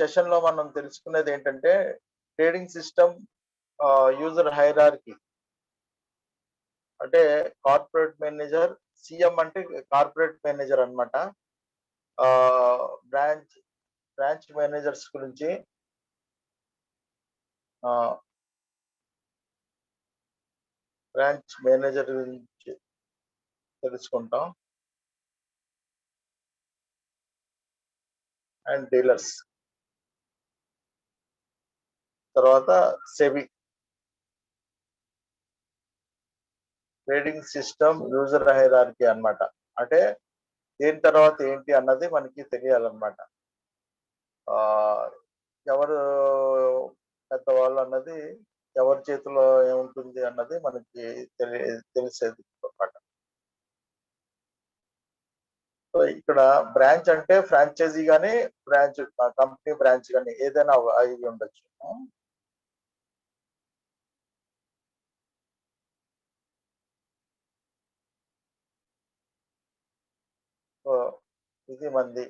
Session లో మనం తెలుసుకునేది ఏంటంటే ట్రేడింగ్ సిస్టమ్ యూజర్ హైరార్కీ అంటే కార్పొరేట్ మేనేజర్ సీఎం అంటే కార్పొరేట్ మేనేజర్ అన్నమాట. బ్రాంచ్ బ్రాంచ్ మేనేజర్స్ గురించి బ్రాంచ్ మేనేజర్ గురించి తెలుసుకుంటాం. అండ్ డీలర్స్ తర్వాత SEBI trading system user hierarchy అన్నమాట. అంటే దీని తర్వాత ఏంటి అన్నది మనకి తెలియాలన్నమాట. ఎవరు పెద్దవాళ్ళు అన్నది ఎవరి చేతిలో ఏముంటుంది అన్నది మనకి తెలిసేది అన్నమాట. సో ఇక్కడ బ్రాంచ్ అంటే ఫ్రాంచైజీ గానీ, కంపెనీ బ్రాంచ్ గానీ ఏదైనా అయి ఉండొచ్చు. సో ఇది మంది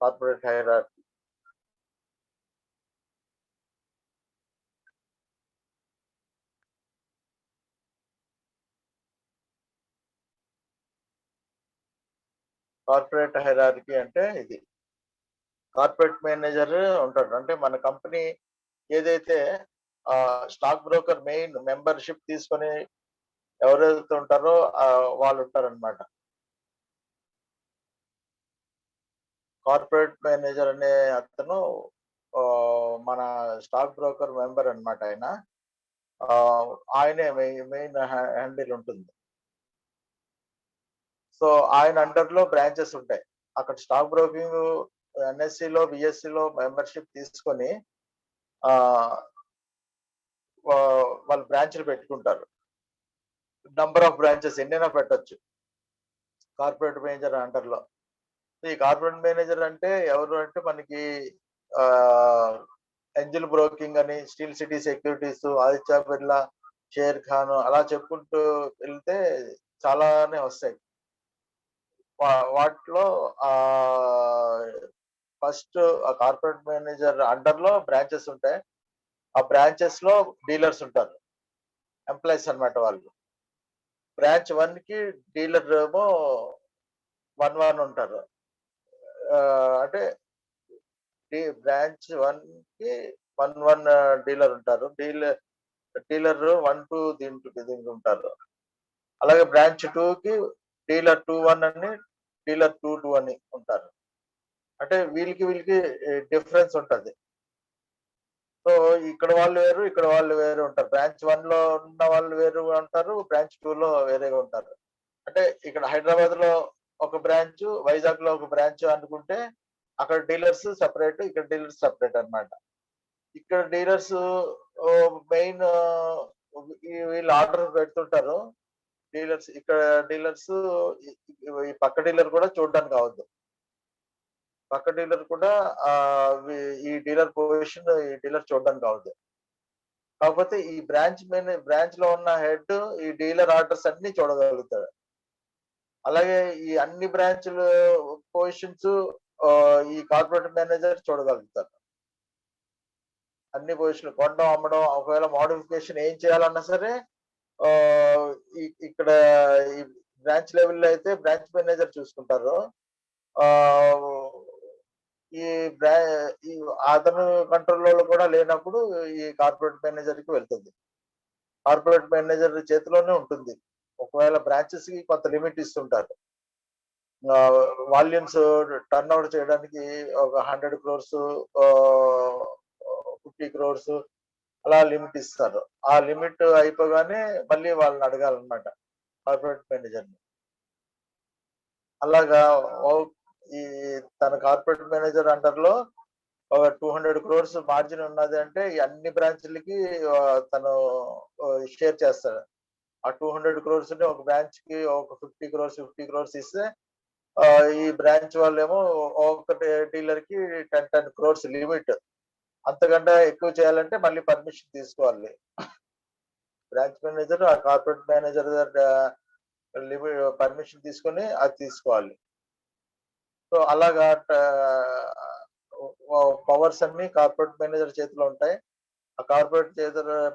కార్పొరేట్ హైరార్కీ. కార్పొరేట్ హైరార్కీ అంటే ఇది. కార్పొరేట్ మేనేజర్ ఉంటాడు. అంటే మన కంపెనీ ఏదైతే స్టాక్ బ్రోకర్ మెయిన్ మెంబర్‌షిప్ తీసుకొని ఎవరైతే ఉంటారో వాళ్ళు ఉంటారన్నమాట. కార్పొరేట్ మేనేజర్ అనే అతను మన స్టాక్ బ్రోకర్ మెంబర్ అన్నమాట ఆయన. ఆయనే మెయిన్ హ్యాండిల్ ఉంటుంది. సో ఆయన అండర్‌లో బ్రాంచెస్ ఉంటాయి. అక్కడ స్టాక్ బ్రోకింగ్ ఎన్ఎస్సిలో, బిఎస్సిలో మెంబర్‌షిప్ తీసుకొని వాళ్ళు బ్రాంచ్‌లు పెట్టుకుంటారు. నంబర్ ఆఫ్ బ్రాంచెస్ ఎన్నైనా పెట్టొచ్చు. కార్పొరేట్ మేనేజర్ అండర్‌లో. ఈ కార్పొరేట్ మేనేజర్ అంటే ఎవరు అంటే మనకి ఏంజెల్ బ్రోకింగ్ అని, Steel City Securities, Aditya Birla, Sharekhan అలా చెప్పుకుంటూ వెళ్తే చాలానే వస్తాయి. వాటిలో ఫస్ట్ కార్పొరేట్ మేనేజర్ అండర్‌లో బ్రాంచెస్ ఉంటాయి. ఆ బ్రాంచెస్‌లో డీలర్స్ ఉంటారు. ఎంప్లాయీస్ అన్నమాట వాళ్ళు. బ్రాంచ్ 1కి డీలర్ ఏమో 1 ఉంటారు. అంటే బ్రాంచ్ 1కి 1 డీలర్ ఉంటారు. డీలర్ 1, 2 దీనికి ఉంటారు. అలాగే బ్రాంచ్ 2కి డీలర్ 2, 1 అని, డీలర్ 2, 2 అని ఉంటారు. అంటే వీళ్ళకి డిఫరెన్స్ ఉంటది. సో ఇక్కడ వాళ్ళు వేరు, ఇక్కడ వాళ్ళు వేరు ఉంటారు. బ్రాంచ్ 1లో ఉన్న వాళ్ళు వేరుగా ఉంటారు. బ్రాంచ్ 2లో వేరేగా ఉంటారు. అంటే ఇక్కడ హైదరాబాద్‌లో ఒక బ్రాంచ్, వైజాగ్‌లో ఒక బ్రాంచ్ అనుకుంటే అక్కడ డీలర్స్ సెపరేట్, ఇక్కడ డీలర్స్ సెపరేట్ అన్నమాట. ఇక్కడ డీలర్స్ మెయిన్ వీళ్ళు ఆర్డర్ పెడుతుంటారు. ఇక్కడ డీలర్స్ ఈ పక్క డీలర్ కూడా చూడడానికి అవ్వదు. పక్క డీలర్ కూడా ఈ డీలర్ పొజిషన్ ఈ డీలర్ చూడడానికి అవ్వదు. కాకపోతే ఈ బ్రాంచ్‌లో ఉన్న హెడ్ ఈ డీలర్ ఆర్డర్స్ అన్నీ చూడగలుగుతాడు. అలాగే ఈ అన్ని బ్రాంచ్‌లు పొజిషన్స్ ఈ కార్పొరేట్ మేనేజర్ చూడగలుగుతారు. అన్ని పొజిషన్‌లు కొనడం, అమ్మడం, ఒకవేళ మోడిఫికేషన్ ఏం చేయాలన్నా సరే ఇక్కడ ఈ బ్రాంచ్ లెవెల్‌లో అయితే బ్రాంచ్ మేనేజర్ చూసుకుంటారు. ఆహ్, ఈ బ్రా ఈ అతను కంట్రోల్‌లో కూడా లేనప్పుడు ఈ కార్పొరేట్ మేనేజర్‌కి వెళ్తుంది. కార్పొరేట్ మేనేజర్ చేతిలోనే ఉంటుంది. ఒకవేళ బ్రాంచెస్‌కి కొంత లిమిట్ ఇస్తుంటారు. వాల్యూమ్స్ టర్న్ ఓవర్ చేయడానికి ఒక 100 క్రోర్స్ 50 క్రోర్స్ అలా లిమిట్ ఇస్తారు. ఆ లిమిట్ అయిపోగానే మళ్ళీ వాళ్ళని అడగాలన్నమాట కార్పొరేట్ మేనేజర్‌ని. అలాగా ఈ తన కార్పొరేట్ మేనేజర్ అండర్‌లో ఒక 200 క్రోర్స్ మార్జిన్ ఉన్నది అంటే ఈ అన్ని బ్రాంచ్‌లకి తను షేర్ చేస్తాడు. ఆ 200 క్రోర్స్‌ని ఒక బ్రాంచ్‌కి ఒక 50 క్రోర్స్ ఇస్తే ఈ బ్రాంచ్ వాళ్ళేమో ఒక్కొక్క డీలర్‌కి 10 క్రోర్స్ లిమిట్. అంతకంటే ఎక్కువ చేయాలంటే మళ్ళీ పర్మిషన్ తీసుకోవాలి. బ్రాంచ్ మేనేజర్ ఆ కార్పొరేట్ మేనేజర్ దగ్గర పర్మిషన్ తీసుకొని అది తీసుకోవాలి. సో అలాగా పవర్స్ అన్ని కార్పొరేట్ మేనేజర్ చేతిలో ఉంటాయి. ఆ కార్పొరేట్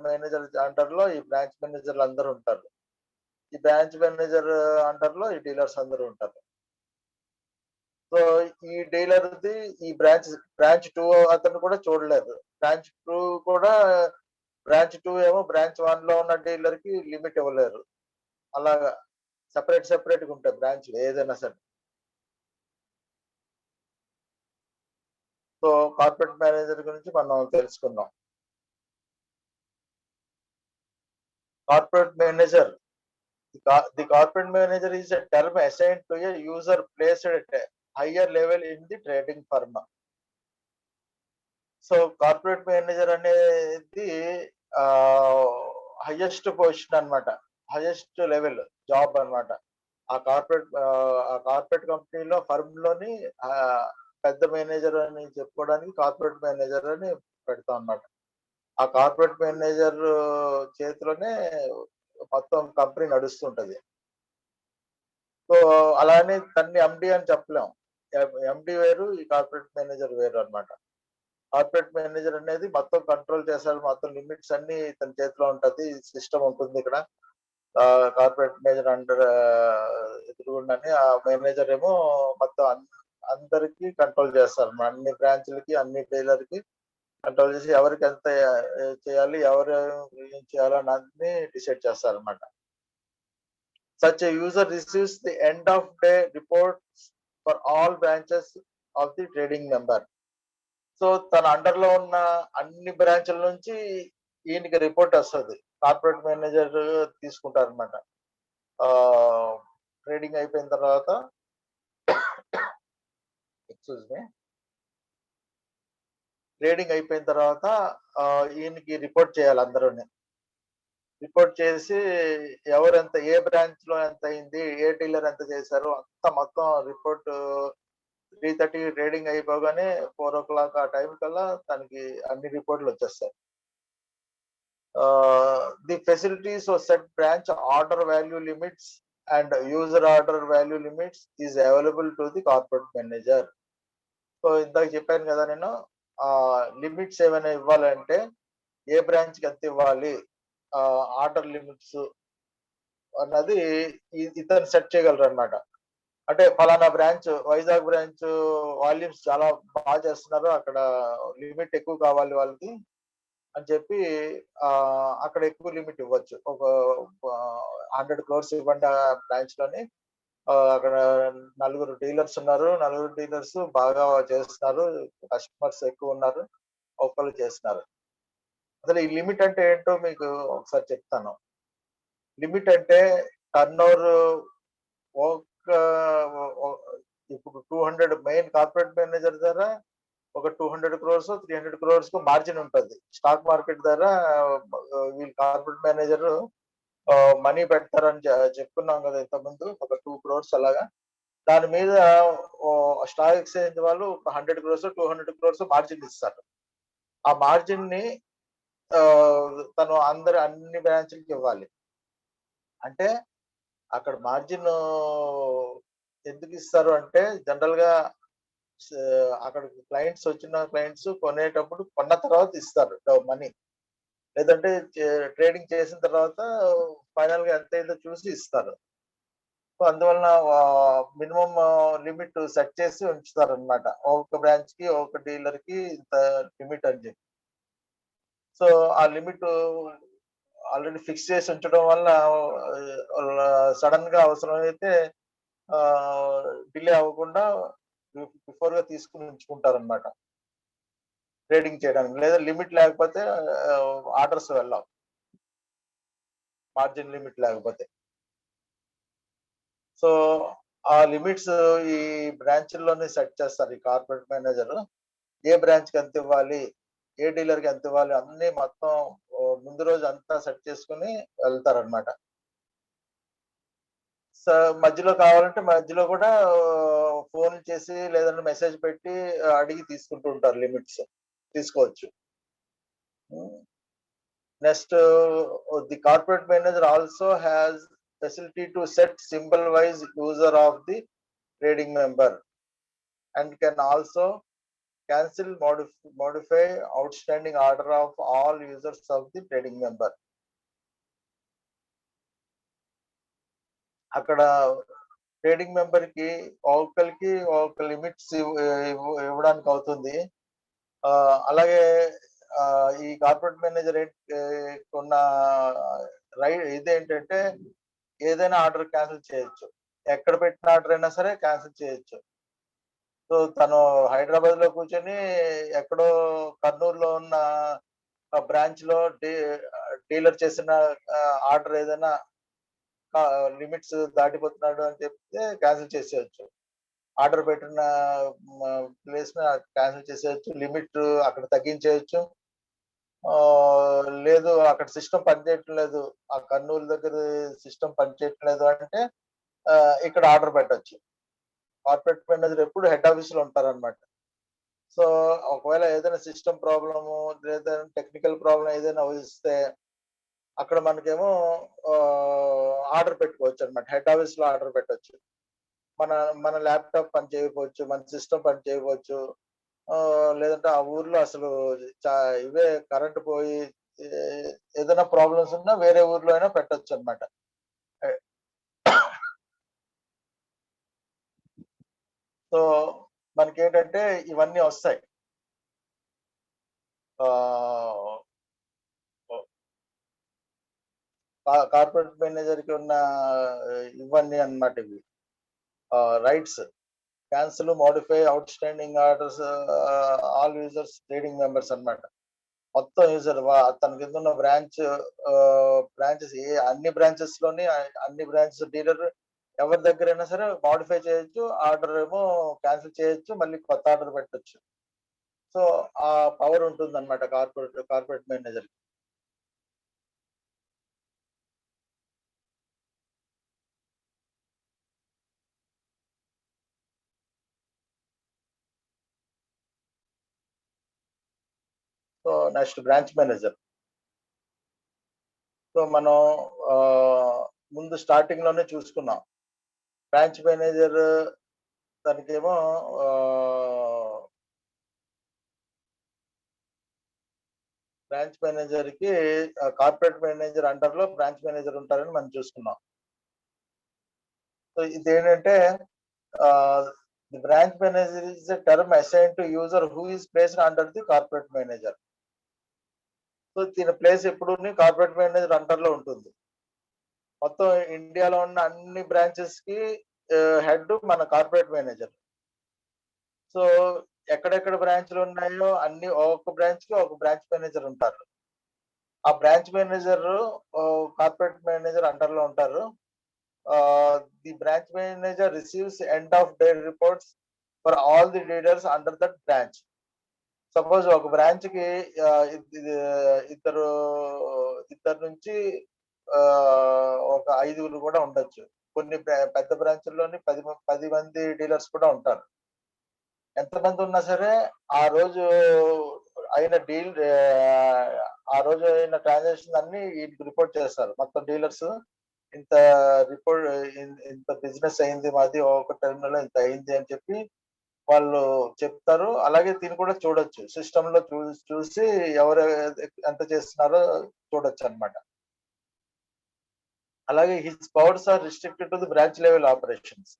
మేనేజర్ అండర్‌లో ఈ బ్రాంచ్ మేనేజర్‌లు అందరూ ఉంటారు. ఈ బ్రాంచ్ మేనేజర్ అండర్‌లో ఈ డీలర్స్ అందరూ ఉంటారు. సో ఈ డీలర్‌ది ఈ బ్రాంచ్ 2 అతను కూడా చూడలేదు. బ్రాంచ్ 2 కూడా బ్రాంచ్ 2 ఏమో బ్రాంచ్ 1లో ఉన్న డీలర్‌కి లిమిట్ ఇవ్వలేరు. అలాగా సెపరేట్‌గా ఉంటాయి బ్రాంచ్‌లు ఏదైనా సరే. సో కార్పొరేట్ మేనేజర్ గురించి మనం తెలుసుకుందాం. Corporate manager the corporate manager is a term assigned to a user placed at a higher level in the trading firm. So corporate manager అనేది హైయెస్ట్ పొజిషన్ అన్నమాట. హైయెస్ట్ లెవెల్ జాబ్ అన్నమాట. ఆ corporate కంపెనీలో ఫర్మ్‌లోని ఆహ్, పెద్ద మేనేజర్ అని చెప్పుకోవడానికి corporate manager అని పెడతాం అన్నమాట. ఆ కార్పొరేట్ మేనేజర్ చేతిలోనే మొత్తం కంపెనీ నడుస్తుంటది. సో, అలా అని తన్ని ఎండీ అని చెప్పలేం. ఎండీ వేరు, ఈ కార్పొరేట్ మేనేజర్ వేరు అన్నమాట. కార్పొరేట్ మేనేజర్ అనేది మొత్తం కంట్రోల్ చేస్తాడు. మొత్తం లిమిట్స్ అన్నీ తన చేతిలో ఉంటది. సిస్టమ్ ఉంటుంది ఇక్కడ. కార్పొరేట్ మేనేజర్ అండర్ ఎదురుగుండానే ఆ మేనేజర్ ఏమో మొత్తం అందరికి కంట్రోల్ చేస్తారు. అన్ని బ్రాంచ్‌లకి, అన్ని డీలర్‌కి కంట్రోల్ చేసి ఎవరికి ఎంత చేయాలి, ఎవరు ఏం చేయాలి అని అన్నీ డిసైడ్ చేస్తారన్నమాట. Such a user receives the end of day reports for all branches of the trading member. So తన అండర్‌లో ఉన్న అన్ని బ్రాంచ్‌ల నుంచి ఈయనకి రిపోర్ట్ వస్తది. కార్పొరేట్ మేనేజర్ తీసుకుంటారన్నమాట. ఆహ్, ట్రేడింగ్ అయిపోయిన తర్వాత ఎక్స్‌క్యూజ్ మీ. ట్రేడింగ్ అయిపోయిన తర్వాత ఈయనకి రిపోర్ట్ చేయాలి అందరూని. రిపోర్ట్ చేసి ఎవరెంత ఏ బ్రాంచ్‌లో ఎంతయింది, ఏ డీలర్ ఎంత చేశారు అంతా మొత్తం రిపోర్ట్ 3:30 ట్రేడింగ్ అయిపోగానే 4:00 ఆ టైం కల్లా తనకి అన్ని రిపోర్ట్‌లు వచ్చేస్తాయి. The facilities of set branch order value limits and user order value limits is available to the corporate manager. So ఇందాక చెప్పాను కదా నేను. లిమిట్స్ ఏమైనా ఇవ్వాలంటే ఏ బ్రాంచ్‌కి ఎంత ఇవ్వాలి, ఆర్డర్ లిమిట్స్ అన్నది ఇతను సెట్ చేయగలరన్నమాట. అంటే ఫలానా బ్రాంచ్ వైజాగ్ బ్రాంచ్ వాల్యూమ్స్ చాలా చేస్తున్నారు. అక్కడ లిమిట్ ఎక్కువ కావాలి వాళ్ళకి అని చెప్పి అక్కడ ఎక్కువ లిమిట్ ఇవ్వచ్చు. ఒక 100 క్రోర్స్ ఇవ్వండి ఆ బ్రాంచ్‌లోని. అక్కడ నలుగురు డీలర్స్ ఉన్నారు. నలుగురు డీలర్స్ బాగా చేస్తున్నారు. కస్టమర్స్ ఎక్కువ ఉన్నారు. ఒక్కళ్ళు చేస్తున్నారు. అసలు ఈ లిమిట్ అంటే ఏంటో మీకు ఒకసారి చెప్తాను. లిమిట్ అంటే టర్నోవర్ ఒక ఒ ఇప్పుడు 200 మెయిన్ కార్పొరేట్ మేనేజర్ దగ్గర ఒక 200 క్రోర్స్, 300 క్రోర్స్‌కు మార్జిన్ ఉంటది. స్టాక్ మార్కెట్ దగ్గర వీళ్ళు కార్పొరేట్ మేనేజర్ మనీ పెడతారని చెప్పుకున్నాం కదా ఇంతకుముందు. ఒక 2 క్రోర్స్ అలాగా. దాని మీద స్టాక్ ఎక్స్‌చేంజ్ వాళ్ళు ఒక 100 క్రోర్స్, 200 క్రోర్స్ మార్జిన్ ఇస్తారు. ఆ మార్జిన్‌ని తను అన్ని బ్రాంచ్‌లకి ఇవ్వాలి. అంటే అక్కడ మార్జిన్ ఎందుకిస్తారు అంటే జనరల్‌గా స అక్కడికి వచ్చిన క్లయింట్స్ కొనేటప్పుడు కొన్న తర్వాత ఇస్తారు మనీ. లేదంటే ట్రేడింగ్ చేసిన తర్వాత ఫైనల్‌గా ఎంతయిందో చూసి ఇస్తారు. సో, అందువలన మినిమమ్ లిమిట్ సెట్ చేసి ఉంచుతారనమాట. ఒక్కొక్క బ్రాంచ్‌కి, ఒక్కొక్క డీలర్‌కి ఇంత లిమిట్ అని చెప్పి. సో, ఆ లిమిట్ ఆల్రెడీ ఫిక్స్ చేసి ఉంచడం వల్ల సడెన్‌గా అవసరమైతే డిలే అవ్వకుండా బిఫోర్‌గా తీసుకొని ఉంచుకుంటారనమాట. ట్రేడింగ్ చేయడానికి. లేదా లిమిట్ లేకపోతే ఆర్డర్స్ వెళ్ళవు. మార్జిన్ లిమిట్ లేకపోతే. సో, ఆ లిమిట్స్ ఈ బ్రాంచుల్లోనే సెట్ చేస్తారు ఈ కార్పొరేట్ మేనేజరు. ఏ బ్రాంచ్‌కి ఎంతివ్వాలి, ఏ డీలర్‌కి ఎంతివ్వాలి అన్నీ మొత్తం ముందు రోజు అంతా సెట్ చేసుకొని వెళ్తారనమాట. సో, మధ్యలో కావాలంటే మధ్యలో కూడా ఫోన్‌లు చేసి లేదంటే మెసేజ్ పెట్టి అడిగి తీసుకుంటూ ఉంటారు లిమిట్స్. తీసుకోవచ్చు. హ్మ్. Next, the corporate manager also has facility to set symbol-wise user of the trading member. and can also cancel, modify outstanding order of all users of the trading member. అక్కడ trading member కి ఒక్కొక్కరికి ఒక limits ఇవ్వడానికి అవుతుంది. అలాగే ఈ corporate manager ఉన్న ఇదేంటంటే ఏదైనా ఆర్డర్ క్యాన్సిల్ చేయొచ్చు. ఎక్కడ పెట్టిన ఆర్డర్ అయినా సరే క్యాన్సిల్ చేయొచ్చు. సో తను హైదరాబాద్ లో కూర్చొని ఎక్కడో కర్నూలులో ఉన్న బ్రాంచ్ లో డీలర్ చేసిన ఆర్డర్ ఏదైనా లిమిట్స్ దాటిపోతున్నాడు అని చెప్తే క్యాన్సిల్ చేసేయచ్చు. ఆర్డర్ పెట్టిన ప్లేస్ క్యాన్సిల్ చేసేయచ్చు. లిమిట్ అక్కడ తగ్గించేయచ్చు. లేదు అక్కడ సిస్టమ్ పనిచేయటం లేదు, ఆ కర్నూలు దగ్గర సిస్టమ్ పనిచేయటం లేదు అంటే ఇక్కడ ఆర్డర్ పెట్టొచ్చు. కార్పొరేట్ మేనేజర్ ఎప్పుడు హెడ్ ఆఫీస్ లో ఉంటారన్నమాట. సో ఒకవేళ ఏదైనా సిస్టమ్ ప్రాబ్లము లేదా టెక్నికల్ ప్రాబ్లం ఏదైనా వస్తే అక్కడ మనకేమో ఆర్డర్ పెట్టుకోవచ్చు అనమాట. హెడ్ ఆఫీస్ లో ఆర్డర్ పెట్టొచ్చు. మన మన ల్యాప్టాప్ పని చేయకపోవచ్చు, మన సిస్టమ్ పని చేయకపోవచ్చు, లేదంటే ఆ ఊర్లో అసలు ఇవే కరెంట్ పోయి ఏదైనా ప్రాబ్లమ్స్ ఉన్నా వేరే ఊర్లో అయినా పెట్టొచ్చు అనమాట. సో మనకేంటంటే ఇవన్నీ వస్తాయి. కార్పొరేట్ మేనేజర్ కి ఉన్న ఇవన్నీ అన్నమాట ఇవి rights. Cancel, modify out standing orders all users trading members అన్నమాట. మొత్తం యూజర్ తన కింద ఉన్న బ్రాంచెస్ అన్ని బ్రాంచెస్ లోని అన్ని బ్రాంచెస్ డీలర్ ఎవరి దగ్గరైనా సరే మోడిఫై చేయొచ్చు, ఆర్డర్ ఏమో క్యాన్సిల్ చేయొచ్చు, మళ్ళీ కొత్త ఆర్డర్ పెట్టొచ్చు. సో ఆ పవర్ ఉంటుంది అనమాట corporate manager. So next branch manager. So మనం ముందు స్టార్టింగ్ లోనే చూసుకున్నాం. బ్రాంచ్ మేనేజర్ తనకేమో బ్రాంచ్ మేనేజర్ కి కార్పొరేట్ మేనేజర్ అండర్ లో బ్రాంచ్ మేనేజర్ ఉంటారని మనం చూసుకున్నాం. సో ఇదేంటంటే the branch manager is a term assign to user who is placed under the corporate manager. So దీని ప్లేస్ ఎప్పుడు కార్పొరేట్ మేనేజర్ అండర్ లో ఉంటుంది. మొత్తం ఇండియాలో ఉన్న అన్ని బ్రాంచెస్ కి హెడ్ మన కార్పొరేట్ మేనేజర్. సో ఎక్కడెక్కడ బ్రాంచ్లు ఉన్నాయో అన్ని ఒక్కొక్క బ్రాంచ్ కి ఒక బ్రాంచ్ మేనేజర్ ఉంటారు. ఆ branch manager corporate manager under లో ఉంటారు. The branch manager receives end of day reports for all the leaders under that branch. Suppose ఒక బ్రాంచ్ కి ఇద్దరు ఇద్దరు నుంచి ఒక 5 కూడా ఉండొచ్చు. కొన్ని పెద్ద బ్రాంచ్‌ల్లోని 10 మంది డీలర్స్ కూడా ఉంటారు. ఎంతమంది ఉన్నా సరే ఆ రోజు ఆ రోజు అయిన ట్రాన్సాక్షన్ అన్ని వీటికి రిపోర్ట్ చేస్తారు. మొత్తం డీలర్స్ ఇంత రిపోర్ట్ ఇంత బిజినెస్ అయింది మాది, ఒక టర్మ్‌లో ఇంత అయింది అని చెప్పి వాళ్ళు చెప్తారు. అలాగే దీన్ని కూడా చూడొచ్చు. సిస్టమ్‌లో చూసి ఎవరు ఎంత చేస్తున్నారో చూడొచ్చన్నమాట. అలాగే his powers are restricted to the branch level operations.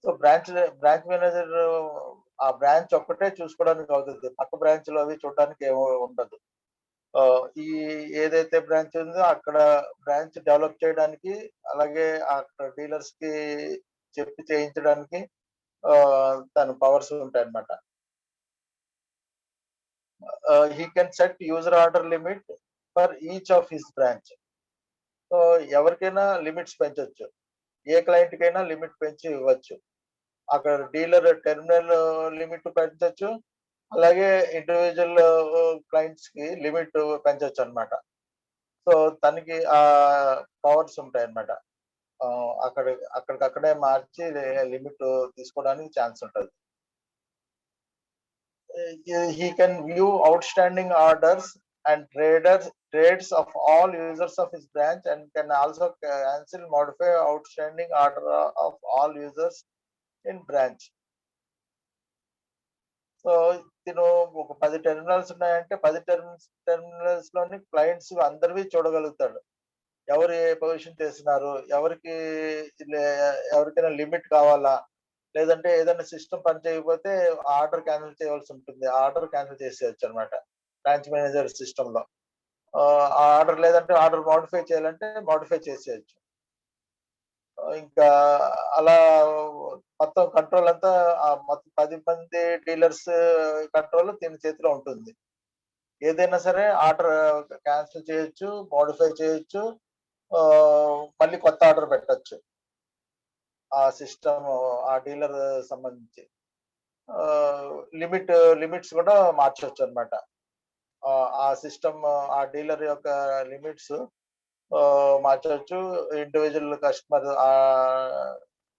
So branch manager ఆ బ్రాంచ్ ఒక్కటే చూసుకోవడానికి అవుతుంది. పక్క బ్రాంచ్‌లో అవి చూడడానికి ఏమో ఉండదు. ఈ ఏదైతే బ్రాంచ్ ఉందో అక్కడ బ్రాంచ్ డెవలప్ చేయడానికి, అలాగే అక్కడ డీలర్స్‌కి చెప్పి చేయించడానికి తన పవర్స్ ఉంటాయన్నమాట. హి can set user order limit for each of his branch. So ఎవరికైనా లిమిట్స్ పెంచొచ్చు. ఏ క్లయింట్‌కైనా లిమిట్ పెంచి ఇవ్వచ్చు. అక్కడ డీలర్ టెర్మినల్ లిమిట్ పెంచొచ్చు. అలాగే ఇండివిడ్యువల్ క్లయింట్స్‌కి లిమిట్ పెంచొచ్చన్నమాట. సో తనకి పవర్స్ ఉంటాయన్నమాట. అక్కడికక్కడే మార్చి లిమిట్ తీసుకోవడానికి ఛాన్స్ ఉంటది. He can view outstanding orders and trades of all users of his branch, and can also cancel, modify outstanding order of all users in branch. So, తిను ఒక 10 terminals ఉన్నాయంటే 10 టెర్మినల్స్‌లోని clients అందరివి చూడగలుగుతాడు. ఎవరు ఏ position చేస్తున్నారు? లే ఎవరికైనా లిమిట్ కావాలా? లేదంటే ఏదైనా సిస్టమ్ పని చేయకపోతే ఆర్డర్ క్యాన్సెల్ చేయవలసి ఉంటుంది. ఆ ఆర్డర్ క్యాన్సెల్ చేసేయొచ్చనమాట. బ్రాంచ్ మేనేజర్ సిస్టమ్‌లో. ఆ ఆర్డర్ లేదంటే ఆర్డర్ మోడిఫై చేయాలంటే మోడిఫై చేసేయొచ్చు. ఇంకా అలా మొత్తం కంట్రోల్ అంతా మొత్తం 10 మంది డీలర్స్ కంట్రోల్ దీని చేతిలో ఉంటుంది. ఏదైనా సరే ఆర్డర్ క్యాన్సెల్ చేయొచ్చు, మోడిఫై చేయొచ్చు. మళ్ళీ కొత్త ఆర్డర్ పెట్టొచ్చు. ఆ సిస్టమ్ ఆ డీలర్ సంబంధించి. ఆహ్, లిమిట్స్ కూడా మార్చొచ్చనమాట. ఆ సిస్టమ్ ఆ డీలర్ యొక్క లిమిట్స్ మార్చొచ్చు. ఇండివిడ్యువల్ కస్టమర్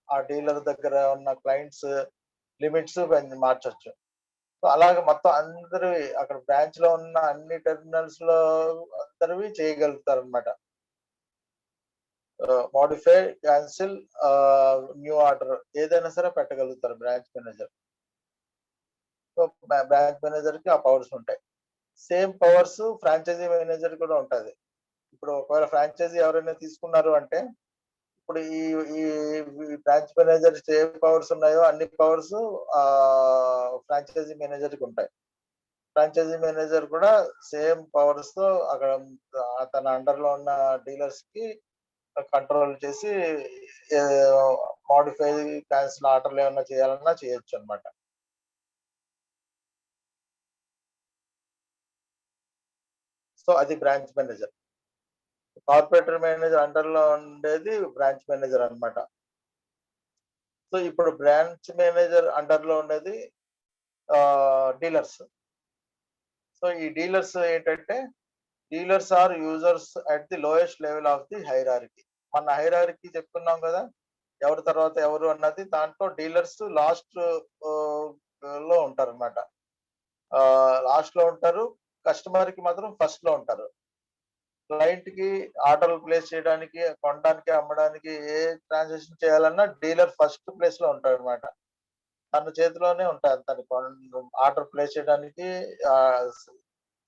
ఆ డీలర్ దగ్గర ఉన్న క్లయింట్స్ లిమిట్స్ మార్చొచ్చు. సో, అలాగ మొత్తం అందరివి అక్కడ బ్రాంచ్‌లో ఉన్న అన్ని టెర్మినల్స్‌లో అందరివి చేయగలుగుతారనమాట. మోడిఫై, కాన్సెల్, న్యూ ఆర్డర్ ఏదైనా సరే పెట్టగలుగుతారు బ్రాంచ్ మేనేజర్. సో, బ్రాంచ్ మేనేజర్‌కి ఆ పవర్స్ ఉంటాయి. సేమ్ పవర్స్ ఫ్రాంచైజీ మేనేజర్ కూడా ఉంటది. ఇప్పుడు ఒకవేళ ఫ్రాంచైజీ ఎవరైనా తీసుకున్నారు అంటే, ఇప్పుడు ఈ ఈ ఈ బ్రాంచ్ మేనేజర్స్ ఏ పవర్స్ ఉన్నాయో అన్ని పవర్స్ ఫ్రాంచైజీ మేనేజర్‌కి ఉంటాయి. ఫ్రాంచైజీ మేనేజర్ కూడా సేమ్ పవర్స్‌తో అక్కడ తన అండర్‌లో ఉన్న డీలర్స్‌కి కంట్రోల్ చేసి మోడిఫై, కాన్సెల్ ఆర్డర్‌లు ఏమన్నా చేయాలన్నా చేయొచ్చనమాట. సో, అది బ్రాంచ్ మేనేజర్. కార్పొరేటర్ మేనేజర్ అండర్‌లో ఉండేది బ్రాంచ్ మేనేజర్ అన్నమాట. సో, ఇప్పుడు బ్రాంచ్ మేనేజర్ అండర్‌లో ఉండేది డీలర్స్. సో, ఈ డీలర్స్ ఏంటంటే, dealers are users at the lowest level of the hierarchy. మన హైరార్కీ చెప్పుకున్నాం కదా! ఎవరి తర్వాత ఎవరు అన్నది దాంట్లో డీలర్స్ ఆహ్, లో ఉంటారన్నమాట. లాస్ట్‌లో ఉంటారు. కస్టమర్‌కి మాత్రం ఫస్ట్‌లో ఉంటారు. క్లయింట్‌కి ఆర్డర్‌లు ప్లేస్ చేయడానికి, కొనడానికి, అమ్మడానికి ఏ ట్రాన్సాక్షన్ చేయాలన్నా డీలర్ ఫస్ట్ ప్లేస్‌లో ఉంటాడనమాట. తన చేతిలోనే ఉంటాయి. ఆర్డర్ ప్లేస్ చేయడానికి, ఆహ్, స్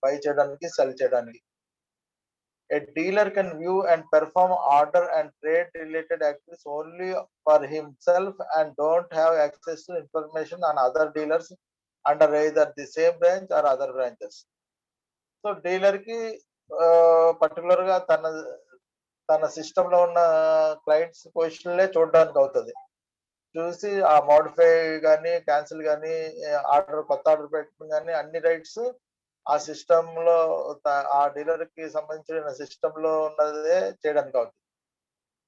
బై చేయడానికి, సెల్ చేయడానికి. A dealer can view and perform order and trade related activities only for himself and don't have access to information on other dealers under either the same branch or other branches. So డీలర్‌కి పర్టిక్యులర్‌గా తన సిస్టమ్‌లో ఉన్న clients పొజిషన్‌లే చూడడానికి అవుతది. చూసి ఆ modify గాని, కాన్సెల్ గాని, కొత్త ఆర్డర్ పెట్టడం గాని అన్ని రైట్స్ ఆ సిస్టమ్‌లో ఆ డీలర్‌కి సంబంధించిన సిస్టమ్‌లో ఉన్నదే చేయడానికి అవుతుంది.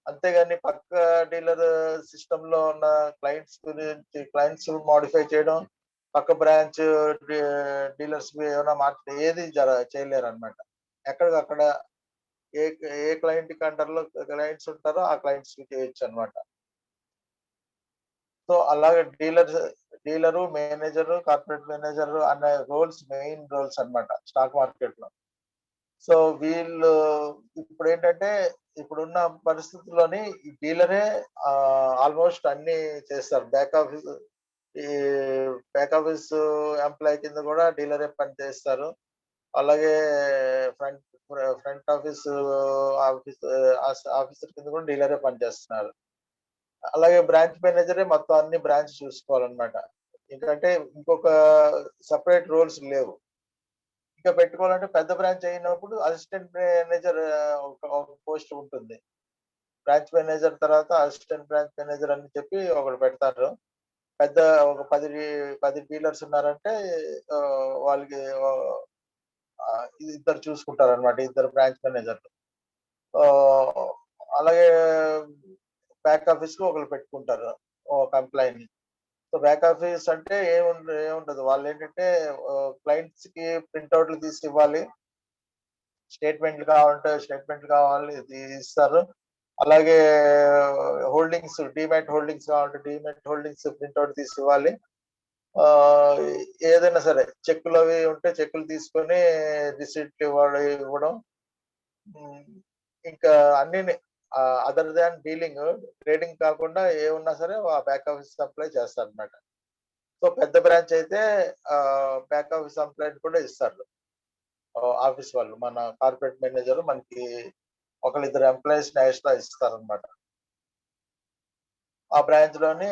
అంతేగాని పక్క డీలర్ సిస్టమ్‌లో ఉన్న క్లయింట్స్ మోడిఫై చేయడం, పక్క బ్రాంచ్ డీ డీలర్స్‌వి ఏమైనా మార్చడం ఏది చేయలేరన్నమాట. ఎక్కడికక్కడ ఏ ఏ క్లయింట్‌కి అండర్‌లో క్లయింట్స్ ఉంటారో ఆ క్లయింట్స్‌కి చేయొచ్చన్నమాట. సో, అలాగే డీలరు, మేనేజరు, కార్పొరేట్ మేనేజరు అనే మెయిన్ రోల్స్ అన్నమాట స్టాక్ మార్కెట్‌లో. సో, వీళ్ళు ఇప్పుడేంటంటే, ఇప్పుడున్న పరిస్థితుల్లోని ఈ డీలరే ఆల్‌మోస్ట్ అన్నీ చేస్తారు. ఈ బ్యాక్ ఆఫీస్ ఎంప్లాయీ కింద గూడా డీలరే పని చేస్తారు. అలాగే ఫ్రంట్ ఫ్రంట్ ఆఫీస్ ఆఫీసర్ కింద కూడా డీలరే పనిచేస్తున్నారు. అలాగే బ్రాంచ్ మేనేజరే మొత్తం అన్ని బ్రాంచ్ చూసుకోవాలన్నమాట. ఎందుకంటే ఇంకొక సెపరేట్ రోల్స్ లేవు. ఇంకా పెట్టుకోవాలంటే పెద్ద బ్రాంచ్ అయినప్పుడు అసిస్టెంట్ మేనేజర్ ఒక పోస్ట్ ఉంటుంది. బ్రాంచ్ మేనేజర్ తర్వాత అసిస్టెంట్ బ్రాంచ్ మేనేజర్ అని చెప్పి ఒకడు పెడతారు. పెద్ద ఒక 10 డీలర్స్ ఉన్నారంటే వాళ్ళకి ఇద్దరు చూసుకుంటారన్నమాట. ఇద్దరు బ్రాంచ్ మేనేజర్‌లు. ఆహ్, అలాగే బ్యాక్ ఆఫీస్‌కి ఒకళ్ళు పెట్టుకుంటారు. ఒక ఎంప్లాయిని. సో, బ్యాక్ ఆఫీస్ అంటే ఏముండదు. వాళ్ళేంటంటే క్లయింట్స్‌కి ప్రింటౌట్‌లు తీసి ఇవ్వాలి. స్టేట్‌మెంట్‌లు కావాలంటే స్టేట్‌మెంట్‌లు కావాలి ఇస్తారు. అలాగే డీమ్యాట్ హోల్డింగ్స్ కావాలంటే డీమ్యాట్ హోల్డింగ్స్ ప్రింటౌట్ తీసి ఇవ్వాలి. ఆహ్, ఏదైనా సరే చెక్కులవి ఉంటే చెక్కులు తీసుకొని రిసిప్ట్‌లు ఇవ్వడం. హ్మ్. ఇంకా అన్నీని అదర్ దాన్ ట్రేడింగ్ కాకుండా ఏమున్నా సరే ఆ బ్యాక్ ఆఫీస్ సప్లై చేస్తారనమాట. సో పెద్ద బ్రాంచ్ అయితే బ్యాక్ ఆఫీస్ ఎంప్లాయీ కూడా ఇస్తారు. ఆఫీస్ వాళ్ళు మన కార్పొరేట్ మేనేజర్ మనకి ఒకళ్ళిద్దరు ఎంప్లాయీస్ ఎక్స్ట్రా ఇస్తారనమాట. ఆ బ్రాంచ్ లోని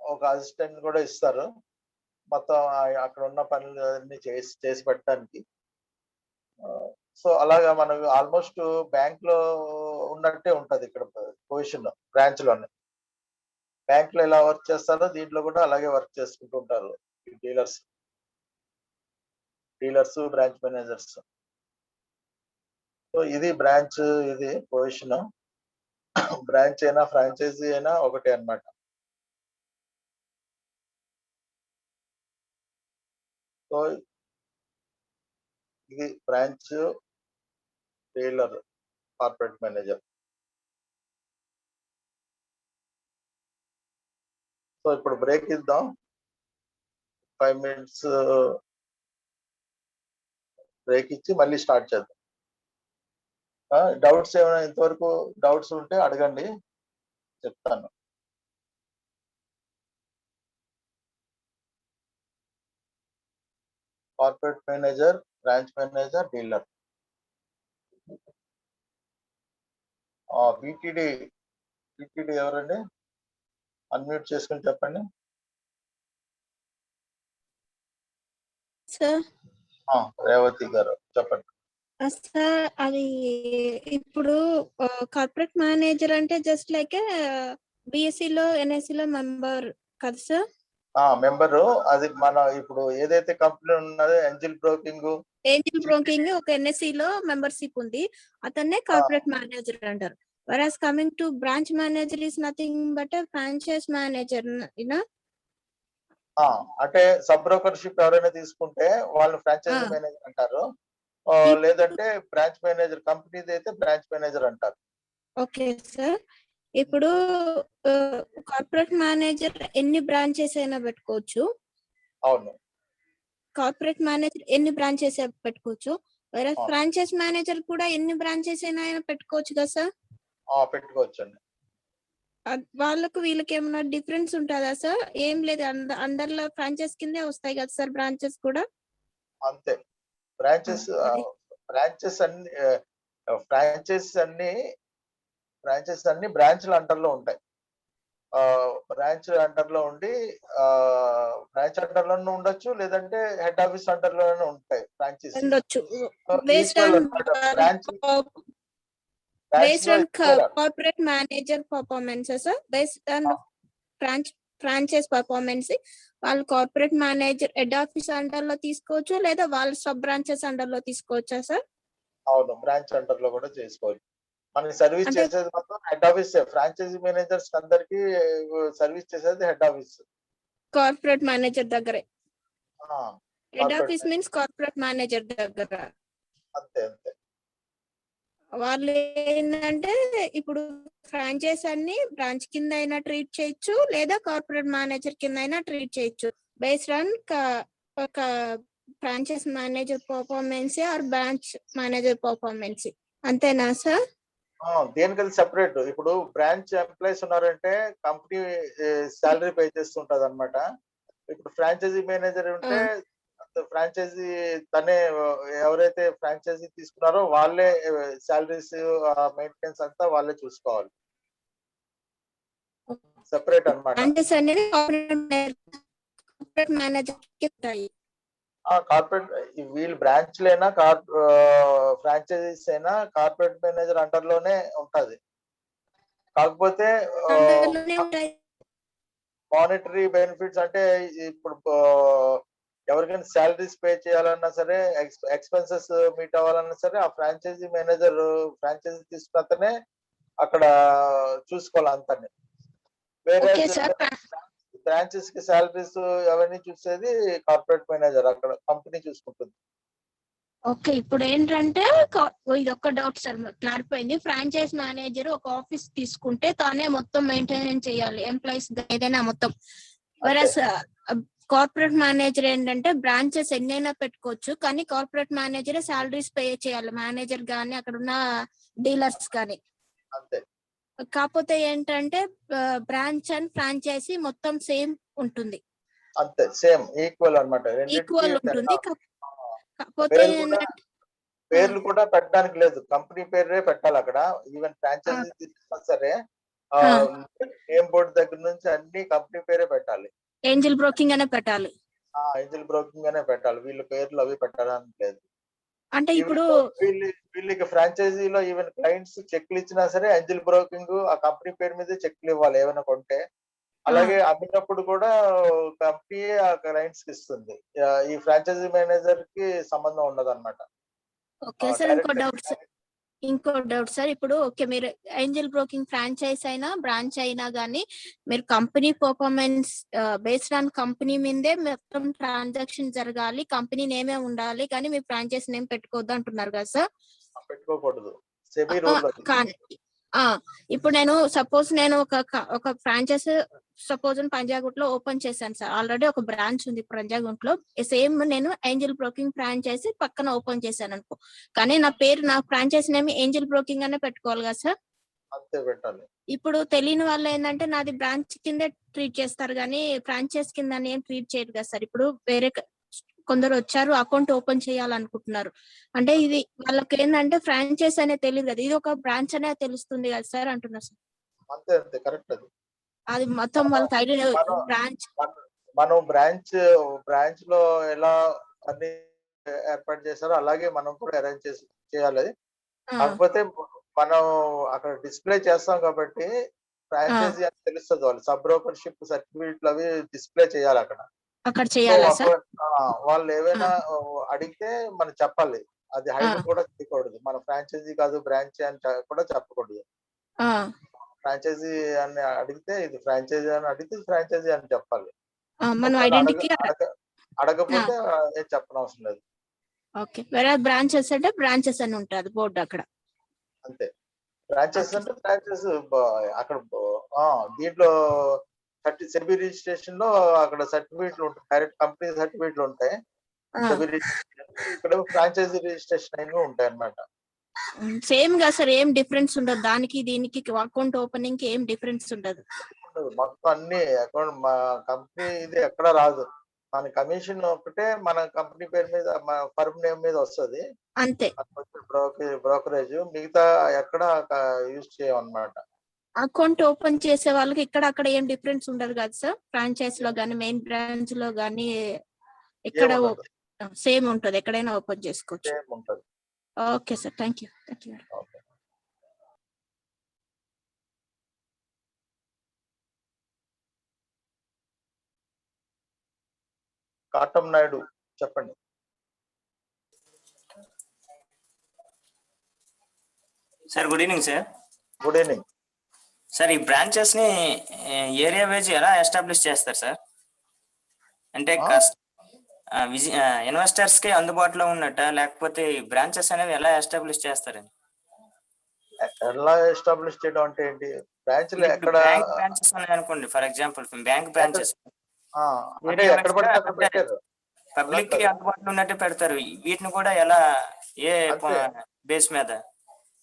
ఒక అసిస్టెంట్ కూడా ఇస్తారు. మొత్తం అక్కడ ఉన్న పనులు అన్ని చేసి పెట్టడానికి. సో అలాగా మనకు ఆల్మోస్ట్ బ్యాంక్ లో ఉన్నట్టే ఉంటది ఇక్కడ పొజిషన్ బ్రాంచ్ లోనే. బ్యాంక్ లో ఎలా వర్క్ చేస్తారో దీంట్లో కూడా అలాగే వర్క్ చేసుకుంటూ ఉంటారు డీలర్స్, బ్రాంచ్ మేనేజర్స్. సో ఇది బ్రాంచ్, ఇది పొజిషన్. బ్రాంచ్ అయినా ఫ్రాంచైజీ అయినా ఒకటే అన్నమాట. సో ఇది branch, dealer, corporate manager. So ఇప్పుడు బ్రేక్ ఇద్దాం, 5 minutes బ్రేక్ ఇచ్చి మళ్ళీ స్టార్ట్ చేద్దాం. డౌట్స్ ఏమైనా ఇంతవరకు డౌట్స్ ఉంటే అడగండి, చెప్తాను. Corporate manager, branch manager, dealer. BTD ఎవరండి? అన్మ్యూట్ చేసుకుని చెప్పండి. సార్ రేవతి గారు చెప్పండి. సార్ అది ఇప్పుడు కార్పొరేట్ మేనేజర్ అంటే జస్ట్ లైక్ బిఎస్సిలో ఎన్ఎస్సిలో మెంబర్ కదా సార్? మెంబరు అది మన ఇప్పుడు ఏదైతే కంపెనీ ఉన్నదో ఏంజల్ బ్రోకింగ్ ఒక ఎన్ఎస్సిలో మెంబర్షిప్ ఉంది, అతన్నే కార్పొరేట్ మేనేజర్ అంటారు. whereas coming to branch manager is nothing but a franchise manager, you know. అంటే సబ్ బ్రోకర్షిప్ ఎవరైనా తీసుకుంటే వాళ్ళు ఫ్రాంచైజీ మేనేజర్ అంటారు, లేదంటే బ్రాంచ్ మేనేజర్, కంపెనీది అయితే బ్రాంచ్ మేనేజర్ అంటారు. ఓకే సార్, ఇప్పుడు కార్పొరేట్ మేనేజర్ ఎన్ని బ్రాంచెస్ అయినా పెట్టుకోవచ్చు. అవును, కార్పొరేట్ మేనేజర్ ఎన్ని బ్రాంచెస్ పెట్టుకోవచ్చు. వేరే ఫ్రాంచైజ్ మేనేజర్ కూడా ఎన్ని బ్రాంచెస్ అయినా పెట్టుకోవచ్చు కదా సార్? పెట్టుకోవచ్చండి. వాళ్ళకు వీళ్ళకి ఏమైనా డిఫరెన్స్ ఉంటుందా సార్? ఏం లేదు, అండర్ లో ఫ్రాంచైజ్ కిందే వస్తాయి కదా సార్ బ్రాంచెస్ కూడా? అంతే, బ్రాంచెస్ అన్ని బ్రాంచ్ల అండర్ లో ఉంటాయి. బ్రాంచ్ అండర్ లో ఉండి బ్రాంచ్ అండర్ లోనే ఉండొచ్చు, లేదంటే హెడ్ ఆఫీస్ అండర్ లోనే ఉంటాయి branches. Based on corporate manager performance, sir. Based on franchise performance, వాళ్ళు corporate manager head office under లో తీసుకోవచ్చు, లేదా వాళ్ళ సబ్ బ్రాంచెస్ అండర్ లో తీసుకోవచ్చా సార్? అవును, బ్రాంచ్ అండర్ లో కూడా చేసుకోవచ్చు. మనకి సర్వీస్ చేసేది మాత్రం హెడ్ ఆఫీస్. ఫ్రాంచైజీ మేనేజర్స్ అందరికి సర్వీస్ చేసేది హెడ్ ఆఫీస్, కార్పొరేట్ మేనేజర్ దగ్గరే. Head office means corporate manager దగ్గర. అంతే. వాళ్ళు ఏంటంటే ఇప్పుడు ఫ్రాంచైజ్ అన్ని బ్రాంచ్ కింద అయినా ట్రీట్ చేయొచ్చు, లేదా కార్పొరేట్ మేనేజర్ కింద అయినా ట్రీట్ చేయొచ్చు, బేస్డ్ ఆన్ ఒక franchise manager performance or branch manager performance. అంతేనా సార్? దేనికది సెపరేట్. ఇప్పుడు బ్రాంచ్ ఎంప్లాయీస్ ఉన్నారంటే కంపెనీ శాలరీ పే చేస్తుంటది అనమాట. ఇప్పుడు ఫ్రాంచైజీ మేనేజర్ ఉంటే ఫ్రాంచైజీ తనే, ఎవరైతే ఫ్రాంచైజీ తీసుకున్నారో వాళ్ళే శాలరీస్, మెయింటెనెన్స్ అంతా వాళ్ళే చూసుకోవాలి. సెపరేట్ అన్నమాట. కార్పొరేట్ వీళ్ళు బ్రాంచ్లైనా ఫ్రాంచైజీస్ అయినా కార్పొరేట్ మేనేజర్ అండర్ లోనే ఉంటది. కాకపోతే మానిటరీ బెనిఫిట్స్ అంటే ఇప్పుడు ఎవరికైనా శాలరీస్ పే చేయాలన్నా సరే, ఎక్స్పెన్సెస్ మీట్ అవ్వాలన్నా సరే, ఆ ఫ్రాంచైజీ మేనేజర్ ఫ్రాంచైజీ తీసుకున్నతనే అక్కడ చూసుకోవాలి అంతనే. వేరే బ్రాంచెస్ కి శాలరీస్ అవన్నీ చూసేది కార్పొరేట్ మేనేజర్, అక్కడ కంపెనీ చూసుకుంటుంది. ఓకే, ఇప్పుడు ఏంటంటే ఇది ఒక డౌట్ సార్ క్లారిఫై అయింది. ఫ్రాంచైజ్ మేనేజర్ ఒక ఆఫీస్ తీసుకుంటే తానే మొత్తం మెయింటైన్ చేయాలి, ఎంప్లాయీస్ ఏదైనా మొత్తం. వెరస్ కార్పొరేట్ మేనేజర్ ఏంటంటే బ్రాంచెస్ ఎన్నైనా పెట్టుకోవచ్చు, కానీ కార్పొరేట్ మేనేజర్ శాలరీస్ పే చేయాలి, మేనేజర్ గానీ అక్కడ ఉన్న డీలర్స్ కానీ. కాకపోతే ఏంటంటే బ్రాంచ్ అండ్ ఫ్రాంచైజీ మొత్తం సేమ్ ఉంటుంది, అంతే సేమ్ ఈక్వల్ అన్నమాట రెండింటికి ఈక్వల్ ఉంటుంది. కాకపోతే పేర్లు కూడా ఏంటంటే పేర్లు కూడా పెట్టడానికి లేదు, కంపెనీ పేరే పెట్టాలి అక్కడ. ఈవెన్ ఫ్రాంచైజీ తీసుకున్నా సరే నేమ్ బోర్డు దగ్గర నుంచి అన్ని కంపెనీ పేరే పెట్టాలి, ఏంజల్ బ్రోకింగ్ అనే పెట్టాలి. ఏంజల్ బ్రోకింగ్ అనే పెట్టాలి, వీళ్ళ పేర్లు అవి పెట్టడానికి లేదు. అంటే ఈవెన్ ఇప్పుడు వీళ్ళకి ఫ్రాంచైజీలో ఈవెన్ క్లయింట్స్ చెక్లు ఇచ్చినా సరే ఏంజల్ బ్రోకింగ్ ఆ కంపెనీ పేరు మీద చెక్లు ఇవ్వాలి ఏమైనా కొంటే. అలాగే అమ్మినప్పుడు కూడా కంపెనీ ఆ క్లయింట్స్ కి ఇస్తుంది, ఈ ఫ్రాంచైజీ మేనేజర్ కి సంబంధం ఉండదు అనమాట. ఓకే సార్, ఇంకో డౌట్ సార్. ఇప్పుడు ఓకే, మీరు ఏంజల్ బ్రోకింగ్ ఫ్రాంచైజ్ అయినా బ్రాంచ్ అయినా కానీ మీరు company performance based on company మీదే మొత్తం ట్రాన్సాక్షన్ జరగాలి, కంపెనీ నేమే ఉండాలి, కానీ మీరు ఫ్రాంచైజ్ నేమ్ పెట్టుకోవద్దు అంటున్నారు కదా సార్? పెట్టుకోకూడదు, సెబీ రూల్. కానీ ఇప్పుడు నేను ఒక ఫ్రాంచైజ్ సపోజ్ పంజాగుట్ లో ఓపెన్ చేశాను సార్, ఆల్రెడీ ఒక బ్రాంచ్ ఉంది పంజాగుట్ లో, సేమ్ నేను ఏంజల్ బ్రోకింగ్ ఫ్రాంచైజ్ పక్కన ఓపెన్ చేశాను అనుకో, కానీ నా ఫ్రాంచైజ్ నేమ్ ఏంజల్ బ్రోకింగ్ అనే పెట్టుకోవాలి కదా సార్? అంతే పెట్టాలి. ఇప్పుడు తెలియని వాళ్ళు ఏంటంటే నాది బ్రాంచ్ కిందే ట్రీట్ చేస్తారు కానీ ఫ్రాంచైజ్ కింద ఏం ట్రీట్ చేయరు కదా సార్. ఇప్పుడు వేరే కొందరు వచ్చారు అకౌంట్ ఓపెన్ చేయాలనుకుంటున్నారు అంటే ఇది వాళ్ళకి ఏంటంటే ఫ్రాంచైజ్ అనేది తెలియదు కదా, ఇది ఒక బ్రాంచ్ అనే తెలుస్తుంది కదా సార్ అంటున్నారు సార్. అంతే అంతే కరెక్ట్. అది మొత్తం వాళ్ళకి ఐడియా బ్రాంచ్. మనం బ్రాంచ్ లో ఎలా అన్ని ఏర్పాటు చేశారో అలాగే మనం కూడా అరేంజ్ చేయాలి. కాకపోతే మనం అక్కడ డిస్ప్లే చేస్తాం కాబట్టి ఫ్రాంచైజీ అని తెలుస్తుంది, వాళ్ళు సబ్ బ్రోకర్షిప్ సర్టిఫికెట్లు అవి డిస్ప్లే చేయాలి అక్కడ చేయాలా సార్? వాళ్ళు ఏవైనా అడిగితే మనం చెప్పాలి, అది హైడ్ కూడా చేయకూడదు, మన ఫ్రాంచైజీ కాదు బ్రాంచ్ అని కూడా చెప్పకూడదు. ఫ్రాంచైజీ అని అడిగితే ఇది ఫ్రాంచైజీ అని అడిగితే ఫ్రాంచైజీ అని చెప్పాలి, అడగకపోతే ఏం చెప్పనవసరం లేదు. ఓకే, వేరే బ్రాంచెస్ అంటే బ్రాంచెస్ అని ఉంటుంది బోర్డు అక్కడ. అంతే, బ్రాంచెస్ అంటే బ్రాంచెస్ అక్కడ దీంట్లో సెబీ రిజిస్ట్రేషన్ లో అక్కడ సర్టిఫికెట్లు ఉంటాయి, డైరెక్ట్ కంపెనీ సర్టిఫికెట్లు ఉంటాయి, సెబీ రిజిస్ట్రేషన్ ఇక్కడ ఫ్రాంచైజీ రిజిస్ట్రేషన్ అయినవి ఉంటాయి అన్నమాట. సేమ్ గా సార్, ఏం డిఫరెన్స్ ఉండదు దానికి దీనికి, అకౌంట్ ఓపెనింగ్ కి ఏం డిఫరెన్స్ ఉండదు. మొత్తం అన్ని అకౌంట్ మా కంపెనీ ఇది ఎక్కడ రాదు, మన కమిషన్ ఒకటే మన కంపెనీ పేరు మీద మన ఫర్మ్ నేమ్ మీద వస్తుంది అంతే, బ్రోకరేజ్ మిగతా ఎక్కడ యూజ్ చేయమన్నమాట. అకౌంట్ ఓపెన్ చేసే వాళ్ళకి ఇక్కడ అక్కడ ఏం డిఫరెన్స్ ఉండదు కదా సార్, ఫ్రాంచైజ్ లో గానీ మెయిన్ బ్రాంచ్ లో గానీ ఇక్కడ సేమ్ ఉంటది, ఎక్కడైనా ఓపెన్ చేసుకోవచ్చు. Okay sir, thank you. Katam Naidu చెప్పండి. Sir good evening sir. Good evening sir, ఈ బ్రాంచెస్ ని ఏరియా వైజ్ ఎలా ఎస్టాబ్లిష్ చేస్తారు సార్? అంటే ఇన్వెస్టర్స్ కి అందుబాటులో ఉన్నట్ట, లేకపోతే బ్రాంచెస్ అనేవి ఎలా ఎస్టాబ్లిష్ చేస్తారండి? ఎలా ఎస్టాబ్లిష్ చేయడం అంటే ఏంటి? బ్రాంచ్లు ఎక్కడ బ్రాంచెస్ ఉన్నాయి అనుకోండి, ఫర్ ఎగ్జాంపుల్ బ్యాంక్ బ్రాంచెస్ అంటే ఎక్కడ పడితే అక్కడ పెట్టారు, పబ్లిక్ కి అందుబాటులో ఉన్నట్టు పెడతారు, వీటిని కూడా ఎలా ఏ బేస్ మీద?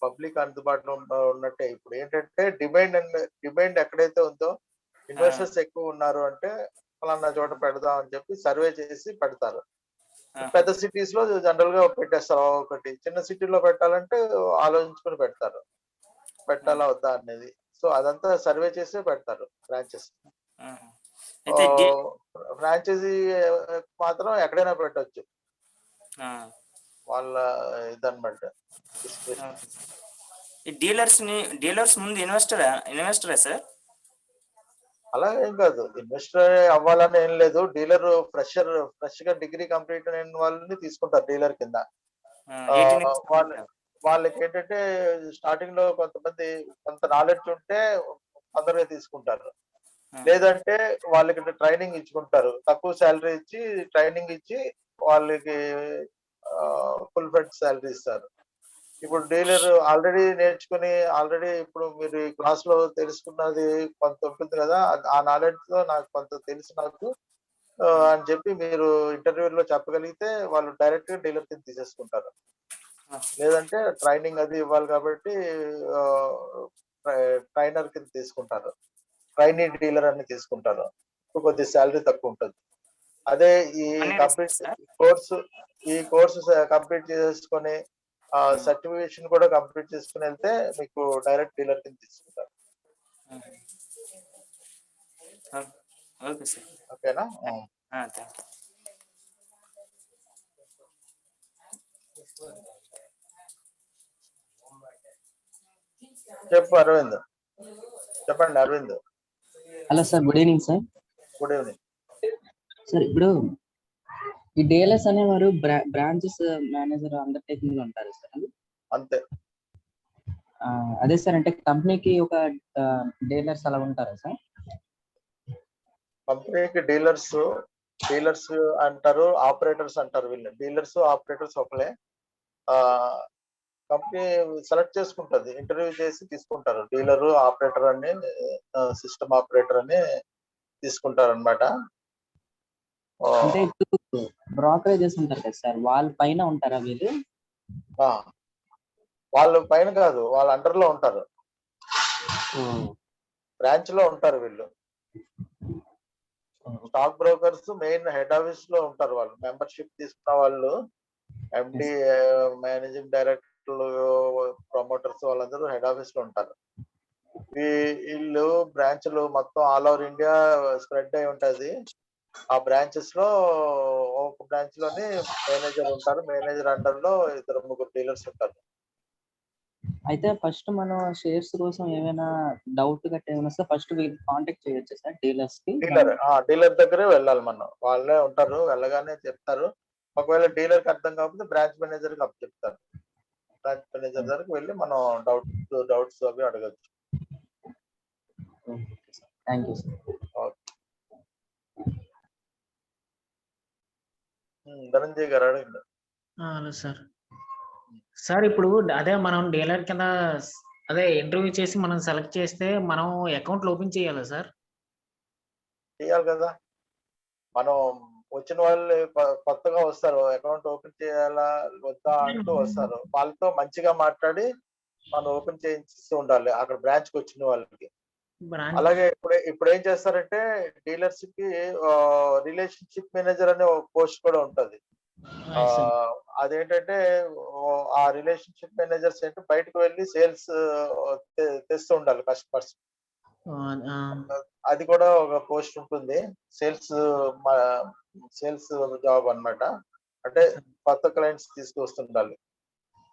పబ్లిక్ అందుబాటులో ఉన్నట్టే. ఇప్పుడు ఏంటంటే డిమాండ్ ఎక్కడైతే ఉందో, ఇన్వెస్టర్స్ ఎక్కువ ఉన్నారు అంటే ఫలానా చోట పెడదాం అని చెప్పి సర్వే చేసి పెడతారు. పెద్ద సిటీస్ లో జనరల్ గా పెట్టేస్తారు ఒకటి, చిన్న సిటీలో పెట్టాలంటే ఆలోచించుకుని పెడతారు పెట్టాలా వద్దా అనేది. సో అదంతా సర్వే చేసి పెడతారు బ్రాంచెస్. ఫ్రాంచైజీ మాత్రం ఎక్కడైనా పెట్టచ్చు, వాళ్ళ ఇదన్నమాట. డీలర్స్ ముందు ఇన్వెస్టరా సార్? అలా ఏం కాదు, ఇన్వెస్టర్ అవ్వాలని ఏం లేదు, డీలర్ ఫ్రెష్ గా డిగ్రీ కంప్లీట్ అయిన వాళ్ళని తీసుకుంటారు డీలర్ కింద. వాళ్ళకి ఏంటంటే స్టార్టింగ్ లో కొంతమంది కొంత నాలెడ్జ్ ఉంటే తొందరగా తీసుకుంటారు, లేదంటే వాళ్ళకి ట్రైనింగ్ ఇచ్చుకుంటారు, తక్కువ శాలరీ ఇచ్చి ట్రైనింగ్ ఇచ్చి వాళ్ళకి ఫుల్ ఫెడ్ శాలరీ ఇస్తారు. ఇప్పుడు డీలర్ ఆల్రెడీ నేర్చుకుని ఇప్పుడు మీరు క్లాస్ లో తెలుసుకున్నది కొంత ఉంటుంది కదా, ఆ నాలెడ్జ్ తో నాకు కొంత తెలుసు నాకు అని చెప్పి మీరు ఇంటర్వ్యూలో చెప్పగలిగితే వాళ్ళు డైరెక్ట్ గా డీలర్ కింద తీసేసుకుంటారు. లేదంటే ట్రైనింగ్ అది ఇవ్వాలి కాబట్టి ట్రైనర్ కింద తీసుకుంటారు, ట్రైనీ డీలర్ అని తీసుకుంటారు. కొద్ది శాలరీ తక్కువ ఉంటుంది. అదే ఈ కంప్లీట్ కోర్సు కంప్లీట్ చేసుకొని సర్టిఫికేషన్ కూడా కంప్లీట్ చేసుకుని వెళ్తే మీకు డైరెక్ట్ డీలర్ కింద తీసుకుంటారు. Okay sir. ఓకేనా? చెప్పు అరవింద్. చెప్పండి Aravind. Hello sir, good evening sir. Good evening sir. ఇప్పుడు ఈ డిఎల్ఎస్ అనేవారు బ్రాంచెస్ మేనేజర్ అండర్టేకింగ్ లో ఉంటారు సార్. అంతే. అదే సార్, అంటే కంపెనీకి ఒక డీలర్స్ అలా ఉంటారా సార్? కంపెనీకి డీలర్స్ అంటారు, ఆపరేటర్స్ అంటారు. వీళ్ళు డీలర్స్ ఆపరేటర్స్ ఒకలే. కంపెనీ సెలెక్ట్ చేసుకుంటది, ఇంటర్వ్యూ చేసి తీసుకుంటారు. డీలరు, ఆపరేటర్ అని, సిస్టమ్ ఆపరేటర్ అని తీసుకుంటారు అనమాట. అంటే ఇప్పుడు బ్రోకరేజెస్ ఉంటారు కదా సార్, వాళ్ళ పైన ఉంటారా వీళ్ళు? వాళ్ళు పైన కాదు, వాళ్ళ అండర్ లో ఉంటారు, బ్రాంచ్ లో ఉంటారు వీళ్ళు. Stock brokers main head office లో ఉంటారు. వాళ్ళు మెంబర్షిప్ తీసుకున్న వాళ్ళు, ఎండి, మేనేజింగ్ డైరెక్టర్లు, ప్రమోటర్స్ వాళ్ళందరూ హెడ్ ఆఫీస్ లో ఉంటారు. వీళ్ళు బ్రాంచ్లు మొత్తం ఆల్ ఓవర్ ఇండియా స్ప్రెడ్ అయి ఉంటది. ఆ బ్రాంచెస్ లో ఒక బ్రాంచ్ లోని మేనేజర్ ఉంటారు, మేనేజర్ అండర్ లో 2-3 డీలర్స్ ఉంటారు. అయితే ఫస్ట్ మనం షేర్స్ కోసం ఏమైనా డౌట్ గట్రా ఏమైనా వస్తే ఫస్ట్ కాంటాక్ట్ చేయొచ్చు సార్ డీలర్స్ కి? డీలర్ దగ్గరే వెళ్ళాలి మనం, వాళ్ళే ఉంటారు, వెళ్ళగానే చెప్తారు. ఒకవేళ డీలర్ కి అర్థం కాకపోతే బ్రాంచ్ మేనేజర్ కి అప్పు చెప్తారు. బ్రాంచ్ మేనేజర్ దగ్గరికి వెళ్ళి మనం డౌట్స్ అవి అడగచ్చు. Thank you sir. ధనంజయ్ గారు అడగండి. Hello sir. సార్ ఇప్పుడు అదే మనం డీలర్ కింద అదే ఇంటర్వ్యూ చేసి మనం సెలెక్ట్ చేస్తే మనం అకౌంట్ ఓపెన్ చేయాలా సార్? చేయాలి కదా. మనం వచ్చిన వాళ్ళు కొత్తగా వస్తారు, అకౌంట్ ఓపెన్ చేయాలా వద్దా అంటూ వస్తారు. వాళ్ళతో మంచిగా మాట్లాడి మనం ఓపెన్ చేయిస్తూ ఉండాలి అక్కడ బ్రాంచ్ కి వచ్చిన వాళ్ళకి. అలాగే ఇప్పుడు ఏం చేస్తారంటే డీలర్స్ కి రిలేషన్షిప్ మేనేజర్ అనే ఒక పోస్ట్ కూడా ఉంటది. అదేంటంటే ఆ రిలేషన్షిప్ మేనేజర్స్ ఏంటంటే బయటకు వెళ్ళి సేల్స్ తెస్తూ ఉండాలి కస్టమర్స్. అది కూడా ఒక పోస్ట్ ఉంటుంది, సేల్స్ జాబ్ అన్నమాట. అంటే కొత్త క్లయింట్స్ తీసుకొస్తుండాలి.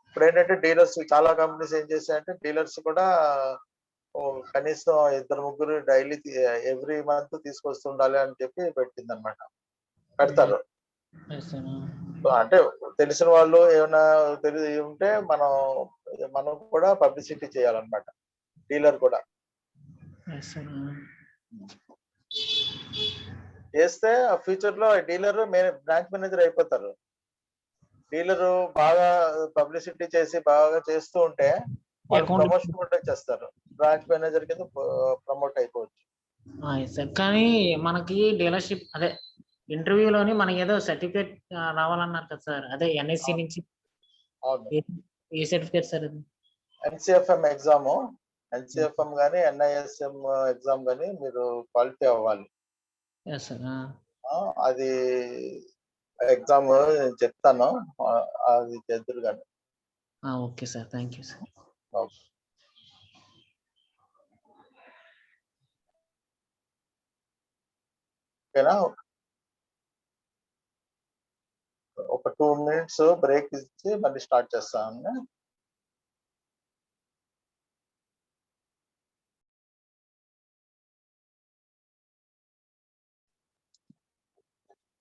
ఇప్పుడు ఏంటంటే డీలర్స్ చాలా కంపెనీస్ ఏం చేస్తాయంటే డీలర్స్ కూడా కనీసం 2-3 డైలీ ఎవ్రీ మంత్ తీసుకొస్తుండాలి అని చెప్పి పెట్టింది అనమాట, పెడతారు. అంటే తెలిసిన వాళ్ళు ఏమైనా ఉంటే మనం కూడా పబ్లిసిటీ చేయాలన్నమాట, డీలర్ కూడా చేస్తే ఫ్యూచర్ లో డీలర్ బ్రాంచ్ మేనేజర్ అయిపోతారు. డీలర్ బాగా పబ్లిసిటీ చేసి బాగా చేస్తూ ఉంటే వాళ్ళు ప్రమోషన్ కూడా చేస్తారు, బ్రాంచ్ మేనేజర్ కింద ప్రమోట్ అయిపోవచ్చు. సార్ కానీ మనకి డీలర్షిప్ అదే ఇంటర్వ్యూలోని మనకి ఏదో సర్టిఫికేట్ రావాలన్నారు కదా సార్, అదే ఎన్ఎస్సి నుంచి. ఏ సర్టిఫికేట్ సార్ అది? ఎన్సిఎఫ్ఎం ఎగ్జామ్, ఎన్సిఎఫ్ఎం గానీ ఎన్ఐఎస్ఎం ఎగ్జామ్ గానీ మీరు క్వాలిఫై అవ్వాలి. అది ఎగ్జామ్ చెప్తాను, అది చేద్దరు కానీ. Okay sir, thank you sir. ఓకేనా? ఒక 2 minutes బ్రేక్ ఇచ్చి మళ్ళీ స్టార్ట్ చేస్తాను.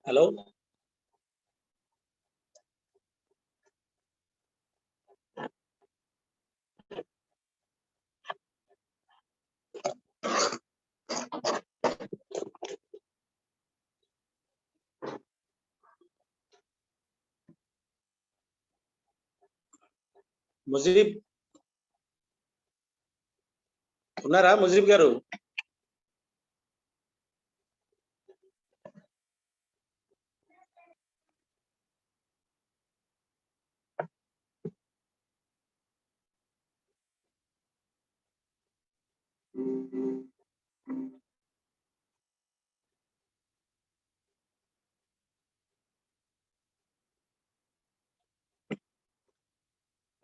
హలో, ముజీబ్ ఉన్నారా? ముజీబ్ గారు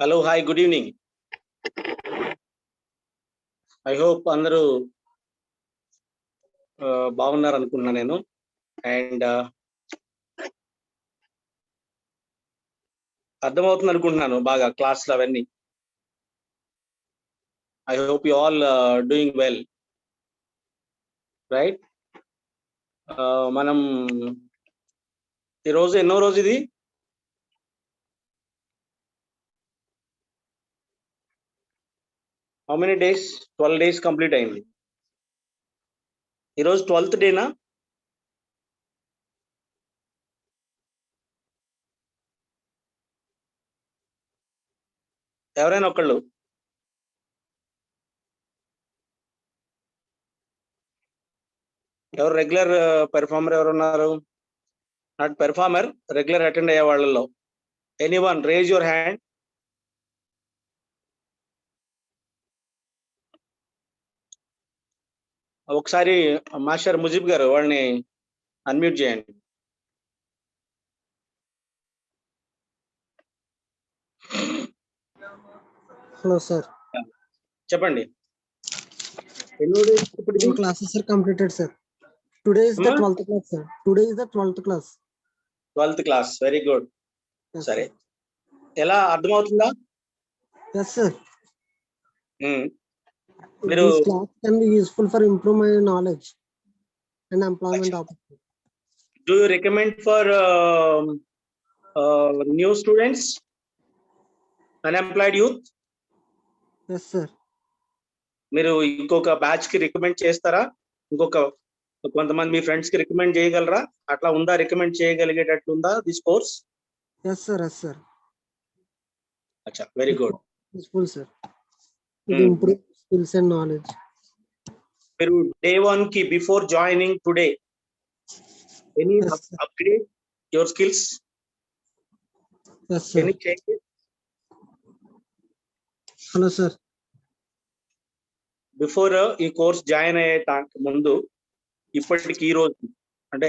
hello, hi, good evening. I hope అందరూ బాగున్నారు అనుకున్నా నేను. అండ్ అర్థమవుతుంది అనుకుంటున్నాను బాగా క్లాస్లు అవన్నీ. I hope you all doing well, right? మనం ఈరోజు ఎన్నో రోజు ఇది? How many days? 12 days complete అయింది. ఈరోజు 12th డేనా? ఎవరైనా ఒకళ్ళు ఎవరు రెగ్యులర్ పెర్ఫార్మర్ ఎవరు ఉన్నారు? నాట్ పెర్ఫార్మర్, రెగ్యులర్ అటెండ్ అయ్యే వాళ్ళలో ఎనీవన్ రేజ్ యువర్ హ్యాండ్. ఒకసారి మాస్టర్ ముజీబ్ గారు వాళ్ళని అన్మ్యూట్ చేయండి. Hello, sir. చెప్పండి. ఎన్నో days ఇప్పటికి? All classes are completed, sir. Today is the 12th class, sir. Today is the 12th class. 12th class, very good. Yes, సరే, sir. ఎలా అర్థమవుతుందా? Yes, sir. మీరు This class can be useful for improve my knowledge and employment opportunity. Do you recommend for new students, unemployed youth? Yes, sir. మీరు ఇంకొక batch కి recommend చేస్తారా? కొంతమంది మీ friends కి రికమెండ్ చేయగలరా? అట్లా ఉందా? రికమెండ్ చేయగలిగేటట్టు ఉందా this course? Yes, sir. Yes, sir. అచ్చా, very good. Useful, sir. It improve skills and knowledge. మీరు డే 1 కి before joining today any Yes, sir. Upgrade your skills? Yes, sir. Any changes? Hello, sir. Before ఈ course join అయ్యే ముందు ఇప్పటికి ఈ రోజు అంటే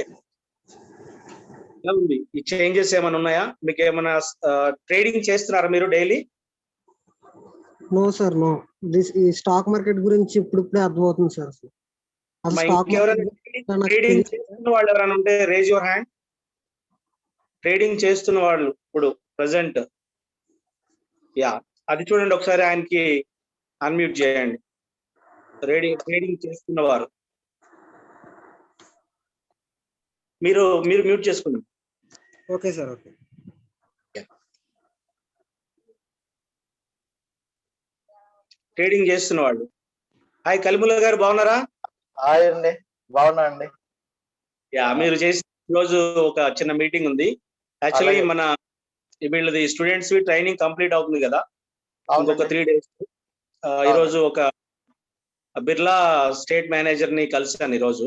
ఎలా ఉంది? ఈ చేంజెస్ ఏమైనా ఉన్నాయా? మీకు ఏమైనా ట్రేడింగ్ చేస్తున్నారా మీరు daily? No, sir. No. This ఈ స్టాక్ మార్కెట్ గురించి ఇప్పుడిప్పుడే అర్థమవుతుంది, సార్. అసలు స్టాక్ ట్రేడింగ్ చేస్తున్న వాళ్ళు ఎవరైనా ఉంటే రేజ్ యువర్ హ్యాండ్. ట్రేడింగ్ చేస్తున్న వాళ్ళు ఇప్పుడు ప్రెసెంట్, యా, అది చూడండి ఒకసారి, ఆయనకి అన్మ్యూట్ చేయండి. ట్రేడింగ్ చేస్తున్న వారు మీరు మ్యూట్ చేసుకున్నారు. Okay sir. ఓకే. ట్రేడింగ్ చేస్తున్న వాళ్ళు. హాయ్ కలిముల్లా గారు, బాగున్నారా? హాయ్ అండి, బాగున్నా అండి. యా, మీరు చేసిన రోజు ఒక చిన్న మీటింగ్ ఉంది. యాక్చువల్లీ అలాగే. మన వీళ్ళది స్టూడెంట్స్ ట్రైనింగ్ కంప్లీట్ అవుతుంది కదా, ఇంకొక 3 days. ఈరోజు ఒక బిర్లా స్టేట్ మేనేజర్ ని కలిసాను ఈరోజు.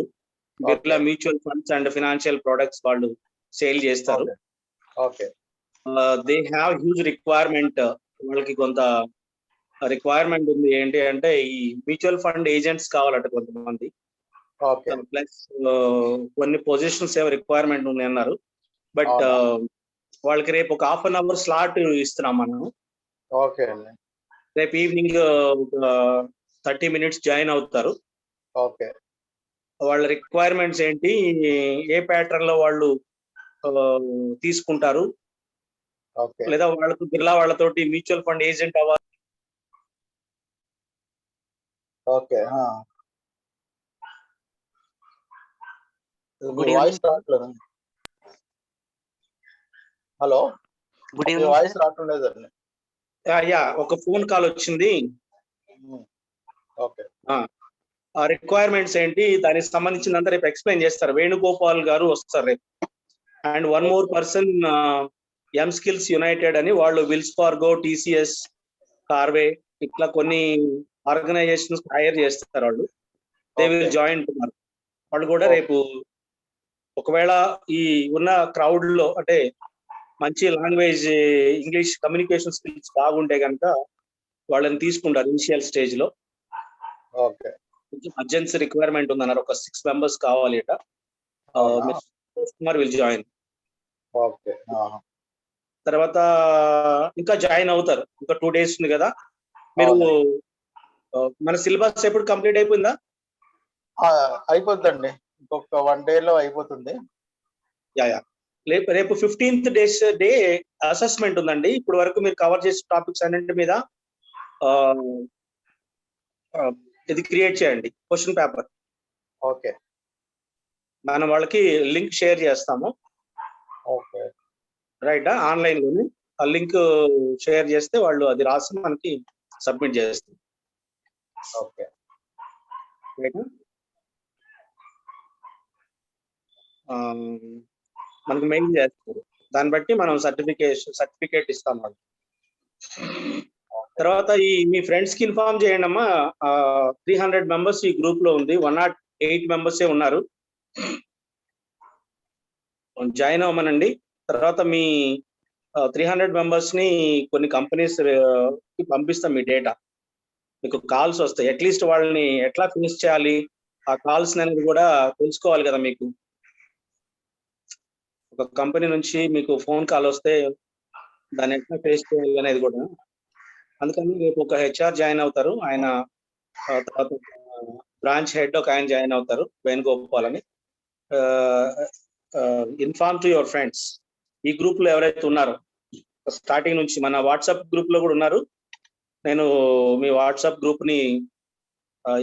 Birla mutual funds and financial products వాళ్ళు సేల్ చేస్తారు. Okay. They have huge requirement. వాళ్ళకి కొంత రిక్వైర్మెంట్ ఉంది. ఏంటి అంటే ఈ మ్యూచువల్ ఫండ్ ఏజెంట్స్ కావాలట కొంతమంది. ఓకే. ప్లస్ కొన్ని పొజిషన్స్ ఏమో రిక్వైర్మెంట్ ఉంది అన్నారు. బట్ వాళ్ళకి రేపు ఒక 1/2 hour స్లాట్ ఇస్తున్నాం మనం. ఓకే అండి. రేపు ఈవినింగ్ 30 minutes జాయిన్ అవుతారు. ఓకే. వాళ్ళ రిక్వైర్మెంట్స్ ఏంటి, ఏ ప్యాటర్న్ లో వాళ్ళు తీసుకుంటారు, ఓకే. లేదా వాళ్ళకు బిర్లా వాళ్ళతోటి మ్యూచువల్ ఫండ్ ఏజెంట్ అవ్వాలి. ఓకే. Good evening. వాయిస్ రావట్లేదు. Hello, good evening. వాయిస్ రావట్లేదండి. యా, ఒక ఫోన్ కాల్ వచ్చింది. ఓకే. ఆ రిక్వైర్మెంట్స్ ఏంటి, దానికి సంబంధించినంత రేపు ఎక్స్ప్లెయిన్ చేస్తారు. వేణుగోపాల్ గారు వస్తారు రేపు. And one more person, M skills United అని, వాళ్ళు విల్స్ ఫార్గో, టీసీఎస్, కార్వే, ఇట్లా కొన్ని ఆర్గనైజేషన్స్ హైర్ చేస్తారు. వాళ్ళు దే విల్ జాయిన్ ఉన్నారు. వాళ్ళు కూడా రేపు ఒకవేళ ఈ ఉన్న క్రౌడ్ లో అంటే మంచి లాంగ్వేజ్ ఇంగ్లీష్ కమ్యూనికేషన్ స్కిల్స్ బాగుంటే కనుక వాళ్ళని తీసుకుంటారు ఇనిషియల్ స్టేజ్ లో. ఓకే. అర్జెన్సీ రిక్వైర్మెంట్ ఉందన్నారు. ఒక 6 members కావాలి అట. Will join. ఓకే. తర్వాత ఇంకా జాయిన్ అవుతారు. ఇంకా 2 days ఉంది కదా. మీరు మన సిలబస్ ఎప్పుడు కంప్లీట్ అయిపోయిందా? అయిపోతుందండి, ఇంకొక 1 day లో అయిపోతుంది. యా రేపు 15th డే అసెస్మెంట్ ఉందండి. ఇప్పుడు వరకు మీరు కవర్ చేసే టాపిక్స్ అన్నింటి మీద ఇది క్రియేట్ చేయండి, క్వశ్చన్ పేపర్. ఓకే మనం వాళ్ళకి లింక్ షేర్ చేస్తాము. ఓకే రైట్, ఆన్లైన్ లోని ఆ లింక్ షేర్ చేస్తే వాళ్ళు అది రాసి మనకి సబ్మిట్ చేస్తారు. ఓకే రైట్, మనకు మెయిల్ చేస్తారు. దాన్ని బట్టి మనం సర్టిఫికేట్ ఇస్తాం వాళ్ళకి. తర్వాత మీ ఫ్రెండ్స్ కి ఇన్ఫార్మ్ చేయండి అమ్మా. 300 మెంబర్స్ ఈ గ్రూప్ లో ఉంది, 108 మెంబర్సే ఉన్నారు. జాయిన్ అవ్వమనండి. తర్వాత మీ 300 మెంబర్స్ ని కొన్ని కంపెనీస్ కి పంపిస్తాం మీ డేటా. మీకు కాల్స్ వస్తాయి. అట్లీస్ట్ వాళ్ళని ఎట్లా ఫినిష్ చేయాలి, ఆ కాల్స్ అనేది కూడా తెలుసుకోవాలి కదా. మీకు ఒక కంపెనీ నుంచి మీకు ఫోన్ కాల్ వస్తే దాన్ని ఎట్లా ఫేస్ చేయాలి అనేది కూడా. అందుకని రేపు ఒక హెచ్ఆర్ జాయిన్ అవుతారు, ఆయన తర్వాత బ్రాంచ్ హెడ్ ఒక ఆయన జాయిన్ అవుతారు, వేణుగోపాల్ అని. Inform to your friends. ఈ గ్రూప్ లో ఎవరైతే ఉన్నారో స్టార్టింగ్ నుంచి మన వాట్సాప్ గ్రూప్ లో కూడా ఉన్నారు. నేను మీ వాట్సాప్ గ్రూప్ ని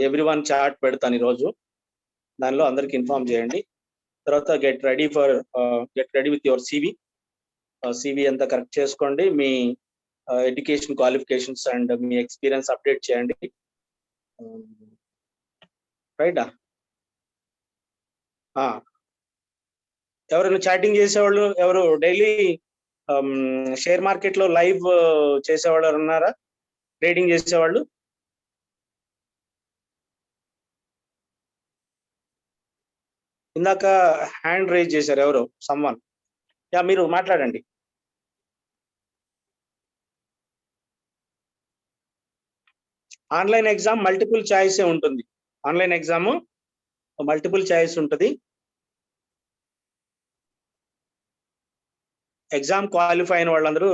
ఎవ్రీవన్ చాట్ పెడతాను ఈరోజు, దానిలో అందరికి ఇన్ఫార్మ్ చేయండి. తర్వాత get ready with your CV అంతా కరెక్ట్ చేసుకోండి. మీ ఎడ్యుకేషన్ క్వాలిఫికేషన్స్ అండ్ మీ ఎక్స్పీరియన్స్ అప్డేట్ చేయండి. రైటా? ఎవరైనా చాటింగ్ చేసేవాళ్ళు, ఎవరు డైలీ షేర్ మార్కెట్ లో లైవ్ చేసేవాళ్ళు ఉన్నారా? ట్రేడింగ్ చేసేవాళ్ళు? ఇందాక హ్యాండ్ రైజ్ చేశారు ఎవరు, సమ్వన్. యా, మీరు మాట్లాడండి. ఆన్లైన్ ఎగ్జామ్ మల్టిపుల్ చాయిసే ఉంటుంది. ఆన్లైన్ ఎగ్జామ్ మల్టిపుల్ చాయిస్ ఉంటుంది. ఎగ్జామ్ క్వాలిఫై అయిన వాళ్ళందరూ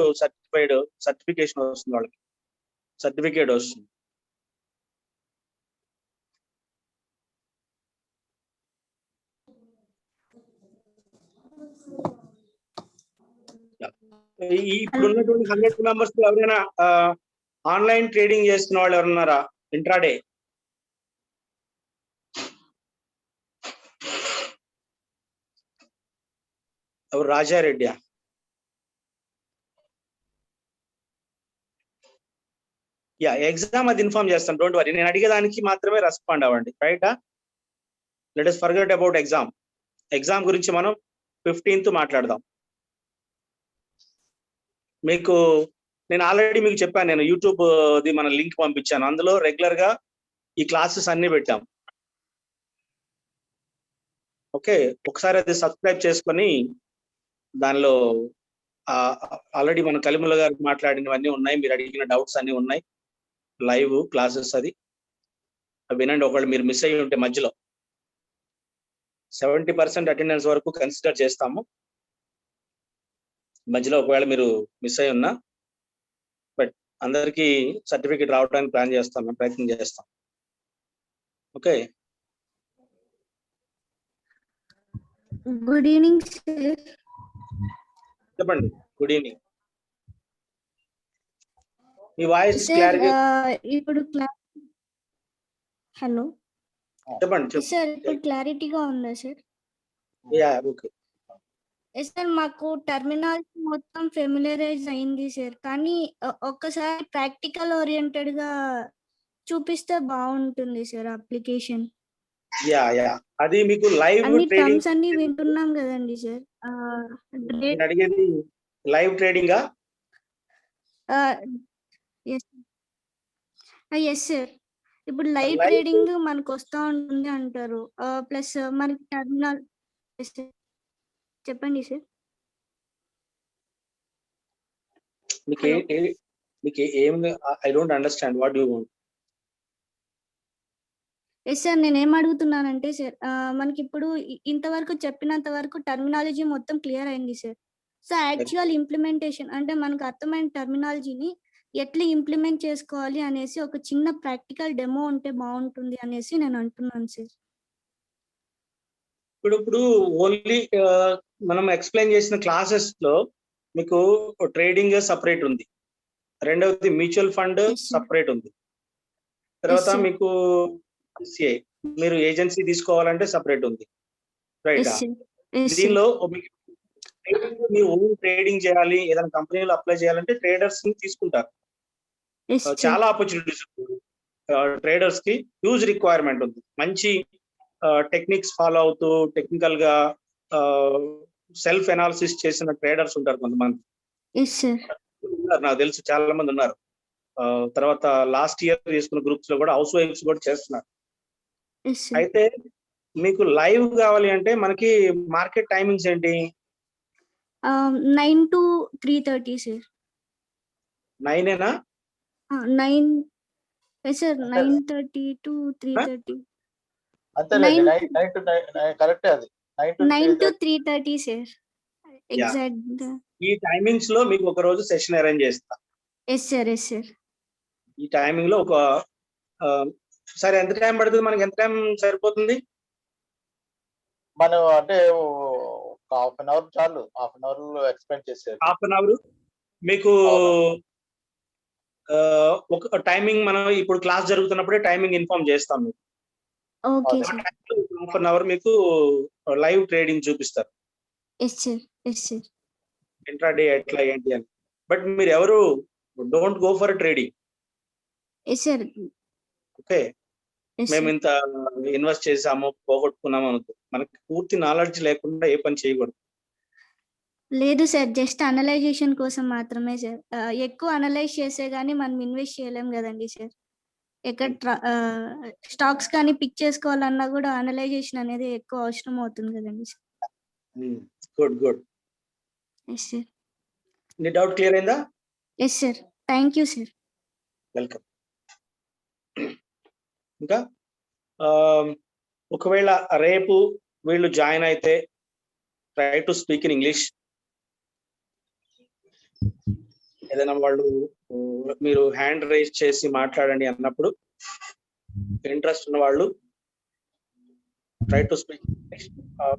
సర్టిఫికేషన్ వస్తుంది, వాళ్ళకి సర్టిఫికేట్ వస్తుంది. ఇప్పుడు ఉన్నటువంటి 100 మెంబర్స్ ఎవరైనా ఆన్లైన్ ట్రేడింగ్ చేస్తున్న వాళ్ళు ఎవరున్నారా? ఇంట్రాడే ఎవరు? రాజారెడ్డి. యా, ఎగ్జామ్ అది ఇన్ఫార్మ్ చేస్తాను, డోంట్ వరీ. నేను అడిగేదానికి మాత్రమే రెస్పాండ్ అవ్వండి. రైటా? Let us forget about exam గురించి మనం 15th మాట్లాడదాం. మీకు నేను ఆల్రెడీ మీకు చెప్పాను, నేను యూట్యూబ్ ది మన లింక్ పంపించాను. అందులో రెగ్యులర్ గా ఈ క్లాసెస్ అన్ని పెట్టాం. ఓకే, ఒకసారి అది సబ్స్క్రైబ్ చేసుకొని దానిలో ఆల్రెడీ మన కలిముల గారు మాట్లాడినవన్నీ ఉన్నాయి, మీరు అడిగిన డౌట్స్ అన్ని ఉన్నాయి, లైవ్ క్లాసెస్ అది వినండి. ఒకవేళ మీరు మిస్ అయ్యి ఉంటే మధ్యలో 70% అటెండెన్స్ వరకు కన్సిడర్ చేస్తాము. మధ్యలో ఒకవేళ మీరు మిస్ అయి ఉన్నా, బట్ అందరికీ సర్టిఫికేట్ రావడానికి ప్రయత్నం చేస్తాం. Okay, good evening sir. చెప్పండి. Good evening. మీ వాయిస్ సార్ క్లారిటీ. ఇప్పుడు హలో చెప్పండి. సార్, ఇప్పుడు క్లారిటీగా ఉందా సార్? Yeah, okay. సార్, మాకు టర్మినాలజీ మొత్తం ఫెమిలరైజ్ అయింది సార్, కానీ ఒక్కసారి ప్రాక్టికల్ ఓరియంటెడ్ గా చూపిస్తే బాగుంటుంది సార్ అప్లికేషన్. యా, అది మీకు లైవ్ అన్ని ట్రేడింగ్ టర్మ్స్ అన్ని వింటున్నాం కదండి సార్. నేను అడిగేది లైవ్ ట్రేడింగా? Yes sir. ఇప్పుడు లైవ్ ట్రేడింగ్ మనకు వస్తూ ఉంటుంది అంటారు, ప్లస్ మనకి టర్మినల్. చెప్పండి సార్. మీకు ఏం, I don't understand what you want. Yes sir, నేనేం అడుగుతున్నానంటే సార్, మనకి ఇప్పుడు ఇంతవరకు చెప్పినంత వరకు టర్మినాలజీ మొత్తం క్లియర్ అయింది సార్. సో యాక్చువల్ ఇంప్లిమెంటేషన్ అంటే మనకు అర్థమైన టర్మినాలజీని ఎట్లా ఇంప్లిమెంట్ చేసుకోవాలి అనేసి ఒక చిన్న ప్రాక్టికల్ డెమో ఉంటే బాగుంటుంది అనేసి నేను అంటున్నాను సార్. ఇప్పుడు ఓన్లీ మనం ఎక్స్ప్లెయిన్ చేసిన క్లాసెస్ లో మీకు ట్రేడింగ్ సపరేట్ ఉంది, రెండవది mutual fund Yes, sir. Separate ఉంది, తర్వాత sir. మీకు CCI, మీరు ఏజెన్సీ తీసుకోవాలంటే సపరేట్ ఉంది, right? Yes, sir. Yes, sir. దీనిలో మీకు మీరు ఓన్ ట్రేడింగ్ చేయాలి, ఏదైనా కంపెనీలో అప్లై చేయాలంటే ట్రేడర్స్ ని తీసుకుంటారు. Yes, sir. చాలా ఆపర్చునిటీస్ ట్రేడర్స్ కి హ్యూజ్ రిక్వైర్మెంట్ ఉంది. మంచి టెక్నిక్స్ ఫాలో అవుతూ టెక్నికల్ గా సెల్ఫ్ అనాలిసిస్ చేసిన ట్రేడర్స్ ఉంటారు కొంతమంది. Yes, sir. నాకు తెలుసు చాలా మంది ఉన్నారు. తర్వాత లాస్ట్ ఇయర్ తీసుకున్న గ్రూప్స్ లో కూడా హౌస్ వైఫ్స్ కూడా చేస్తున్నారు. Yes, sir. అయితే మీకు లైవ్ కావాలి అంటే మనకి మార్కెట్ టైమింగ్స్ ఏంటి? 9 to 3:30 సార్. 9 9 sir, 9:30 to 3:30. అంతేలేండి, 9 9 to 9 కరెక్టే, అది 9 to 9 3:30 సార్. ఎగ్జాక్ట్. ఈ టైమింగ్స్ లో మీకు ఒక రోజు సెషన్ అరేంజ్ చేస్తా. Yes sir, yes sir. ఈ టైమింగ్ లో ఒక సరే ఎంత టైం పడుతుంది, మనకి ఎంత టైం సరిపోతుంది? మనం అంటే ఒక హాఫ్ అన్ అవర్ చాలు, హాఫ్ అన్ అవర్ లో ఎక్స్ప్లెయిన్ చేసేది. హాఫ్ అన్ అవర్ మీకు ఒక టైమింగ్ మనం ఇప్పుడు క్లాస్ జరుగుతున్నప్పుడే టైమింగ్ ఇన్ఫార్మ్ చేస్తాం మీకు. ఓకే అవును. సార్. హాఫ్ అన్ అవర్ మీకు లైవ్ ట్రేడింగ్ చూపిస్తారు, yes sir, yes sir. Intraday ఎట్లా ఏంటి అని. బట్ మీరు ఎవరు don't go for trading, yes sir. Okay? Yes మేము సార్. ఇంత ఇన్వెస్ట్ చేసాము పోగొట్టుకున్నాము అనుకో, మనకి పూర్తి నాలెడ్జ్ లేకుండా ఏ పని చేయకూడదు. లేదు సార్, జస్ట్ అనలైజేషన్ కోసం మాత్రమే సార్. ఎక్కువ అనలైజ్ చేసే గానీ మనం ఇన్వెస్ట్ చేయలేం కదండి సార్. ఎక్కడ స్టాక్స్ కానీ పిక్ చేసుకోవాలన్నా కూడా అనలైజేషన్ అనేది ఎక్కువ అవసరం అవుతుంది కదండి sir. Good good. Yes sir. నీ డౌట్ క్లియర్ అయిందా? Yes sir. Thank you sir. Welcome. ఇంకా ఒకవేళ రేపు వీళ్ళు జాయిన్ అయితే try to speak in English. ఏదైనా వాళ్ళు మీరు హ్యాండ్ రైజ్ చేసి మాట్లాడండి అన్నప్పుడు ఇంట్రెస్ట్ ఉన్న వాళ్ళు ట్రై టు స్పీక్ ఇంగ్లీష్.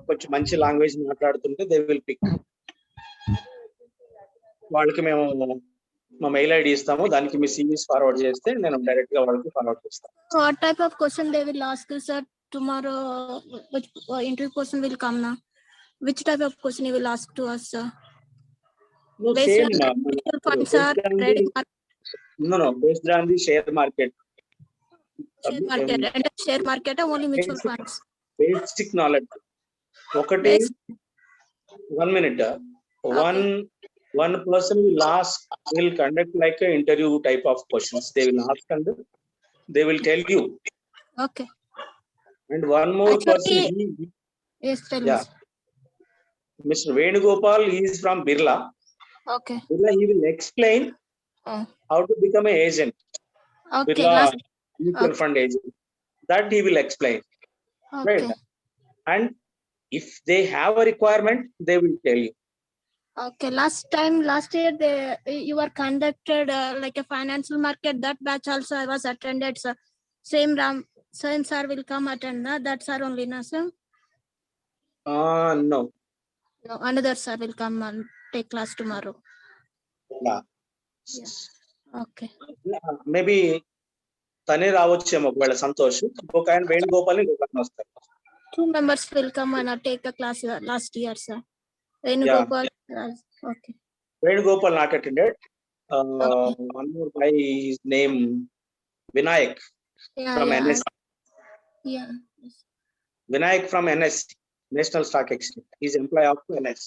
కొంచెం మంచి లాంగ్వేజ్ మాట్లాడుతుంటే దే విల్ పిక్. వాళ్ళకి మేము మా మెయిల్ ఐడి ఇస్తాము, దానికి మీ CVs ఫార్వర్డ్ చేస్తే నేను డైరెక్ట్ గా వాళ్ళకి ఫార్వర్డ్ చేస్తాను. What type of question they will ask you, sir? Tomorrow, which interview person will come now? Which type of question he will ask to us, sir? Based on mutual funds, sir, trading market, based on the share market. share market, and share market or only mutual funds? Basic knowledge. ఒకటి, 1 minute. One person will conduct like an interview type of questions. They will ask and they will tell you. Okay. And one more Actually, person, yes, tell me. yeah, Mr. Venugopal, he is from Birla. Okay. Birla, he will explain how to become an agent. Okay. Birla Last, mutual fund agent. That he will explain. okay. Right? And if they have a requirement, they will tell you. Okay. Last year, you were conducted like a financial market. That batch also I was attended, sir. Same sir will come attend. That sir only, no, sir? No. No, another sir will come and take class tomorrow. Yeah. Yeah. Okay. Maybe తనే రావచ్చేమో ఒకవేళ సంతోష్, ఒక ఆయన వేణుగోపాల్ వస్తారు. 2 members will come and take a class last year, sir. Venugopal. Okay. Venugopal not attended. One more guy, his name Vinayak from NS. Yeah. Vinayak from NS, National Stock Exchange. He's employee of NS.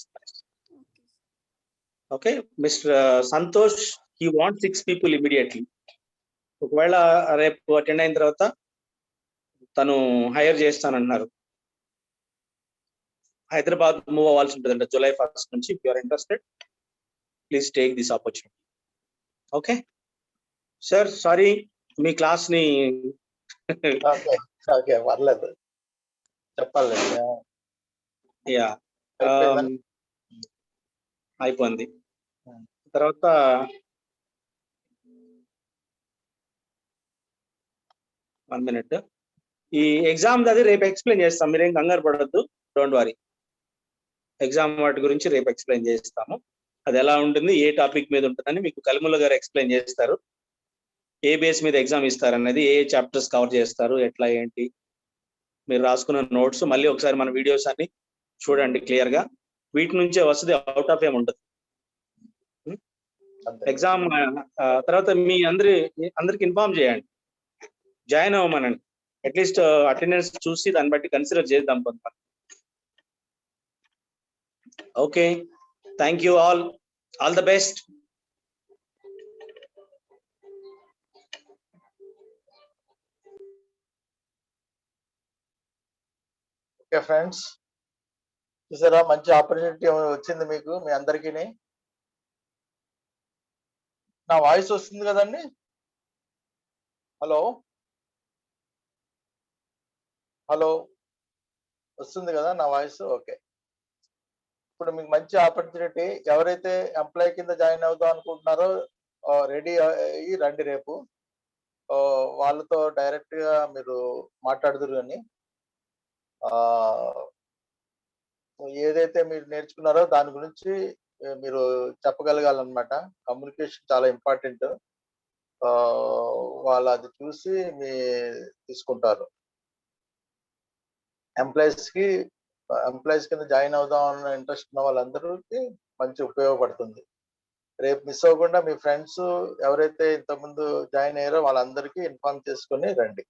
Okay. Mr. Santosh, he wants 6 people immediately. ఒకవేళ రేపు attend అయిన తర్వాత తను hire చేస్తానన్నారు. Hyderabad move అవ్వాల్సి ఉంటుందంట July 1st నుంచి. If you are interested, please take this opportunity. Okay sir, sorry మీ క్లాస్ ని ఓకే, పర్లేదు, చెప్పాలి. యా అయిపోయింది. తర్వాత 1 minute. ఈ ఎగ్జామ్ అది రేపు ఎక్స్ప్లెయిన్ చేస్తాం, మీరేం కంగారు పడద్దు, డోంట్ వరీ. ఎగ్జామ్ వాటి గురించి రేపు ఎక్స్ప్లెయిన్ చేస్తాము. అది ఎలా ఉంటుంది, ఏ టాపిక్ మీద ఉంటుందని మీకు కలిముల్ల గారు ఎక్స్ప్లెయిన్ చేస్తారు. ఏ బేస్ మీద ఎగ్జామ్ ఇస్తారనేది, ఏ చాప్టర్స్ కవర్ చేస్తారు, ఎట్లా ఏంటి, మీరు రాసుకున్న నోట్స్ మళ్ళీ ఒకసారి మన వీడియోస్ అన్ని చూడండి క్లియర్ గా. వీటి నుంచే వస్తుంది, అవుట్ ఆఫ్ ఏం ఉంటుంది. ఎగ్జామ్ తర్వాత మీ అందరికి ఇన్ఫార్మ్ చేయండి, జాయిన్ అవ్వమనండి. అట్లీస్ట్ అటెండెన్స్ చూసి దాన్ని బట్టి కన్సిడర్ చేద్దాం కొంతమంది. Okay, thank you all the best. Okay friends, చూసారా మంచి ఆపర్చునిటీ వచ్చింది మీకు, మీ అందరికీ. నా వాయిస్ వస్తుంది కదండి? హలో హలో, వస్తుంది కదా నా వాయిస్? ఓకే. ఇప్పుడు మీకు మంచి ఆపర్చునిటీ. ఎవరైతే ఎంప్లాయ్ కింద జాయిన్ అవుదాం అనుకుంటున్నారో రెడీ అయ్యి రండి రేపు. వాళ్ళతో డైరెక్ట్ గా మీరు మాట్లాడుదురు అని. ఏదైతే మీరు నేర్చుకున్నారో దాని గురించి మీరు చెప్పగలగాలన్నమాట. కమ్యూనికేషన్ చాలా ఇంపార్టెంట్. వాళ్ళు అది చూసి తీసుకుంటారు. ఎంప్లాయీస్ కింద జాయిన్ అవుదాం అన్న ఇంట్రెస్ట్ ఉన్న వాళ్ళందరికీ మంచి ఉపయోగపడుతుంది. రేపు మిస్ అవ్వకుండా మీ ఫ్రెండ్స్ ఎవరైతే ఇంతకుముందు జాయిన్ అయ్యారో వాళ్ళందరికీ ఇన్ఫార్మ్ చేసుకుని రండి.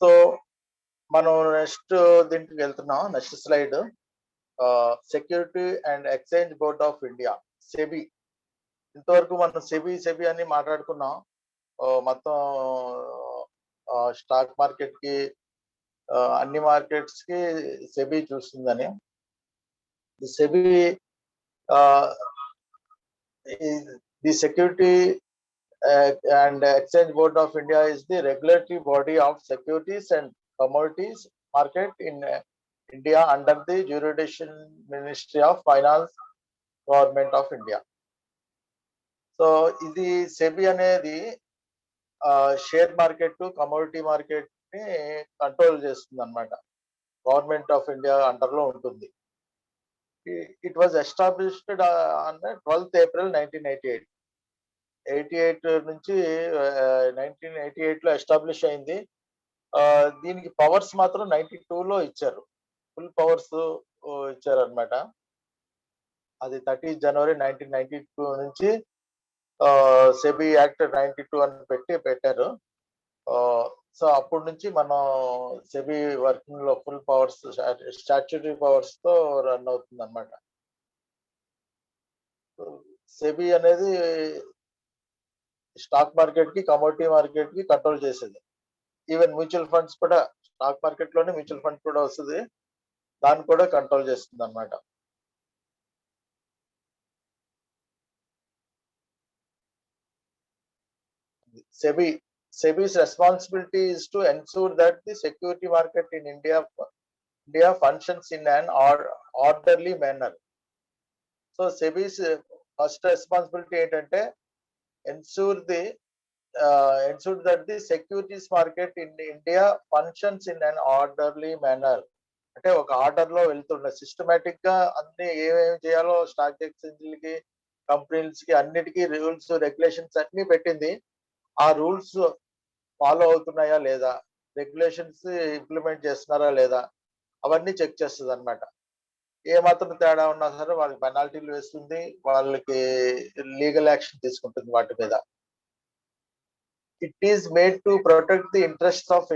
సో మనం నెక్స్ట్ దీనికి వెళ్తున్నాం. Next slide, security and exchange board of India, SEBI. ఇంతవరకు మనం సెబీ అని మాట్లాడుకున్నాం. మొత్తం స్టాక్ మార్కెట్ కి, అన్ని మార్కెట్స్ కి సెబీ చూస్తుందని. SEBI the security and Exchange Board of India is the regulatory body of securities and commodities market in India under the jurisdiction Ministry of Finance, Government of India. So ఇది SEBI అనేది share market, commodity market ని control చేస్తుంది అన్నమాట. Government of India under లో ఉంటుంది. It was established on 12th April 1988. 88 నుంచి 1988 లో establish అయింది. దీనికి పవర్స్ మాత్రం 92 లో ఇచ్చారు, ఫుల్ పవర్స్ ఇచ్చారు అనమాట. అది 30 January 1992 నుంచి సెబీ యాక్ట్ 92 అని పెట్టారు. సో అప్పటి నుంచి మనం సెబీ వర్కింగ్ లో ఫుల్ పవర్స్, స్టాట్యూటరీ పవర్స్ తో రన్ అవుతుంది అనమాట. సెబీ అనేది స్టాక్ మార్కెట్ కి, కమోడిటీ మార్కెట్ కి కంట్రోల్ చేసేది. ఈవెన్ మ్యూచువల్ ఫండ్స్ కూడా, స్టాక్ మార్కెట్ లోనే మ్యూచువల్ ఫండ్ కూడా వస్తుంది, దాన్ని కూడా కంట్రోల్ చేస్తుంది అనమాట. Sebi's responsibility is to ensure that the security market in India functions in an orderly manner. So Sebi's first responsibility ఏంటంటే ensure that the securities market in India functions in an orderly manner. అంటే ఒక order లో వెళ్తున్న, systematic గా అన్ని ఏమేమి చేయాలో stock ఎక్స్చేంజ్లకి, companies కి అన్నిటికీ రూల్స్, రెగ్యులేషన్స్ అన్ని పెట్టింది. ఆ రూల్స్ ఫాలో అవుతున్నాయా లేదా, రెగ్యులేషన్స్ ఇంప్లిమెంట్ చేస్తున్నారా లేదా, అవన్నీ చెక్ చేస్తుంది అనమాట. ఏ మాత్రం తేడా ఉన్నా సరే వాళ్ళకి పెనాల్టీలు వేస్తుంది, వాళ్ళకి లీగల్ యాక్షన్ తీసుకుంటుంది వాటి మీద. It is made to protect the interest of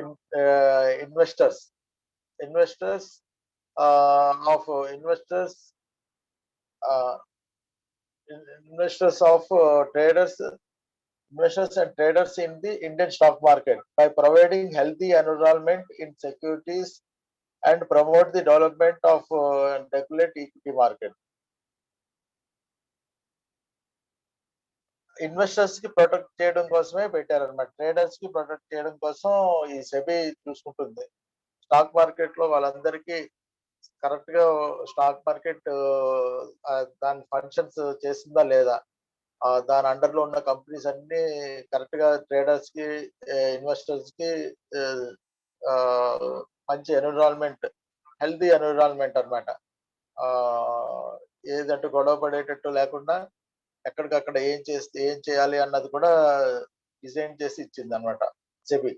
investors and traders in the Indian stock market by providing healthy environment in securities and promote the development of regulate equity market. Investors కి protect చేయడం కోసమే పెట్టారన్నమాట. Traders కి protect చేయడం కోసం ఈ SEBI చూసుకుంటుంది. Stock market లో వాళ్ళందరికీ కరెక్ట్ గా స్టాక్ మార్కెట్ దాని ఫంక్షన్స్ చేసిందా లేదా, దాని అండర్ లో ఉన్న కంపెనీస్ అన్ని కరెక్ట్ గా ట్రేడర్స్ కి ఇన్వెస్టర్స్ కి మంచి ఎన్విరాన్మెంట్, హెల్తీ ఎన్విరాన్మెంట్ అనమాట. ఏదంటే గొడవ పడేటట్టు లేకుండా ఎక్కడికక్కడ ఏం చేయాలి అన్నది కూడా డిజైన్ చేసి ఇచ్చింది అనమాట SEBI.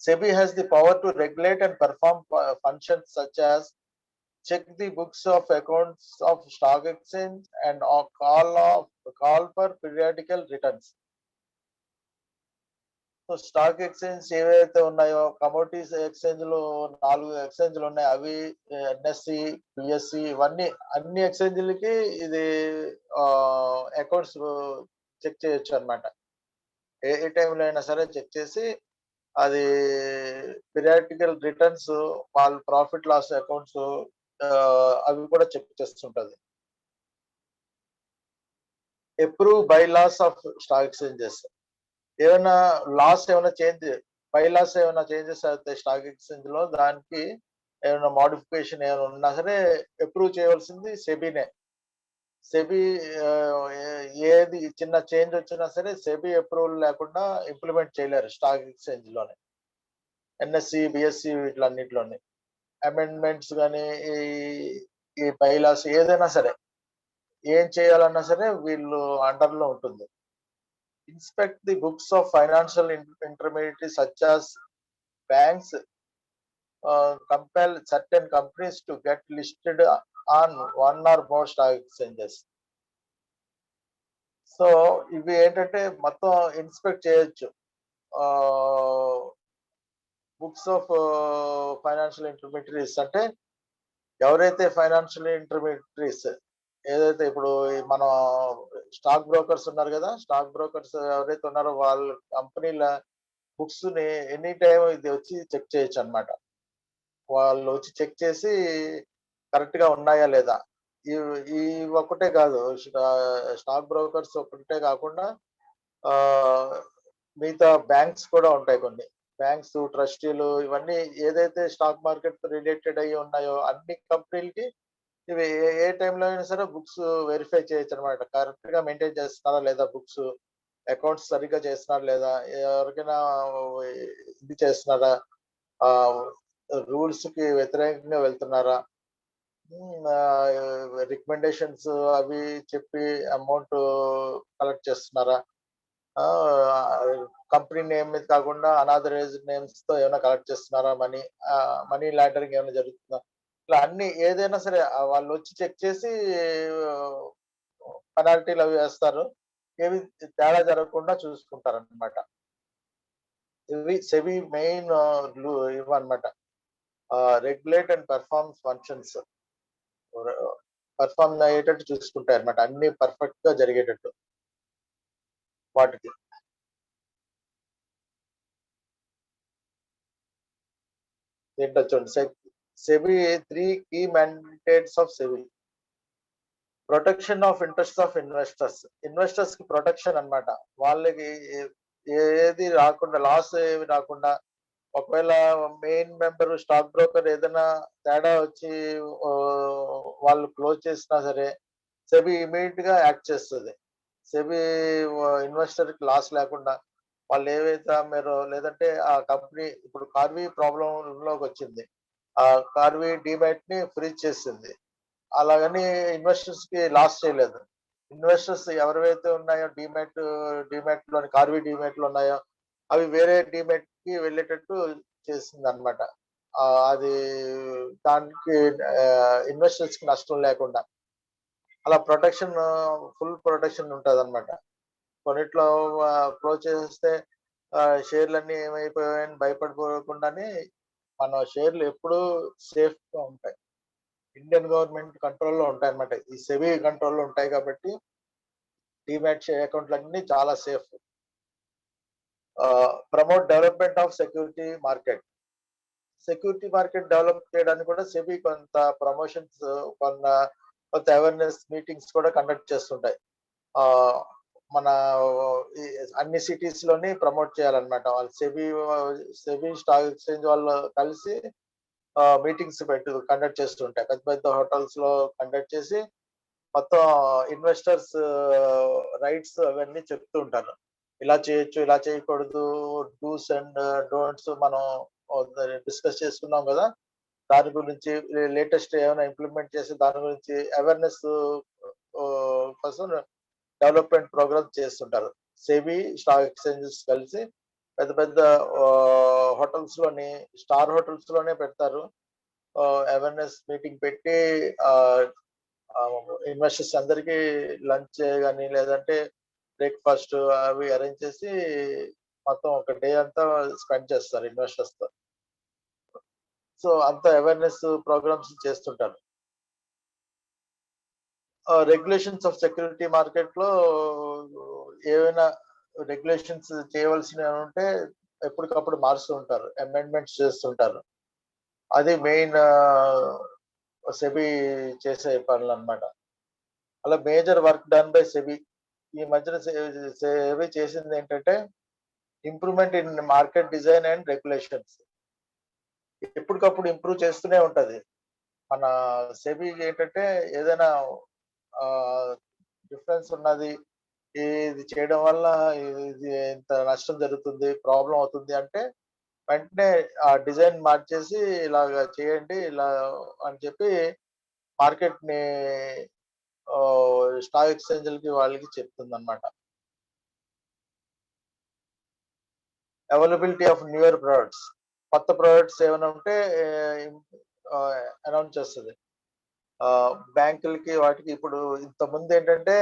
SEBI has the power to regulate and perform functions such as check the books of accounts of stock exchange and call for periodical returns. So stock exchange ఏవైతే ఉన్నాయో, కమోడిటీస్ ఎక్స్చేంజ్ లో 4 ఎక్స్చేంజ్లు ఉన్నాయి. అవి NSE, BSE ఇవన్నీ అన్ని ఎక్స్చేంజ్లకి ఇది accounts check చేయొచ్చు అనమాట. ఏ టైంలో అయినా సరే చెక్ చేసి అది పీరియాడికల్ రిటర్న్స్, వాళ్ళ ప్రాఫిట్ లాస్ అకౌంట్స్ అవి కూడా చెక్ చేస్తుంటది. Approve bylaws of stock exchanges. ఏమైనా లాస్ ఏమైనా బై లాస్ ఏమైనా చేంజెస్ అవుతాయి స్టాక్ ఎక్స్చేంజ్ లో, దానికి ఏమైనా మోడిఫికేషన్ ఏమైనా ఉన్నా సరే అప్రూవ్ చేయవలసింది సెబీనే. సెబీ ఏది చిన్న చేంజ్ వచ్చినా సరే సెబీ అప్రూవల్ లేకుండా ఇంప్లిమెంట్ చేయలేరు స్టాక్ ఎక్స్చేంజ్ లోనే. NSE, BSE వీటిలన్నిటిలోని అమెండ్మెంట్స్ కానీ ఈ బైలాస్ ఏదైనా సరే ఏం చేయాలన్నా సరే వీళ్ళు అండర్ లో ఉంటుంది. Inspect the books of financial intermediate such as banks compel certain companies to get listed on one or more stock exchanges. So ఇవి ఏంటంటే మొత్తం ఇన్స్పెక్ట్ చేయొచ్చు. బుక్స్ ఆఫ్ ఫైనాన్షియల్ ఇంటర్మీడియరీస్ అంటే ఎవరైతే ఫైనాన్షియల్ ఇంటర్మీడియరీస్ ఏదైతే ఇప్పుడు మన స్టాక్ బ్రోకర్స్ ఉన్నారు కదా, స్టాక్ బ్రోకర్స్ ఎవరైతే ఉన్నారో వాళ్ళ కంపెనీల బుక్స్ ని ఎనీ టైం ఇది వచ్చి చెక్ చేయొచ్చు అనమాట. వాళ్ళు వచ్చి చెక్ చేసి కరెక్ట్ గా ఉన్నాయా లేదా. ఈ ఒక్కటే కాదు, స్టాక్ బ్రోకర్స్ ఒక్కటే కాకుండా మిగతా బ్యాంక్స్ కూడా ఉంటాయి. కొన్ని బ్యాంక్స్, ట్రస్టీలు ఇవన్నీ ఏదైతే స్టాక్ మార్కెట్ రిలేటెడ్ అయ్యి ఉన్నాయో అన్ని కంపెనీలకి ఇవి ఏ టైంలో అయినా సరే బుక్స్ వెరిఫై చేయొచ్చు అనమాట. కరెక్ట్ గా మెయింటైన్ చేస్తున్నారా లేదా, బుక్స్ అకౌంట్స్ సరిగ్గా చేస్తున్నారా లేదా, ఎవరికైనా ఇది చేస్తున్నారా, రూల్స్ కి వ్యతిరేకంగా వెళ్తున్నారా, రికమెండేషన్స్ అవి చెప్పి అమౌంట్ కలెక్ట్ చేస్తున్నారా, కంపెనీ నేమ్ మీద కాకుండా అనాథరైజ్డ్ నేమ్స్ తో ఏమైనా కలెక్ట్ చేస్తున్నారా, మనీ లాండరింగ్ ఏమైనా జరుగుతుందా, ఇట్లా అన్ని ఏదైనా సరే వాళ్ళు వచ్చి చెక్ చేసి పెనాల్టీలు అవి వేస్తారు. ఏవి తేడా జరగకుండా చూసుకుంటారు అనమాట. ఇవి సెబీ మెయిన్ ఇవన్నమాట. Regulate and perform functions perform అయ్యేటట్టు చూసుకుంటాయి అనమాట, అన్ని పర్ఫెక్ట్ గా జరిగేటట్టు వాటికి. ఏంటో చూడండి, SEBI 3 key mandates of SEBI. Protection of interest of investors కి ప్రొటెక్షన్ అన్నమాట. వాళ్ళకి ఏది రాకుండా, లాస్ ఏమి రాకుండా, ఒకవేళ మెయిన్ మెంబర్ స్టాక్ బ్రోకర్ ఏదైనా తేడా వచ్చి వాళ్ళు క్లోజ్ చేసినా సరే సెబీ ఇమీడియట్ గా యాక్ట్ చేస్తుంది. సెబీ ఇన్వెస్టర్ కి లాస్ లేకుండా వాళ్ళు ఏవైతే మీరు లేదంటే ఆ కంపెనీ ఇప్పుడు కార్వీ ప్రాబ్లం లోకి వచ్చింది, ఆ కార్వీ డిమాట్ ని ఫ్రీజ్ చేసింది. అలాగని ఇన్వెస్టర్స్ కి లాస్ చేయలేదు. ఇన్వెస్టర్స్ ఎవరైతే ఉన్నాయో డిమాట్ లోని కార్వీ డిమాట్ లో ఉన్నాయో అవి వేరే డిమాట్ కి వెళ్ళేటట్టు చేసింది అనమాట. అది దానికి ఇన్వెస్టర్స్ కి నష్టం లేకుండా అలా ప్రొటెక్షన్, ఫుల్ ప్రొటెక్షన్ ఉంటుంది అనమాట. కొన్నిట్లో క్లోజ్ చేస్తే షేర్లన్నీ ఏమైపోయాయని భయపడిపోకుండానే మన షేర్లు ఎప్పుడూ సేఫ్ గా ఉంటాయి. ఇండియన్ గవర్నమెంట్ కంట్రోల్లో ఉంటాయి అనమాట. ఈ సెబీ కంట్రోల్లో ఉంటాయి కాబట్టి డిమాట్ అకౌంట్లు అన్ని చాలా safe. Promote development of security market develop చేయడానికి కూడా సెబీ కొంత ప్రమోషన్స్, కొంత అవేర్నెస్ మీటింగ్స్ కూడా కండక్ట్ చేస్తుంటాయి. మన అన్ని సిటీస్ లోని ప్రమోట్ చేయాలన్నమాట. వాళ్ళు సెబీ స్టాక్ ఎక్స్చేంజ్ వాళ్ళు కలిసి మీటింగ్స్ కండక్ట్ చేస్తుంటాయి. పెద్ద పెద్ద హోటల్స్ లో కండక్ట్ చేసి మొత్తం ఇన్వెస్టర్స్ రైట్స్ అవన్నీ చెప్తూ ఉంటారు. ఇలా చేయొచ్చు, ఇలా చేయకూడదు, డూస్ అండ్ డోంట్స్ మనం డిస్కస్ చేసుకున్నాం కదా. దాని గురించి లేటెస్ట్ ఏమైనా ఇంప్లిమెంట్ చేసి దాని గురించి అవేర్నెస్ కోసం డెవలప్మెంట్ ప్రోగ్రామ్ చేస్తుంటారు. సెబీ, స్టాక్ ఎక్స్చేంజెస్ కలిసి పెద్ద పెద్ద హోటల్స్ లోని, స్టార్ హోటల్స్ లోనే పెడతారు. అవేర్నెస్ మీటింగ్ పెట్టి ఇన్వెస్టర్స్ అందరికి లంచ్ కానీ లేదంటే బ్రేక్ఫాస్ట్ అవి అరేంజ్ చేసి మొత్తం ఒక డే అంతా స్పెండ్ చేస్తారు ఇన్వెస్టర్స్ తో. సో అంత అవేర్నెస్ ప్రోగ్రామ్స్ చేస్తుంటారు. రెగ్యులేషన్స్ ఆఫ్ సెక్యూరిటీ మార్కెట్ లో ఏవైనా రెగ్యులేషన్స్ చేయవలసినవి ఉంటే ఎప్పటికప్పుడు మారుస్తూ ఉంటారు, అమెండ్మెంట్స్ చేస్తుంటారు. అది మెయిన్ సెబీ చేసే పనులు అన్నమాట. అలా major work done by SEBI. ఈ మధ్యన సెబీ చేసింది ఏంటంటే improvement in market design and regulations. ఎప్పటికప్పుడు ఇంప్రూవ్ చేస్తూనే ఉంటది. మన సెబీ ఏంటంటే ఏదైనా డిఫరెన్స్ ఉన్నది, ఇది చేయడం వల్ల ఇది ఇంత నష్టం జరుగుతుంది, ప్రాబ్లం అవుతుంది అంటే వెంటనే ఆ డిజైన్ మార్చేసి ఇలాగ చేయండి ఇలా అని చెప్పి మార్కెట్ ని స్టాక్ ఎక్స్చేంజ్లకి వాళ్ళకి చెప్తుంది అనమాట. అవైలబిలిటీ ఆఫ్ న్యూయర్ ప్రొడక్ట్స్, కొత్త ప్రొడక్ట్స్ ఏమైనా ఉంటే అనౌన్స్ చేస్తుంది. బ్యాంకులకి వాటికి ఇప్పుడు ఇంత ముందు ఏంటంటే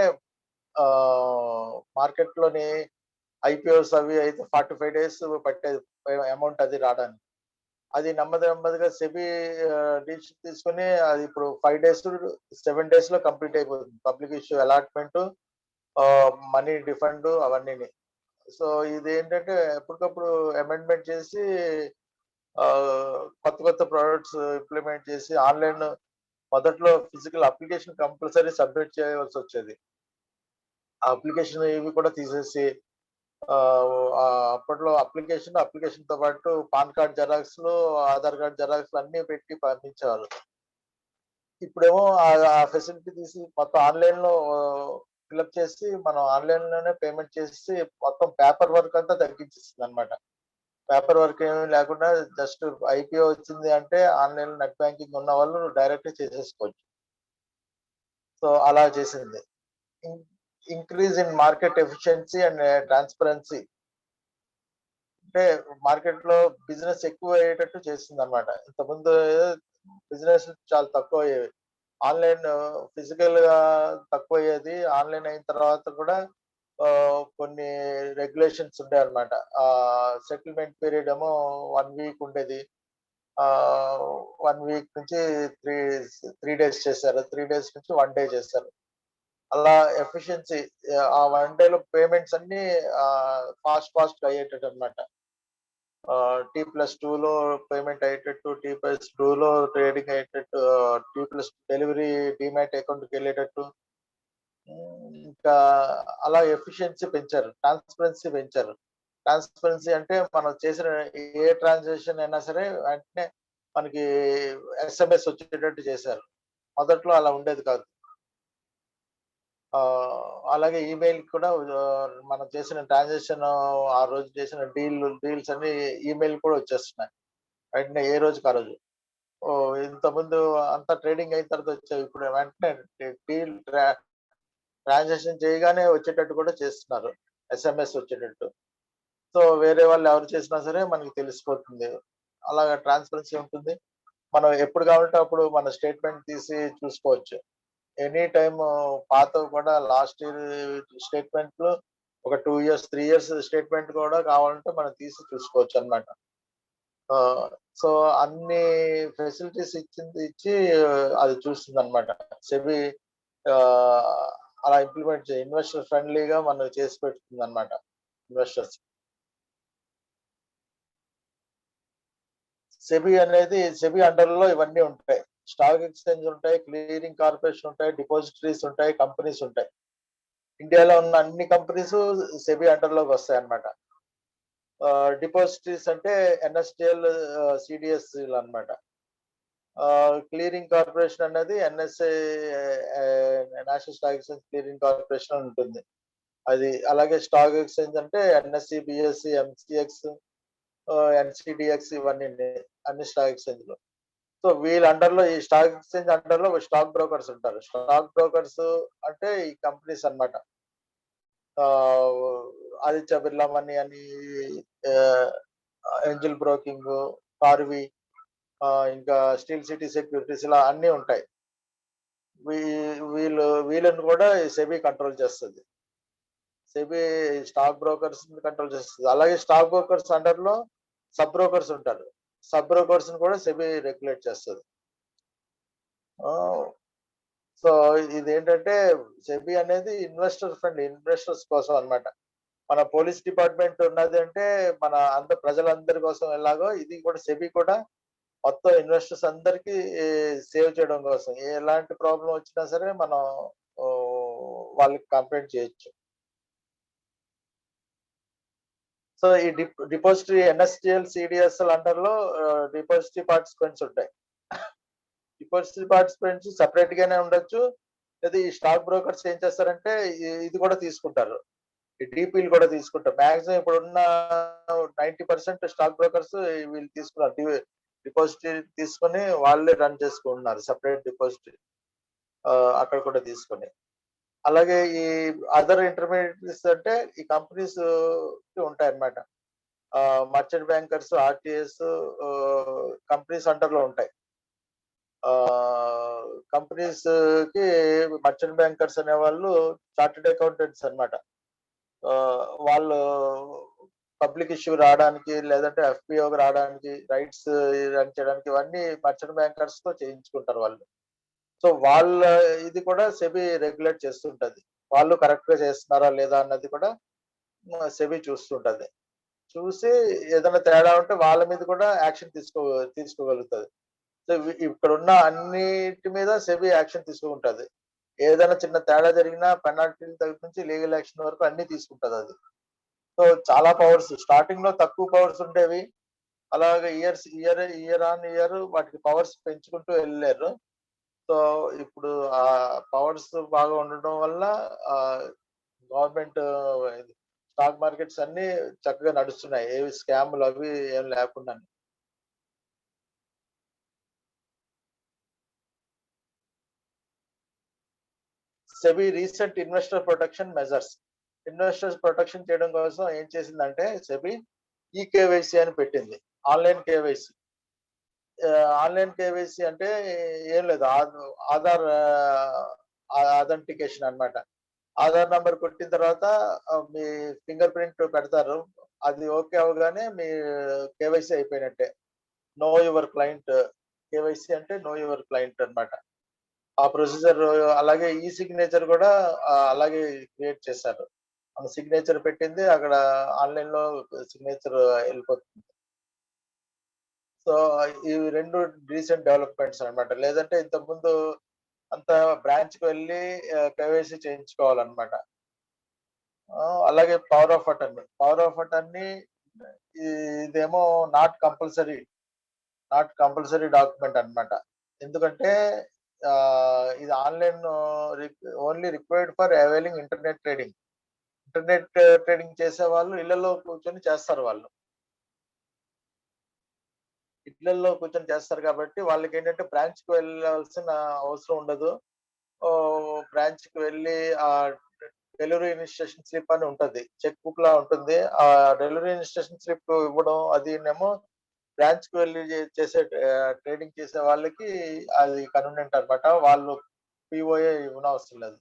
మార్కెట్ లోని ఐపీఓస్ అవి అయితే 45 days పట్టేది అమౌంట్ అది రావడానికి. అది నెమ్మదిగా సెబీ డిసిషన్ తీసుకుని అది ఇప్పుడు 5 days 7 days లో కంప్లీట్ అయిపోతుంది. Public issue allotment, money refund అవన్నీ. సో ఇది ఏంటంటే ఎప్పటికప్పుడు అమెండ్మెంట్ చేసి కొత్త ప్రొడక్ట్స్ ఇంప్లిమెంట్ చేసి ఆన్లైన్ మొదట్లో ఫిజికల్ అప్లికేషన్ కంపల్సరీ సబ్మిట్ చేయవలసి వచ్చేది. ఆ అప్లికేషన్ ఇవి కూడా తీసేసి అప్పట్లో అప్లికేషన్ తో పాటు పాన్ కార్డ్ జెరాక్స్ లు, ఆధార్ కార్డ్ జెరాక్స్ అన్ని పెట్టి పంపించేవారు. ఇప్పుడేమో ఆ ఫెసిలిటీ తీసి మొత్తం ఆన్లైన్ లో ఫిల్అప్ చేసి మనం ఆన్లైన్ లోనే పేమెంట్ చేసి మొత్తం పేపర్ వర్క్ అంతా తగ్గించేస్తుంది అనమాట. పేపర్ వర్క్ ఏమీ లేకుండా జస్ట్ ఐపీఓ వచ్చింది అంటే ఆన్లైన్ నెట్ బ్యాంకింగ్ ఉన్న వాళ్ళు డైరెక్ట్ చేసేసుకోవచ్చు. సో అలా చేసింది. Increase in market efficiency and transparency, అంటే మార్కెట్ లో బిజినెస్ ఎక్కువ అయ్యేటట్టు చేస్తుంది అనమాట. ఇంతకుముందు బిజినెస్ చాలా తక్కువ అయ్యేవి, ఆన్లైన్ ఫిజికల్ గా తక్కువ అయ్యేది. ఆన్లైన్ అయిన తర్వాత కూడా కొన్ని రెగ్యులేషన్స్ ఉండే అనమాట. సెటిల్మెంట్ పీరియడ్ ఏమో 1 week ఉండేది. 1 week నుంచి 3 days చేశారు, 3 days నుంచి 1 day చేశారు. అలా ఎఫిషియన్సీ ఆ 1 day లో పేమెంట్స్ అన్ని ఫాస్ట్ అయ్యేటట్టు అనమాట. T+2 లో పేమెంట్ అయ్యేటట్టు, T+2 లో ట్రేడింగ్ అయ్యేటట్టు, T+ డెలివరీ డిమాట్ అకౌంట్కి వెళ్ళేటట్టు. ఇంకా అలా ఎఫిషియన్సీ పెంచారు, ట్రాన్స్పరెన్సీ పెంచారు. ట్రాన్స్పరెన్సీ అంటే మనం చేసిన ఏ ట్రాన్సాక్షన్ అయినా సరే వెంటనే మనకి SMS వచ్చేటట్టు చేశారు. మొదట్లో అలా ఉండేది కాదు. అలాగే ఈమెయిల్ కూడా మనం చేసిన ట్రాన్సాక్షన్, ఆ రోజు చేసిన డీల్స్ అన్ని ఈమెయిల్ కూడా వచ్చేస్తున్నాయి వెంటనే, ఏ రోజుకి ఆ రోజు. ఇంతకుముందు అంతా ట్రేడింగ్ అయిన తర్వాత వచ్చాయి, ఇప్పుడు వెంటనే డీల్ ట్రాన్సాక్షన్ చేయగానే వచ్చేటట్టు కూడా చేస్తున్నారు, SMS వచ్చేటట్టు. సో వేరే వాళ్ళు ఎవరు చేసినా సరే మనకి తెలిసిపోతుంది. అలాగా ట్రాన్స్పరెన్సీ ఉంటుంది. మనం ఎప్పుడు కావాలంటే అప్పుడు మన స్టేట్మెంట్ తీసి చూసుకోవచ్చు. ఎనీ టైమ్ పాత కూడా లాస్ట్ ఇయర్ స్టేట్మెంట్ లో ఒక 2 years 3 years స్టేట్మెంట్ కూడా కావాలంటే మనం తీసి చూసుకోవచ్చు అన్నమాట. సో అన్ని ఫెసిలిటీస్ ఇచ్చి అది చూస్తుంది అనమాట సెబీ. అలా ఇంప్లిమెంట్ ఇన్వెస్టర్ ఫ్రెండ్లీగా మనం చేసి పెడుతుంది అనమాట ఇన్వెస్టర్స్. సెబీ అనేది సెబీ అండర్ లో ఇవన్నీ ఉంటాయి. స్టాక్ ఎక్స్చేంజ్ ఉంటాయి, క్లియరింగ్ కార్పొరేషన్ ఉంటాయి, డిపాజిటరీస్ ఉంటాయి, కంపెనీస్ ఉంటాయి. ఇండియాలో ఉన్న అన్ని కంపెనీస్ సెబీ అండర్ లోకి వస్తాయి అన్నమాట. డిపాజిటరీస్ అంటే NSDL, CDS అన్నమాట. క్లియరింగ్ కార్పొరేషన్ అనేది NSA, national stock exchange clearing corporation ఉంటుంది. అది అలాగే స్టాక్ ఎక్స్చేంజ్ అంటే ఎన్ఎస్సి, బిఎస్సి, ఎంసిఎక్స్, ఎన్సిడిఎక్స్ ఇవన్నీ అన్ని స్టాక్ ఎక్స్చేంజ్లు. సో వీళ్ళ అండర్ లో, ఈ స్టాక్ ఎక్స్చేంజ్ అండర్ లో స్టాక్ బ్రోకర్స్ ఉంటారు. స్టాక్ బ్రోకర్స్ అంటే ఈ కంపెనీస్ అన్నమాట. ఆదిత్య బిర్లా మనీ అని, ఏంజల్ బ్రోకింగ్, కార్వి, ఇంకా స్టీల్ సిటీ సెక్యూరిటీస్, ఇలా అన్ని ఉంటాయి. వీళ్ళని కూడా సెబీ కంట్రోల్ చేస్తుంది. సెబీ స్టాక్ బ్రోకర్స్ కంట్రోల్ చేస్తుంది. అలాగే స్టాక్ బ్రోకర్స్ అండర్ లో సబ్ బ్రోకర్స్ ఉంటారు. సబ్ బ్రోకర్స్ కూడా సెబీ రెగ్యులేట్ చేస్తుంది. సో ఇదేంటంటే సెబీ అనేది ఇన్వెస్టర్ ఫ్రెండ్లీ, ఇన్వెస్టర్స్ కోసం అన్నమాట. మన పోలీస్ డిపార్ట్మెంట్ ఉన్నది అంటే మన ప్రజలందరి కోసం ఎలాగో ఇది కూడా సెబీ కూడా మొత్తం ఇన్వెస్టర్స్ అందరికి సేవ్ చేయడం కోసం. ఎలాంటి ప్రాబ్లం వచ్చినా సరే మనం వాళ్ళకి కంప్లైంట్ చేయొచ్చు. సో ఈ డిపాజిటరీ ఎన్ఎస్డిఎల్, సిడిఎస్ఎల్ అండర్ లో డిపాజిటరీ పార్టిసిపెంట్స్ ఉంటాయి. డిపాజిటరీ పార్టిసిపెంట్స్ సెపరేట్ గానే ఉండొచ్చు. లేదా ఈ స్టాక్ బ్రోకర్స్ ఏం చేస్తారంటే ఇది కూడా తీసుకుంటారు, ఈ డిపిలు కూడా తీసుకుంటారు. మాక్సిమం ఇప్పుడు ఉన్న 90% స్టాక్ బ్రోకర్స్ వీళ్ళు తీసుకున్నారు, డిపాజిటరీ తీసుకొని వాళ్ళే రన్ చేసుకుంటున్నారు, సెపరేట్ డిపాజిటరీ అక్కడ కూడా తీసుకొని. అలాగే ఈ అదర్ ఇంటర్మీడియట్స్ అంటే ఈ కంపెనీస్ ఉంటాయి అన్నమాట. Merchant bankers, RTS companies under లో ఉంటాయి. కంపెనీస్ కి మర్చెంట్ బ్యాంకర్స్ అనే వాళ్ళు చార్టెడ్ అకౌంటెంట్స్ అన్నమాట. వాళ్ళు పబ్లిక్ ఇష్యూ రావడానికి, లేదంటే ఎఫ్పిఓ రావడానికి, రైట్స్ రన్ చేయడానికి ఇవన్నీ మర్చెంట్ బ్యాంకర్స్ తో చేయించుకుంటారు వాళ్ళు. సో వాళ్ళ ఇది కూడా సెబీ రెగ్యులేట్ చేస్తుంటది. వాళ్ళు కరెక్ట్ గా చేస్తున్నారా లేదా అన్నది కూడా సెబీ చూస్తుంటది. చూసి ఏదైనా తేడా ఉంటే వాళ్ళ మీద కూడా యాక్షన్ తీసుకోగలుగుతుంది. సో ఇక్కడ ఉన్న అన్నిటి మీద సెబీ యాక్షన్ తీసుకుంటది. ఏదైనా చిన్న తేడా జరిగినా పెనాల్టీలు దగ్గర నుంచి లీగల్ యాక్షన్ వరకు అన్ని తీసుకుంటది అది. సో చాలా పవర్స్, స్టార్టింగ్ లో తక్కువ పవర్స్ ఉండేవి, అలాగే ఇయర్ ఆన్ ఇయర్ వాటికి పవర్స్ పెంచుకుంటూ వెళ్ళారు. సో ఇప్పుడు ఆ పవర్స్ బాగా ఉండడం వల్ల గవర్నమెంట్ స్టాక్ మార్కెట్స్ అన్ని చక్కగా నడుస్తున్నాయి, ఏవి స్కామ్లు అవి ఏం లేకుండా. SEBI recent investor protection measures, investors protection చేయడం కోసం ఏం చేసిందంటే సెబీ ఈకేవైసీ అని పెట్టింది, ఆన్లైన్ కేవైసీ. ఆన్లైన్ కేవైసీ అంటే ఏం లేదు, ఆధార్ అథెంటికేషన్ అన్నమాట. ఆధార్ నంబర్ కొట్టిన తర్వాత మీ ఫింగర్ ప్రింట్ పెడతారు, అది ఓకే అవగానే మీ కేవైసీ అయిపోయినట్టే. నో యువర్ క్లయింట్ కేవైసీ అంటే నో యువర్ క్లయింట్ అన్నమాట. ఆ ప్రొసీజర్. అలాగే ఈ సిగ్నేచర్ కూడా అలాగే క్రియేట్ చేశారు. మన సిగ్నేచర్ పెట్టింది అక్కడ ఆన్లైన్ లో సిగ్నేచర్ వెళ్ళిపోతుంది. సో ఇవి రెండు రీసెంట్ డెవలప్మెంట్స్ అన్నమాట. లేదంటే ఇంతకుముందు అంత బ్రాంచ్ కి వెళ్ళి కేవైసీ చేయించుకోవాలన్నమాట. అలాగే పవర్ ఆఫ్ అటర్నీ ఇదేమో నాట్ కంపల్సరీ డాక్యుమెంట్ అన్నమాట. ఎందుకంటే ఇది online only required for availing internet trading చేసే వాళ్ళు ఇళ్లలో కూర్చొని చేస్తారు. వాళ్ళు ఇళ్లలో కూర్చొని చేస్తారు కాబట్టి వాళ్ళకి ఏంటంటే బ్రాంచ్ కి వెళ్ళాల్సిన అవసరం ఉండదు. బ్రాంచ్ కి వెళ్ళి ఆ డెలివరీ ఇన్స్ట్రక్షన్ స్లిప్ అని ఉంటది, చెక్ బుక్ లా ఉంటుంది. ఆ డెలివరీ ఇన్స్ట్రక్షన్ స్లిప్ ఇవ్వడం అదినేమో బ్రాంచ్ కి వెళ్ళి చేసే ట్రేడింగ్ చేసే వాళ్ళకి అది కన్వీనియంట్ అన్నమాట. వాళ్ళు పిఓఏ ఇవ్వనవసరం లేదు.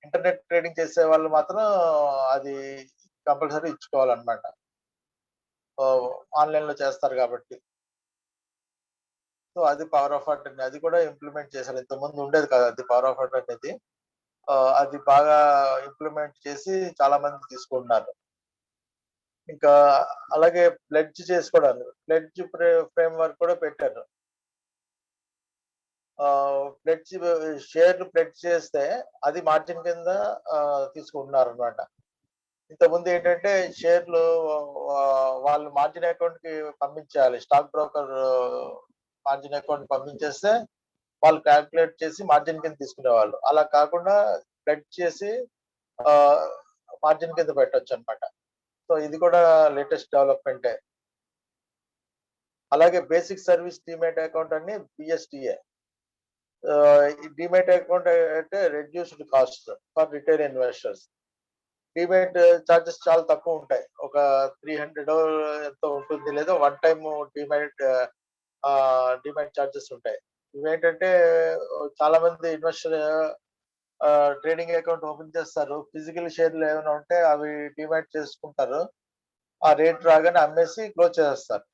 ఇంటర్నెట్ ట్రేడింగ్ చేసే వాళ్ళు మాత్రం అది కంపల్సరీ ఇచ్చుకోవాలన్నమాట, ఆన్లైన్ లో చేస్తారు కాబట్టి. సో అది పవర్ ఆఫ్ అటర్నీ, అది కూడా ఇంప్లిమెంట్ చేశారు. ఇంతకుముందు ఉండేది కదా అది పవర్ ఆఫ్ అటర్నీ అనేది. అది బాగా ఇంప్లిమెంట్ చేసి చాలా మంది తీసుకుంటున్నారు. ఇంకా అలాగే ప్లెడ్జ్ చేసుకోవడానికి ప్లెడ్జ్ ఫ్రేమ్ వర్క్ కూడా పెట్టారు. షేర్లు ప్లెడ్జ్ చేస్తే అది మార్జిన్ కింద తీసుకుంటున్నారు అనమాట. ఇంతకుముందు ఏంటంటే షేర్లు వాళ్ళు మార్జిన్ అకౌంట్ కి పంపించాలి, స్టాక్ బ్రోకర్ మార్జిన్ అకౌంట్ పంపించేస్తే వాళ్ళు క్యాల్కులేట్ చేసి మార్జిన్ కింద తీసుకునేవాళ్ళు. అలా కాకుండా ప్లెడ్జ్ చేసి మార్జిన్ కింద పెట్టొచ్చు అన్నమాట. సో ఇది కూడా లేటెస్ట్ డెవలప్మెంటే. అలాగే బేసిక్ సర్వీస్ డిమాట్ అకౌంట్ అని బిఎస్టిఏ. ఈ డిమాట్ అకౌంట్ అంటే reduced cost for retail investors. Demat charges చాలా తక్కువ ఉంటాయి. ఒక 300 ఎంతో ఉంటుంది, లేదా వన్ టైమ్ డిమాట్ చార్జెస్ ఉంటాయి. ఇవేంటంటే చాలా మంది ఇన్వెస్టర్ ట్రేడింగ్ అకౌంట్ ఓపెన్ చేస్తారు. ఫిజికల్ షేర్లు ఏమైనా ఉంటే అవి డిమాట్ చేసుకుంటారు. ఆ రేట్ రాగానే అమ్మేసి క్లోజ్ చేస్తారు.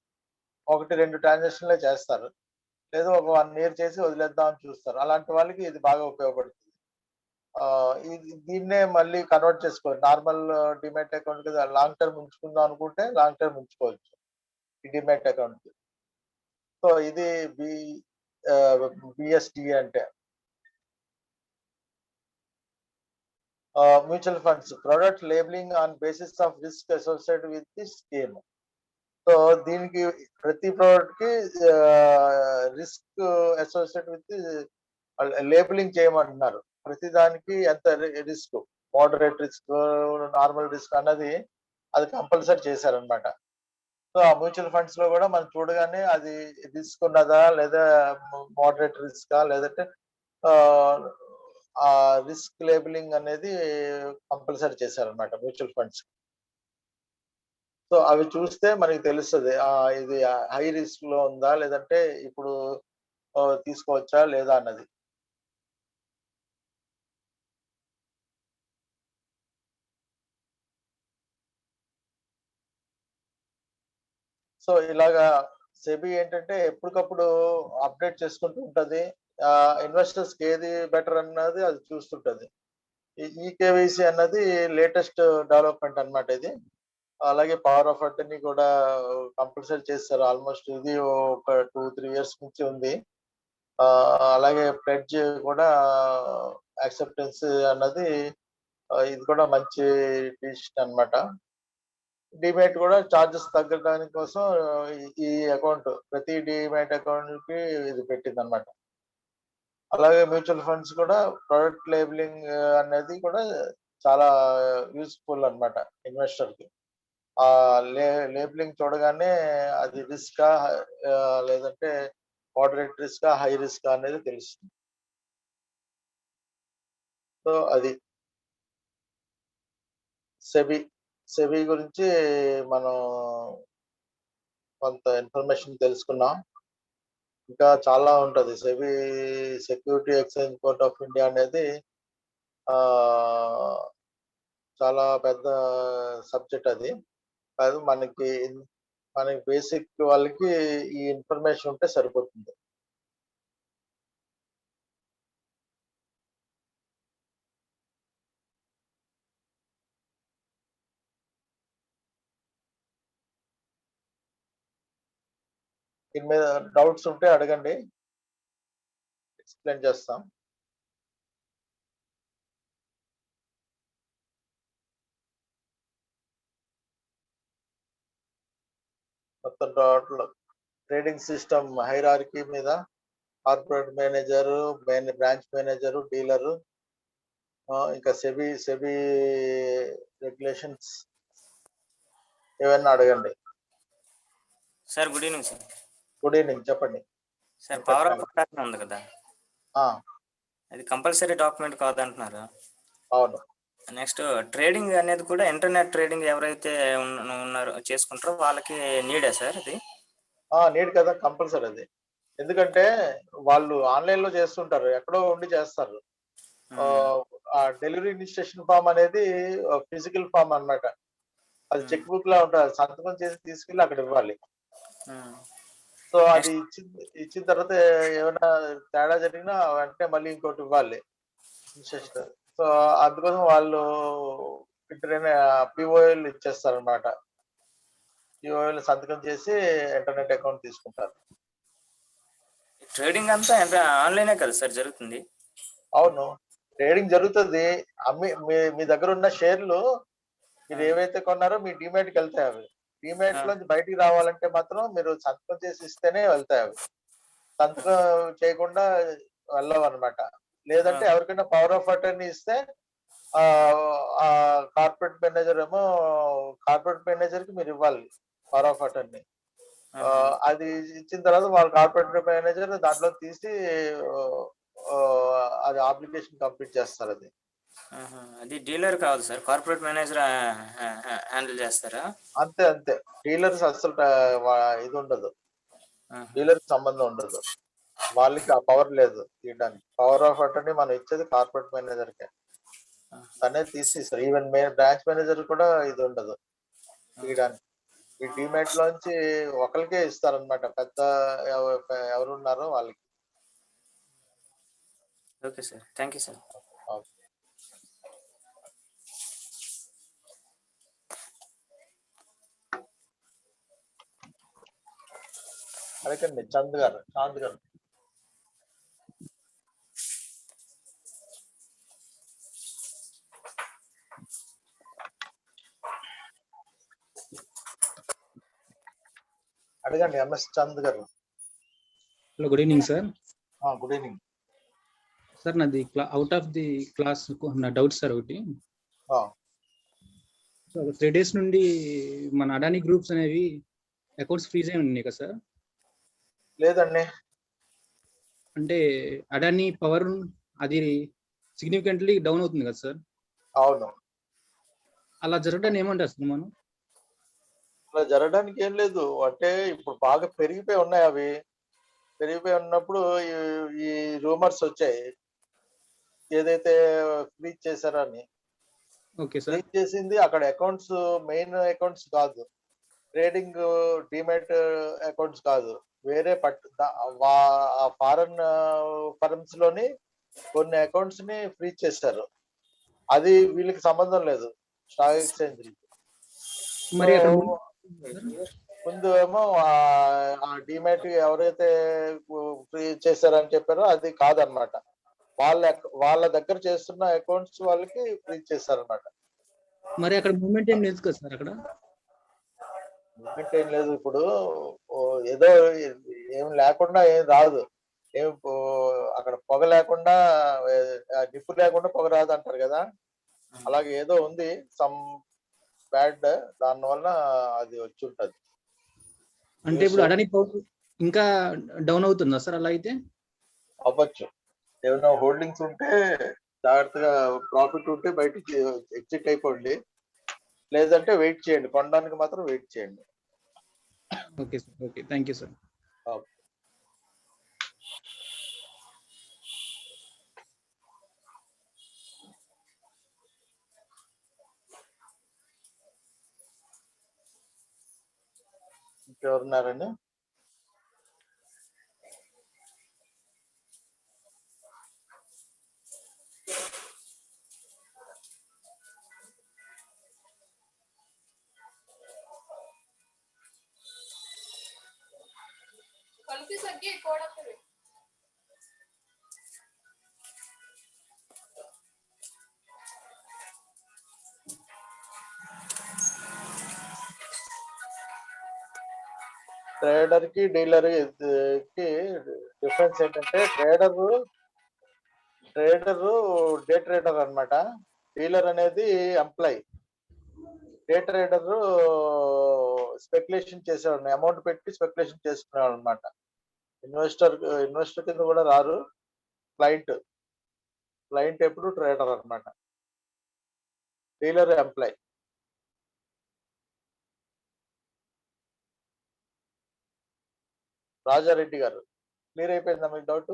1-2 ట్రాన్సాక్షన్లే చేస్తారు. లేదా ఒక 1 ఇయర్ చేసి వదిలేద్దాం అని చూస్తారు. అలాంటి వాళ్ళకి ఇది బాగా ఉపయోగపడుతుంది. దీన్నే మళ్ళీ కన్వర్ట్ చేసుకోవాలి. నార్మల్ డిమాట్ అకౌంట్ కదా, లాంగ్ టర్మ్ ఉంచుకుందాం అనుకుంటే లాంగ్ టర్మ్ ఉంచుకోవచ్చు ఈ డిమాట్ అకౌంట్. సో ఇది బిఎస్టిఏ అంటే. Mutual funds product labelling on basis of risk associated with the scheme. So దీనికి ప్రతి ప్రోడక్ట్ కి రిస్క్ అసోసియేట్ విత్ లేబులింగ్ చేయమంటున్నారు. ప్రతి దానికి ఎంత risk, moderate risk, normal risk అన్నది అది కంపల్సరీ చేశారనమాట. సో ఆ మ్యూచువల్ ఫండ్స్ లో కూడా మనం చూడగానే అది రిస్క్ ఉన్నదా, లేదా మోడరేట్ రిస్కా, లేదంటే ఆ రిస్క్ లేబులింగ్ అనేది కంపల్సరీ చేశారనమాట మ్యూచువల్ ఫండ్స్. సో అవి చూస్తే మనకి తెలుస్తుంది ఇది హై రిస్క్ లో ఉందా, లేదంటే ఇప్పుడు తీసుకోవచ్చా లేదా అన్నది. సో ఇలాగా సెబీ ఏంటంటే ఎప్పటికప్పుడు అప్డేట్ చేసుకుంటూ ఉంటది. ఇన్వెస్టర్స్ కి ఏది బెటర్ అన్నది అది చూస్తుంటది. ఈ కేవైసీ అన్నది లేటెస్ట్ డెవలప్మెంట్ అన్నమాట ఇది. అలాగే పవర్ ఆఫ్ అటర్నీ కూడా కంపల్సరీ చేస్తారు. ఆల్మోస్ట్ ఇది ఒక 2-3 ఇయర్స్ నుంచి ఉంది. అలాగే ప్లెడ్జ్ కూడా యాక్సెప్టెన్స్ అన్నది ఇది కూడా మంచి డిసిషన్ అన్నమాట. డిమాట్ కూడా చార్జెస్ తగ్గడానికి కోసం ఈ అకౌంట్ ప్రతి డిమాట్ అకౌంట్ కి ఇది పెట్టింది అనమాట. అలాగే మ్యూచువల్ ఫండ్స్ కూడా ప్రొడక్ట్ లేబులింగ్ అనేది కూడా చాలా యూస్ఫుల్ అన్నమాట ఇన్వెస్టర్ కి. ఆ లేబులింగ్ చూడగానే అది రిస్కా, లేదంటే మోడరేట్ రిస్కా, హై రిస్కా అనేది తెలుస్తుంది. సో అది సెబీ గురించి మనం కొంత ఇన్ఫర్మేషన్ తెలుసుకున్నాం. ఇంకా చాలా ఉంటది. SEBI security exchange board of India అనేది చాలా పెద్ద సబ్జెక్ట్ అది. కాదు మనకి బేసిక్ వాళ్ళకి ఈ ఇన్ఫర్మేషన్ ఉంటే సరిపోతుంది. దీని మీద డౌట్స్ ఉంటే అడగండి, ఎక్స్ప్లెయిన్ చేస్తాం. మొత్తం ట్రేడింగ్ సిస్టమ్ హైరార్కీ మీద corporate manager, branch manager, dealer, ఇంకా సెబీ రెగ్యులేషన్స్ ఏమైనా అడగండి. Sir good evening sir. Good evening, చెప్పండి సార్. పవర్ ఆఫ్ అటార్నీ ఉంది కదా, ఆ, అది కంపల్సరీ డాక్యుమెంట్ కాదంటున్నారు. అవును. నెక్స్ట్ ట్రేడింగ్ అనేది కూడా ఇంటర్నెట్ ట్రేడింగ్ ఎవరైతే ఉన్నారో చేసుకుంటారో వాళ్ళకి నీడే సార్ అది? నీడ్ కదా, కంపల్సరీ అది. ఎందుకంటే వాళ్ళు ఆన్లైన్ లో చేస్తుంటారు, ఎక్కడో ఉండి చేస్తారు. ఆ డెలివరీ ఇన్స్ట్రక్షన్ ఫామ్ అనేది ఫిజికల్ ఫామ్ అన్నమాట. అది చెక్ బుక్ లా ఉంటుంది, సంతకం చేసి తీసుకెళ్ళి అక్కడ ఇవ్వాలి. సో అది ఇచ్చిన తర్వాత ఏమైనా తేడా జరిగినా వెంటనే మళ్ళీ ఇంకోటి ఇవ్వాలి ఇన్స్ట్రక్షన్. సో అందుకోసం వాళ్ళు పిఓఎల్ ఇచ్చేస్తారు అనమాట. పిఓఎల్ సంతకం చేసి ఇంటర్నెట్ అకౌంట్ తీసుకుంటారు. ట్రేడింగ్ అంతా ఆన్లైనే కదా సార్ జరుగుతుంది? అవును, ట్రేడింగ్ జరుగుతుంది. మీ దగ్గర ఉన్న షేర్లు మీరు ఏవైతే కొన్నారో మీ డిమాట్ కి వెళ్తాయి. అవి డిమాట్ లోంచి బయటికి రావాలంటే మాత్రం మీరు సంతకం చేసి ఇస్తేనే వెళ్తాయి అవి. సంతకం చేయకుండా వెళ్ళవు అనమాట. లేదంటే ఎవరికైనా పవర్ ఆఫ్ అటర్నీ ఇస్తే ఆ కార్పొరేట్ మేనేజర్ ఏమో కార్పొరేట్ మేనేజర్ కి మీరు ఇవ్వాలి పవర్ ఆఫ్ అటర్నీ. అది ఇచ్చిన తర్వాత వాళ్ళ కార్పొరేట్ మేనేజర్ దాంట్లో తీసి అది అప్లికేషన్ కంప్లీట్ చేస్తారు. అది అది డీలర్ కావాలి సార్, కార్పొరేట్ మేనేజర్ హ్యాండిల్ చేస్తారా? అంతే అంతే. డీలర్స్ అసలు ఇది ఉండదు, డీలర్ సంబంధం ఉండదు. వాళ్ళకి ఆ పవర్ లేదు తీయడానికి. పవర్ ఆఫ్ అటర్నీ మనం ఇచ్చేది కార్పొరేట్ మేనేజర్ కే, తనే తీసి ఇస్తారు. ఈవెన్ బ్రాంచ్ మేనేజర్ కూడా ఇది ఉండదు తీయడానికి. ఈ డిమాట్ లోంచి ఒకరికే ఇస్తారనమాట, పెద్ద ఎవరున్నారో వాళ్ళకి. Okay sir, thank you sir. అడగండి చంద్ గారు. అడగండి ఎంఎస్ చంద్ గారు. Hello, good evening sir. Good evening sir. నాది అవుట్ ఆఫ్ ది క్లాస్ నా డౌట్ సార్ ఒకటి. సో 3 days నుండి మన అడానీ గ్రూప్స్ అనేవి అకౌంట్స్ ఫ్రీజ్ అయి ఉన్నాయి కదా సార్? లేదండి. అంటే అడానీ పవర్ అది సిగ్నిఫికెంట్లీ డౌన్ అవుతుంది కదా సార్? అవును. అలా జరగడానికి ఏమంటారు సార్ మనం? అలా జరగడానికి ఏం లేదు. అంటే ఇప్పుడు బాగా పెరిగిపోయి ఉన్నాయి. అవి పెరిగిపోయి ఉన్నప్పుడు ఈ రూమర్స్ వచ్చాయి ఏదైతే ఫ్రీజ్ చేశారని. Okay sir. ఫ్రీజ్ చేసింది అక్కడ అకౌంట్స్, మెయిన్ అకౌంట్స్ కాదు, ట్రేడింగ్ డిమాట్ అకౌంట్స్ కాదు, వేరే ఫారెన్ ఫర్మ్స్ లోని కొన్ని అకౌంట్స్ ని ఫ్రీజ్ చేశారు. అది వీళ్ళకి సంబంధం లేదు స్టాక్ ఎక్స్చేంజ్. మరి ముందు ఏమో ఆ డిమాట్ ఎవరైతే ఫ్రీ చేశారని చెప్పారో అది కాదనమాట. వాళ్ళ దగ్గర చేస్తున్న అకౌంట్స్ వాళ్ళకి ఫ్రీ చేశారనమాట. మరి అక్కడ మూమెంట్ ఏం లేదు కదా సార్? అక్కడ మూమెంట్ ఏం లేదు. ఇప్పుడు ఏదో ఏం లేకుండా ఏం రాదు. ఏం అక్కడ పొగ లేకుండా, నిప్పు లేకుండా పొగ రాదు అంటారు కదా, అలాగే ఏదో ఉంది సమ్ బ్యాడ్, దానివల్ల అది వచ్చి ఉంటది. అంటే ఇప్పుడు అడానీ పవర్ ఇంకా డౌన్ అవుతుందా సార్? అలా అయితే అవ్వచ్చు. ఏమైనా హోల్డింగ్స్ ఉంటే జాగ్రత్తగా, ప్రాఫిట్ ఉంటే బయటికి ఎగ్జిట్ అయిపోండి, లేదంటే వెయిట్ చేయండి. కొనడానికి మాత్రం వెయిట్ చేయండి. Okay sir. Okay, thank you sir. ఇంకెవరున్నారండి? ట్రేడర్ కి డీలర్ కి డిఫరెన్స్ ఏంటంటే, ట్రేడర్ డే ట్రేడర్ అన్నమాట. డీలర్ అనేది ఎంప్లాయ్. డే ట్రేడర్ స్పెక్యులేషన్ చేసేవాడు, అమౌంట్ పెట్టి స్పెక్యులేషన్ చేసుకునేవాడు అనమాట. ఇన్వెస్టర్ కింద కూడా రారు, క్లయింట్ ఎప్పుడు ట్రేడర్ అన్నమాట. Dealer employee. రాజారెడ్డి గారు, క్లియర్ అయిపోయిందా మీకు డౌట్?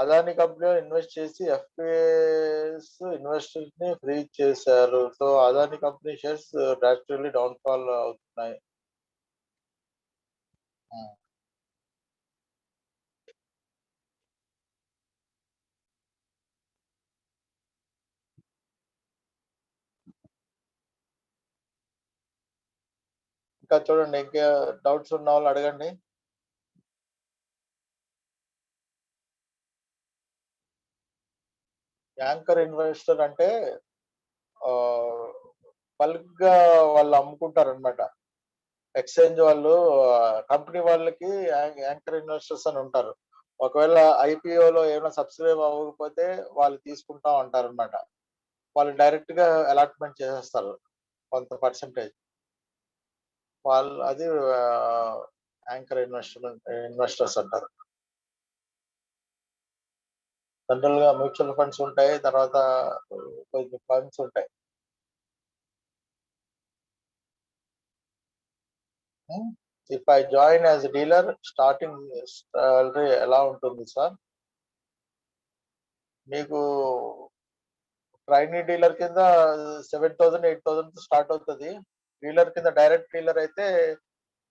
అదాని కంపెనీలో ఇన్వెస్ట్ చేసి ఎఫ్పిఎస్ ఇన్వెస్టర్స్ ని ఫ్రీజ్ చేశారు. So Adani company shares drastically down fall అవుతున్నాయి. ఇంకా చూడండి, ఇంకా డౌట్స్ ఉన్న వాళ్ళు అడగండి. యాంకర్ ఇన్వెస్టర్ అంటే బల్క్ గా వాళ్ళు అమ్ముకుంటారు అనమాట. ఎక్స్చేంజ్ వాళ్ళు కంపెనీ వాళ్ళకి యాంకర్ ఇన్వెస్టర్స్ అని ఉంటారు. ఒకవేళ ఐపీఓలో ఏమైనా సబ్స్క్రైబ్ అవ్వకపోతే వాళ్ళు తీసుకుంటా ఉంటారు అనమాట. వాళ్ళు డైరెక్ట్ గా అలాట్మెంట్ చేసేస్తారు కొంత పర్సంటేజ్. వాళ్ళు అది యాంకర్ ఇన్వెస్టర్స్ అంటారు. జనరల్ గా మ్యూచువల్ ఫండ్స్ ఉంటాయి, తర్వాత కొన్ని ఫండ్స్ ఉంటాయి. If I join as dealer starting salary ఎలా ఉంటుంది సార్? మీకు ట్రైనీ డీలర్ కింద 7,000 8,000 స్టార్ట్ అవుతుంది. డీలర్ కింద డైరెక్ట్ డీలర్ అయితే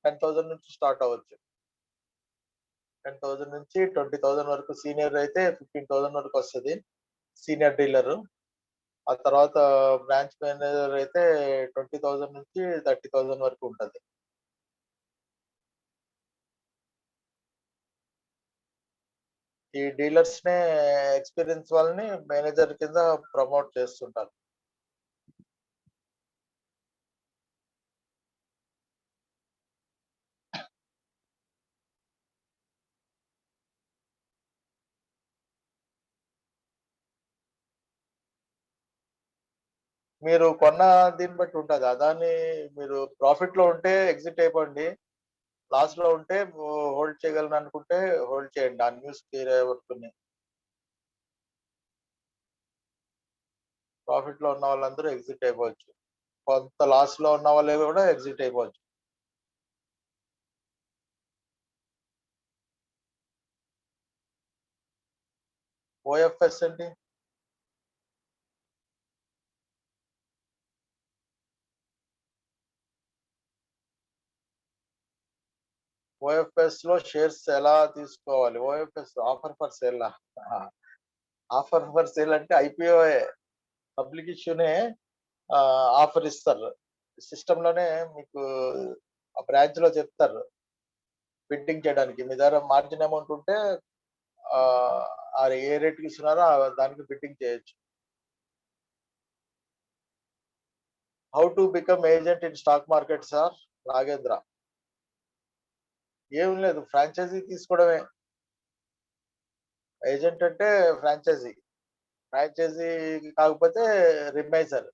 10,000 నుంచి స్టార్ట్ అవ్వచ్చు. 10,000 నుంచి 20,000 వరకు. సీనియర్ అయితే 15,000 వరకు వస్తుంది సీనియర్ డీలర్. ఆ తర్వాత బ్రాంచ్ మేనేజర్ అయితే 20,000 నుంచి 30,000 వరకు ఉంటుంది. ఈ డీలర్స్ నే ఎక్స్పీరియన్స్ వాళ్ళని మేనేజర్ కింద ప్రమోట్ చేస్తుంటారు. మీరు కొన్న దీన్ని బట్టి ఉంటుంది. అదాన్ని మీరు ప్రాఫిట్ లో ఉంటే ఎగ్జిట్ అయిపోండి, లాస్ లో ఉంటే హోల్డ్ చేయగలను అనుకుంటే హోల్డ్ చేయండి. ఆ న్యూస్ క్లియర్ అయ్యే వరకు. ప్రాఫిట్ లో ఉన్న వాళ్ళందరూ ఎగ్జిట్ అయిపోవచ్చు, కొంత లాస్ లో ఉన్న వాళ్ళు కూడా ఎగ్జిట్ అయిపోవచ్చు. ఓఎఫ్ఎస్ ఏంటి? ఓఎఫ్ఎస్ లో షేర్స్ ఎలా తీసుకోవాలి? OFS offer for sale. Offer for sale అంటే ఐపీఓ పబ్లిక్ ఇష్యూనే ఆఫర్ ఇస్తారు. సిస్టమ్ లోనే మీకు ఆ బ్రాంచ్ లో చెప్తారు బిడ్డింగ్ చేయడానికి. మీ దగ్గర మార్జిన్ అమౌంట్ ఉంటే ఏ రేట్కి ఇస్తున్నారో దానికి బిడ్డింగ్ చేయొచ్చు. How to become agent in stock market sir? Nagendra. ఏం లేదు, ఫ్రాంచైజీ తీసుకోవడమే. ఏజెంట్ అంటే ఫ్రాంచైజీ కాకపోతే రిమైజర్.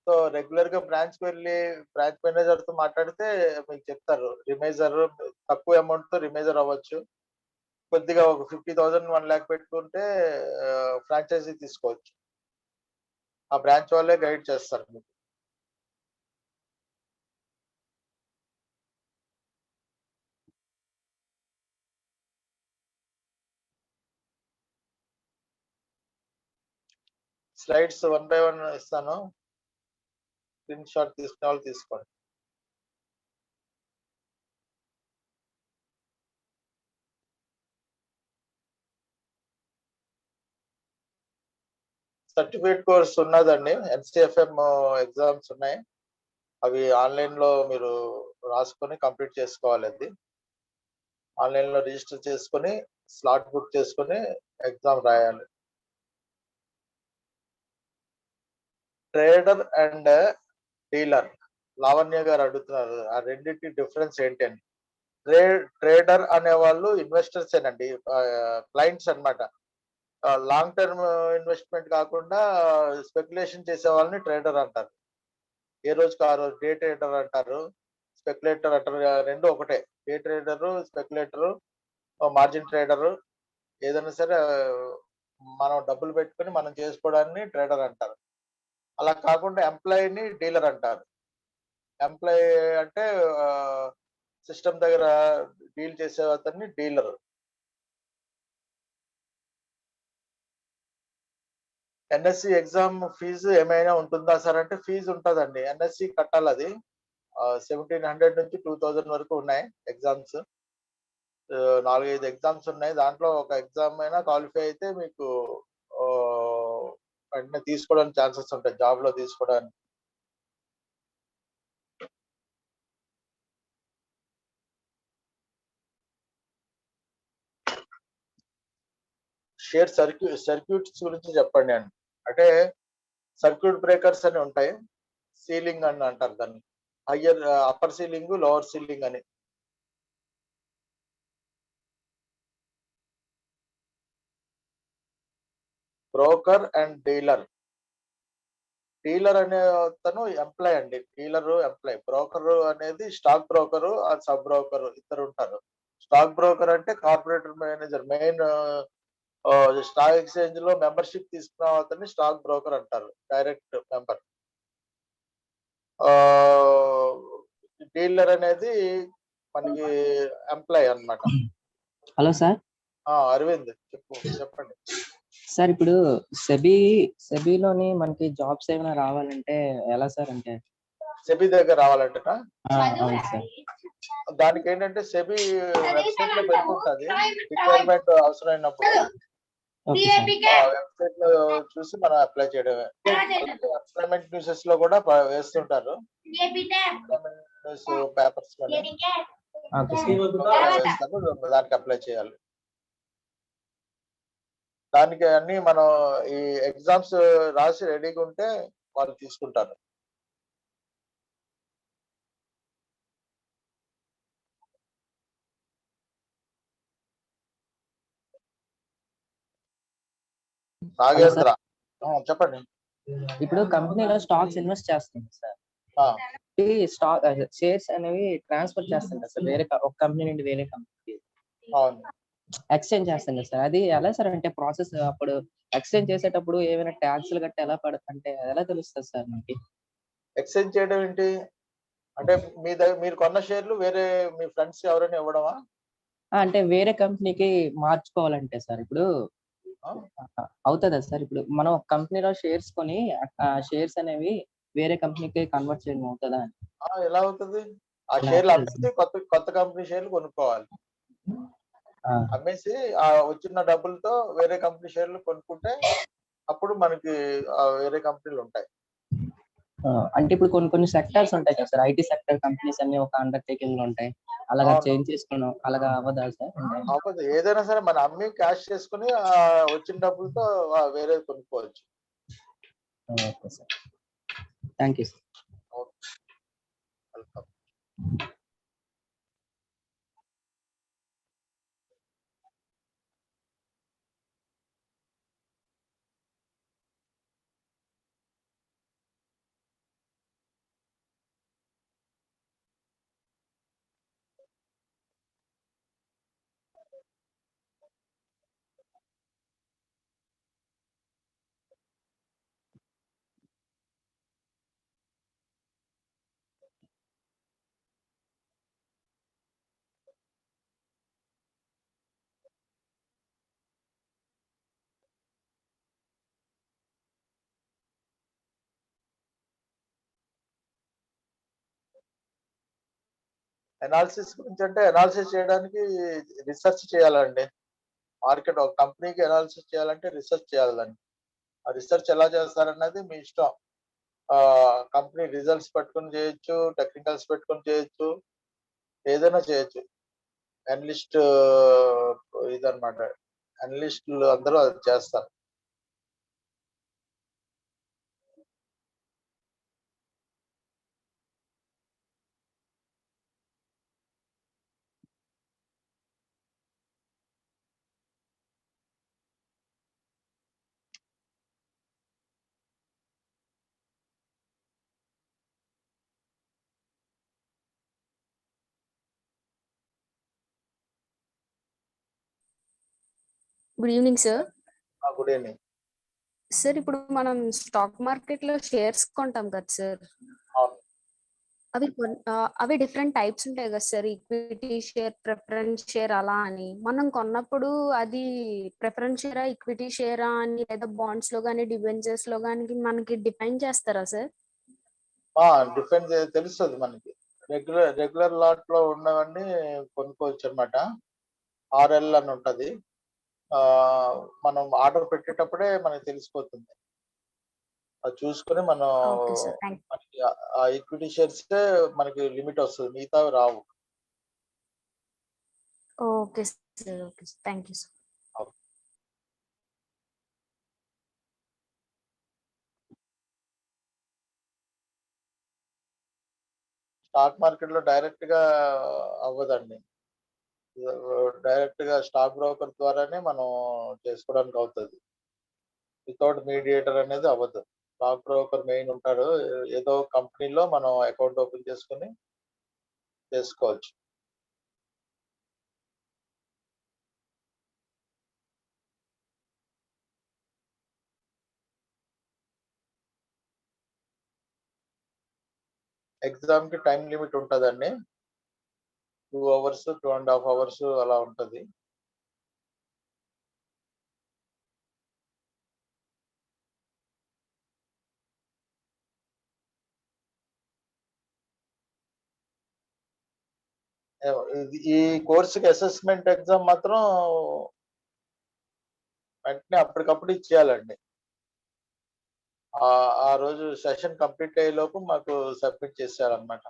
సో రెగ్యులర్ గా బ్రాంచ్ కి వెళ్ళి బ్రాంచ్ మేనేజర్ తో మాట్లాడితే మీకు చెప్తారు. రిమైజర్ తక్కువ అమౌంట్ తో రిమైజర్ అవ్వచ్చు. కొద్దిగా ఒక 50,000 1 lakh పెట్టుకుంటే ఫ్రాంచైజీ తీసుకోవచ్చు. ఆ బ్రాంచ్ వాళ్ళే గైడ్ చేస్తారు మీకు. స్లైడ్స్ 1 by 1 ఇస్తాను, స్క్రీన్ షాట్ తీసుకునే వాళ్ళు తీసుకోండి. సర్టిఫికేట్ కోర్స్ ఉన్నదండి, ఎన్సిఎఫ్ఎం ఎగ్జామ్స్ ఉన్నాయి. అవి ఆన్లైన్ లో మీరు రాసుకొని కంప్లీట్ చేసుకోవాలి. అది ఆన్లైన్ లో రిజిస్టర్ చేసుకొని స్లాట్ బుక్ చేసుకొని ఎగ్జామ్ రాయాలి. ట్రేడర్ అండ్ డీలర్ లావణ్య గారు అడుగుతున్నారు, ఆ రెండింటి డిఫరెన్స్ ఏంటి అని. ట్రేడర్ అనే వాళ్ళు ఇన్వెస్టర్స్ ఏనండి, క్లయింట్స్ అన్నమాట. లాంగ్ టర్మ్ ఇన్వెస్ట్మెంట్ కాకుండా స్పెక్యులేషన్ చేసే వాళ్ళని ట్రేడర్ అంటారు. ఏ రోజుకి ఆ రోజు డే ట్రేడర్ అంటారు, స్పెక్యులేటర్ అంటారు. రెండు ఒకటే. డే ట్రేడరు, స్పెక్యులేటరు, మార్జిన్ ట్రేడరు, ఏదైనా సరే మనం డబ్బులు పెట్టుకొని మనం చేసుకోవడాన్ని ట్రేడర్ అంటారు. అలా కాకుండా ఎంప్లాయీని డీలర్ అంటారు. ఎంప్లాయీ అంటే సిస్టమ్ దగ్గర డీల్ చేసే అతన్ని డీలర్. ఎన్ఎస్సి ఎగ్జామ్ ఫీజు ఏమైనా ఉంటుందా సార్ అంటే ఫీజు ఉంటుందండి. ఎన్ఎస్సి కట్టాలి. అది 1,700 నుంచి 2,000 వరకు ఉన్నాయి ఎగ్జామ్స్. 4-5 ఎగ్జామ్స్ ఉన్నాయి. దాంట్లో ఒక ఎగ్జామ్ అయినా క్వాలిఫై అయితే మీకు వెంటనే తీసుకోవడానికి ఛాన్సెస్ ఉంటాయి, జాబ్ లో తీసుకోవడానికి. షేర్ సర్క్యూట్స్ గురించి చెప్పండి అండి. అంటే సర్క్యూట్ బ్రేకర్స్ అని ఉంటాయి, సీలింగ్ అని అంటారు దాన్ని. Higher upper ceiling, lower ceiling అని. Broker and dealer. డీలర్ అనే అతను ఎంప్లాయ్ అండి. Dealer employee. బ్రోకర్ అనేది స్టాక్ బ్రోకర్, సబ్ బ్రోకర్ ఇద్దరు ఉంటారు. స్టాక్ బ్రోకర్ అంటే corporator manager, main stock exchange లో మెంబర్షిప్ తీసుకున్న అతన్ని స్టాక్ బ్రోకర్ అంటారు, డైరెక్ట్ మెంబర్. డీలర్ అనేది మనకి ఎంప్లాయ్ అన్నమాట. Hello sir. అరవింద్ చెప్పండి. సార్ ఇప్పుడు సెబీలోని మనకి జాబ్స్ ఏమైనా రావాలంటే ఎలా సార్? అంటే సెబీ దగ్గర రావాలంటేనా? అవును సార్. దానికి ఏంటంటే సెబీ వెబ్సైట్ లో పెట్టుకుంటది, రిక్వైర్మెంట్ అవసరమైనప్పుడు వెబ్సైట్ లో చూసి మనం అప్లై చేయడమే. ఎంప్లాయ్మెంట్ న్యూసెస్ లో కూడా వేస్తుంటారు, న్యూస్ పేపర్స్ లోనే వేస్తారు, దానికి అప్లై చేయాలి. దానికి అన్ని మనం ఈ ఎగ్జామ్స్ రాసి రెడీగా ఉంటే వాళ్ళు తీసుకుంటారు. నాగేంద్ర చెప్పండి. ఇప్పుడు కంపెనీలో స్టాక్స్ ఇన్వెస్ట్ చేస్తుంది సార్, స్టాక్ షేర్స్ అనేవి ట్రాన్స్ఫర్ చేస్తుంది సార్ వేరే ఒక కంపెనీ నుండి వేరే కంపెనీకి. అవును, ఎక్స్చేంజ్ చేస్తుంది సార్. అది ఎలా సార్? అంటే ప్రాసెస్ అప్పుడు ఎక్స్చేంజ్ చేసేటప్పుడు ఏమైనా ట్యాక్స్లు గట్ట ఎలా అంటే ఎలా తెలుస్తుంది సార్ మనకి? ఎక్స్చేంజ్ చేయడం ఏంటి అంటే మీరు కొన్న షేర్లు వేరే మీ ఫ్రెండ్స్ ఎవరైనా ఇవ్వడమా? అంటే వేరే కంపెనీకి మార్చుకోవాలంటే సార్ ఇప్పుడు అవుతుందా సార్? ఇప్పుడు మనం ఒక కంపెనీలో షేర్స్ కొని షేర్స్ అనేవి వేరే కంపెనీకి కన్వర్ట్ చేయడం అవుతుందా? ఎలా అవుతుంది? ఆ షేర్లు అమ్మేసి కొత్త కంపెనీ షేర్లు కొనుక్కోవాలి. అమ్మేసి ఆ వచ్చిన డబ్బులతో వేరే కంపెనీ షేర్లు కొనుక్కుంటే అప్పుడు మనకి వేరే కంపెనీలు ఉంటాయి. అంటే ఇప్పుడు కొన్ని సెక్టర్స్ ఉంటాయి కదా సార్, ఐటీ సెక్టర్ కంపెనీస్ అన్ని ఒక అండర్టేకింగ్ లో ఉంటాయి, అలాగా చేంజ్ చేసుకోవడం అలాగా అవ్వదా సార్? అవ్వదు. ఏదైనా సరే మనం అమ్మి క్యాష్ చేసుకుని వచ్చిన డబ్బులతో వేరే కొనుక్కోవచ్చు. Okay sir, thank you sir. Welcome. Analysis గురించి అంటే అనాలిసిస్ చేయడానికి రీసెర్చ్ చేయాలండి. మార్కెట్ ఒక కంపెనీకి అనాలిసిస్ చేయాలంటే రీసెర్చ్ చేయాలండి. ఆ రీసెర్చ్ ఎలా చేస్తారన్నది మీ ఇష్టం. కంపెనీ రిజల్ట్స్ పెట్టుకొని చేయొచ్చు, టెక్నికల్స్ పెట్టుకొని చేయొచ్చు, ఏదైనా చేయొచ్చు. అనలిస్ట్ ఇదన్నమాట, అనలిస్టులు అందరూ అది చేస్తారు. Good evening sir. Good evening sir, ఇప్పుడు మనం స్టాక్ మార్కెట్ లో షేర్స్ కొంటాం కదా సార్, అవి డిఫరెంట్ టైప్స్ ఉంటాయి కదా sir, equity share, preference share అలా అని. మనం కొన్నప్పుడు అది ప్రిఫరెన్స్ షేరా, ఈక్విటీ షేరా అని, లేదా బాండ్స్ లో కానీ డిబెంచర్స్ లో కానీ మనకి డిఫైన్ చేస్తారా సార్? డిఫెండ్ తెలుస్తుంది మనకి. రెగ్యులర్ లాట్ లో ఉన్నవన్నీ కొనుక్కోవచ్చు అనమాట. ఆర్ఎల్ అని ఉంటది. మనం ఆర్డర్ పెట్టేటప్పుడే మనకి తెలిసిపోతుంది. అది చూసుకొని మనం మనకి ఆ ఈక్విటీ షేర్స్ మనకి లిమిట్ వస్తుంది, మిగతావి రావు. Okay sir, okay sir, thank you sir. Stock market లో డైరెక్ట్ గా అవ్వదండి. డైరెక్ట్ గా స్టాక్ బ్రోకర్ ద్వారానే మనం చేసుకోవడానికి అవుతుంది. వితౌట్ మీడియేటర్ అనేది అవ్వదు. స్టాక్ బ్రోకర్ మెయిన్ ఉంటాడు. ఏదో కంపెనీలో మనం అకౌంట్ ఓపెన్ చేసుకుని చేసుకోవచ్చు. ఎగ్జామ్ కి టైం లిమిట్ ఉంటదండి. 2 అవర్స్, 2.5 అవర్స్ అలా ఉంటది. ఈ కోర్సుకి అసెస్మెంట్ ఎగ్జామ్ మాత్రం వెంటనే అప్పటికప్పుడు ఇచ్చేయాలండి. ఆ రోజు సెషన్ కంప్లీట్ అయ్యే లోపు మాకు సబ్మిట్ చేసేయాలన్నమాట.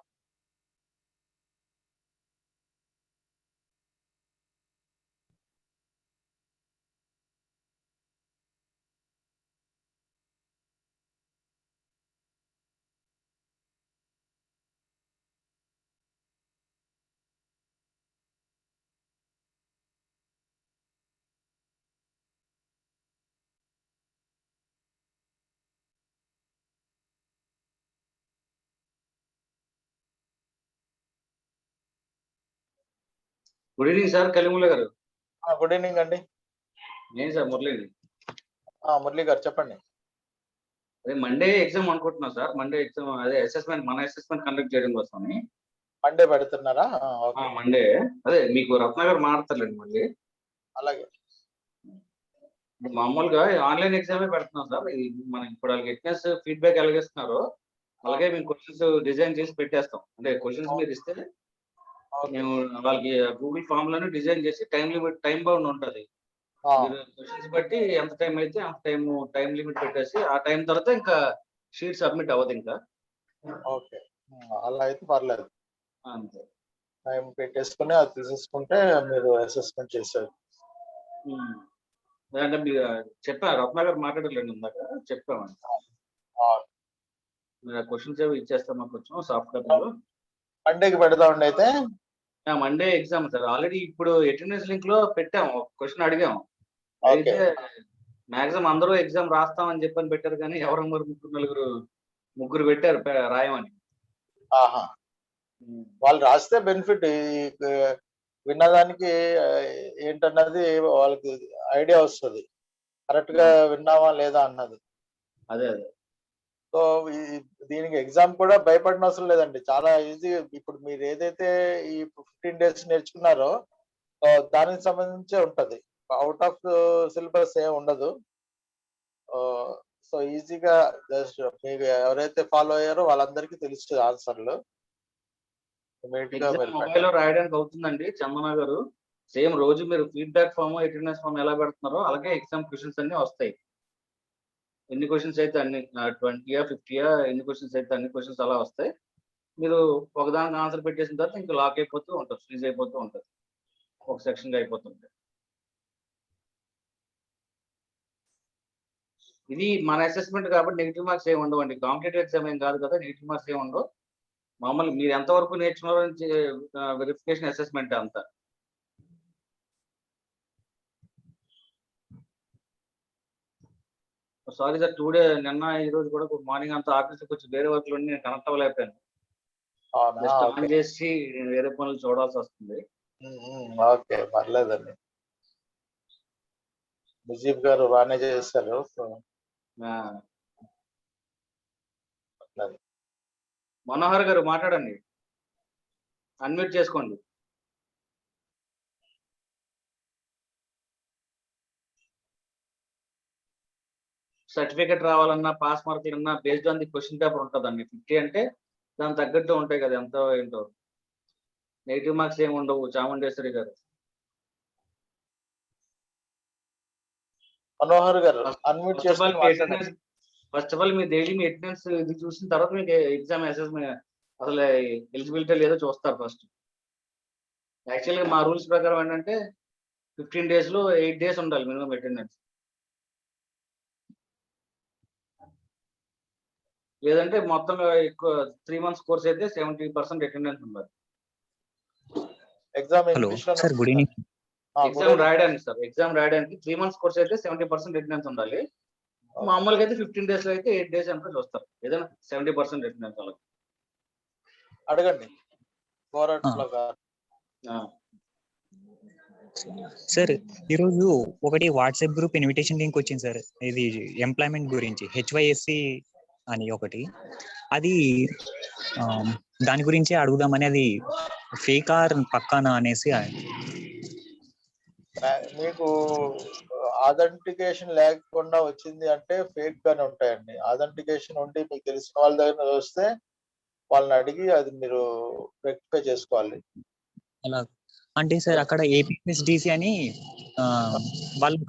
గుడ్ ఈవినింగ్ సార్, కలిముల్లా గారు. గుడ్ ఈవినింగ్ అండి. నేను సార్ మురళిని. మురళి గారు చెప్పండి. అదే మండే ఎగ్జామ్ అనుకుంటున్నా సార్. మండే ఎగ్జామ్ అదే అసెస్మెంట్, మన అసెస్మెంట్ కండక్ట్ చేయడం కోసం మండే పెడుతున్నారా? మండే అదే మీకు రత్న గారు మాట్లాడతారులేండి మళ్ళీ. అలాగే మామూలుగా ఆన్లైన్ ఎగ్జామే పెడుతున్నాం సార్. మనం ఇప్పుడు వాళ్ళకి ఎట్నెస్ ఫీడ్బ్యాక్ ఎలాగిస్తున్నారో అలాగే మేము క్వశ్చన్స్ డిజైన్ చేసి పెట్టేస్తాం. అంటే క్వశ్చన్స్ మీరు ఇస్తే మేము వాళ్ళకి గూగుల్ ఫామ్ లోనే డిజైన్ చేసి టైం లిమిట్, టైం బౌండ్ ఉంటుంది. క్వశ్చన్స్ బట్టి ఎంత టైం అయితే అంత టైం లిమిట్ పెట్టేసి ఆ టైం తర్వాత ఇంకా షీట్ సబ్మిట్ అవ్వదు ఇంకా. ఓకే, అలా అయితే పర్లేదు. అంతే, టైం పెట్టేసుకుని అది తీసేసుకుంటే మీరు అసెస్మెంట్ చేశారు. అంటే మీరు చెప్పారు, రత్న గారు మాట్లాడలేండి ఇందాక చెప్పామండి. మీరు క్వశ్చన్స్ ఏవి ఇచ్చేస్తాం మాకు కొంచెం సాఫ్ట్ కాపీలో. మండేకి పెడదామండి అయితే. Monday exam sir. ఆల్రెడీ ఇప్పుడు అటెండెన్స్ లింక్ లో పెట్టాము, క్వశ్చన్ అడిగాము. అయితే మాక్సిమం అందరూ ఎగ్జామ్ రాస్తామని చెప్పని పెట్టారు, కానీ ఎవరు ముగ్గురు పెట్టారు రాయమని. వాళ్ళు రాస్తే బెనిఫిట్. విన్నదానికి ఏంటన్నది వాళ్ళకి ఐడియా వస్తుంది, కరెక్ట్ గా విన్నావా లేదా అన్నది. అదే అదే. సో దీనికి ఎగ్జామ్ కూడా భయపడిన అవసరం లేదండి, చాలా ఈజీ. ఇప్పుడు మీరు ఏదైతే ఈ 15 days నేర్చుకున్నారో దానికి సంబంధించే ఉంటది. అవుట్ ఆఫ్ సిలబస్ ఏం ఉండదు. సో ఈజీగా జస్ట్ మీకు ఎవరైతే ఫాలో అయ్యారో వాళ్ళందరికీ తెలుస్తుంది ఆన్సర్లు. మొబైల్ లో రాయడానికి అవుతుందండి చందన గారు. సేమ్ రోజు మీరు ఫీడ్బ్యాక్ ఫామ్, అటెండెన్స్ ఫామ్ ఎలా పెడుతున్నారో అలాగే ఎగ్జామ్ క్వశ్చన్స్ అన్ని వస్తాయి. ఎన్ని క్వశ్చన్స్ అయితే అన్ని 20 50 ఎన్ని క్వశ్చన్స్ అయితే అన్ని క్వశ్చన్స్ అలా వస్తాయి. మీరు ఒకదానికి ఆన్సర్ పెట్టేసిన తర్వాత ఇంకా లాక్ అయిపోతూ ఉంటుంది, ఫ్రీజ్ అయిపోతూ ఉంటుంది, ఒక సెక్షన్ అయిపోతుంది. ఇది మన అసెస్మెంట్ కాబట్టి నెగిటివ్ మార్క్స్ ఏమి ఉండవండి. కాంపిటేటివ్ ఎగ్జామ్ ఏం కాదు కదా, నెగిటివ్ మార్క్స్ ఏమి ఉండవు. మామూలు మీరు ఎంతవరకు నేర్చుకున్నారో వెరిఫికేషన్ అసెస్మెంట్ అంతా. సారీ సార్, 2 days నిన్న ఈ రోజు కూడా మార్నింగ్ అంతా ఆఫీస్కి వచ్చి వేరే వర్క్ లో నేను కనెక్ట్ అవ్వలేకపోయాను. జస్ట్ ఆన్ చేసి వేరే పనులు చూడాల్సి వస్తుంది. ఓకే, పర్లేదండి. ముజీబ్ గారు బాగానే చేస్తారు. మనోహర్ గారు మాట్లాడండి, అన్మ్యూట్ చేసుకోండి. సర్టిఫికెట్ రావాలన్నా, పాస్ మార్కులు అన్నా based on the question paper ఉంటుందండి. 50 అంటే దాని తగ్గట్టు ఉంటాయి కదా, ఎంతో ఏంటో. నెగిటివ్ మార్క్స్ ఏమి ఉండవు చాముండేశ్వరి గారు. మనోహర్ గారు అన్మ్యూట్ చేసుకొని మాట్లాడండి. First of all me daily me attendance ఇది చూసిన తర్వాత మీకు ఎగ్జామ్ అసెస్మెంట్ అసలు ఎలిజిబిలిటీ లేదో చూస్తారు ఫస్ట్. యాక్చువల్గా మా రూల్స్ ప్రకారం ఏంటంటే 15 days లో 8 days ఉండాలి మినిమం అటెండెన్స్. లేదంటే మొత్తం ఎక్కువ 3 months కోర్స్ అయితే 70% అటెండెన్స్ ఉండాలి. ఎగ్జామ్ హలో ఇంగ్లీష్ లో సార్, గుడ్ ఈవినింగ్. ఎగ్జామ్ రాయడానికి సార్, ఎగ్జామ్ రాయడానికి 3 months కోర్స్ అయితే 70% అటెండెన్స్ ఉండాలి. మామూలుగా అయితే 15 days లో అయితే 8 days అంటే చూస్తారు. ఏదైనా 70% అటెండెన్స్ వాళ్ళకి అడగండి. గోరంట్ల గారు. సార్ ఈరోజు ఒకటి వాట్సాప్ గ్రూప్ ఇన్విటేషన్ లింక్ వచ్చింది సార్. ఇది ఎంప్లాయ్మెంట్ గురించి HYSC అని ఒకటి. అది దాని గురించి అడుగుదామని, అది ఫేక్ ఆర్ పక్కానా అనేసి. మీకు ఆథెంటికేషన్ లేకుండా వచ్చింది అంటే ఫేక్ గానే ఉంటాయండి. ఆథెంటికేషన్ ఉండి మీకు తెలిసిన వాళ్ళ దగ్గర వస్తే వాళ్ళని అడిగి అది మీరు రెక్టిఫై చేసుకోవాలి. అలా అంటే సార్ అక్కడ APSDC అని వాళ్ళు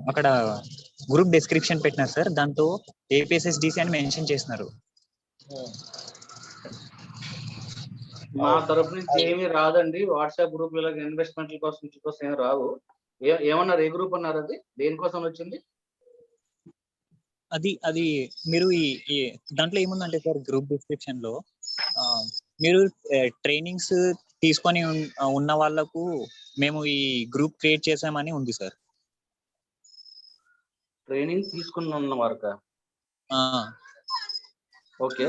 అక్కడ గ్రూప్ డిస్క్రిప్షన్ పెట్టినారు సార్. దాంతో APSDC అని మెన్షన్ చేస్తున్నారు. మా తరపు నుంచి ఏమీ రాదండి. వాట్సాప్ గ్రూప్ ఇలాగ ఇన్వెస్ట్మెంట్ల కోసం ఏమి రావు. ఏమన్నారు? ఏ గ్రూప్ అన్నారు? అది దేనికోసం వచ్చింది? అది మీరు ఈ దాంట్లో ఏముందంటే సార్, గ్రూప్ డిస్క్రిప్షన్ లో మీరు ట్రైనింగ్స్ తీసుకొని ఉన్న వాళ్ళకు మేము ఈ గ్రూప్ క్రియేట్ చేసామని ఉంది సార్. ట్రైనింగ్ తీసుకుని ఉన్న వరక? ఓకే.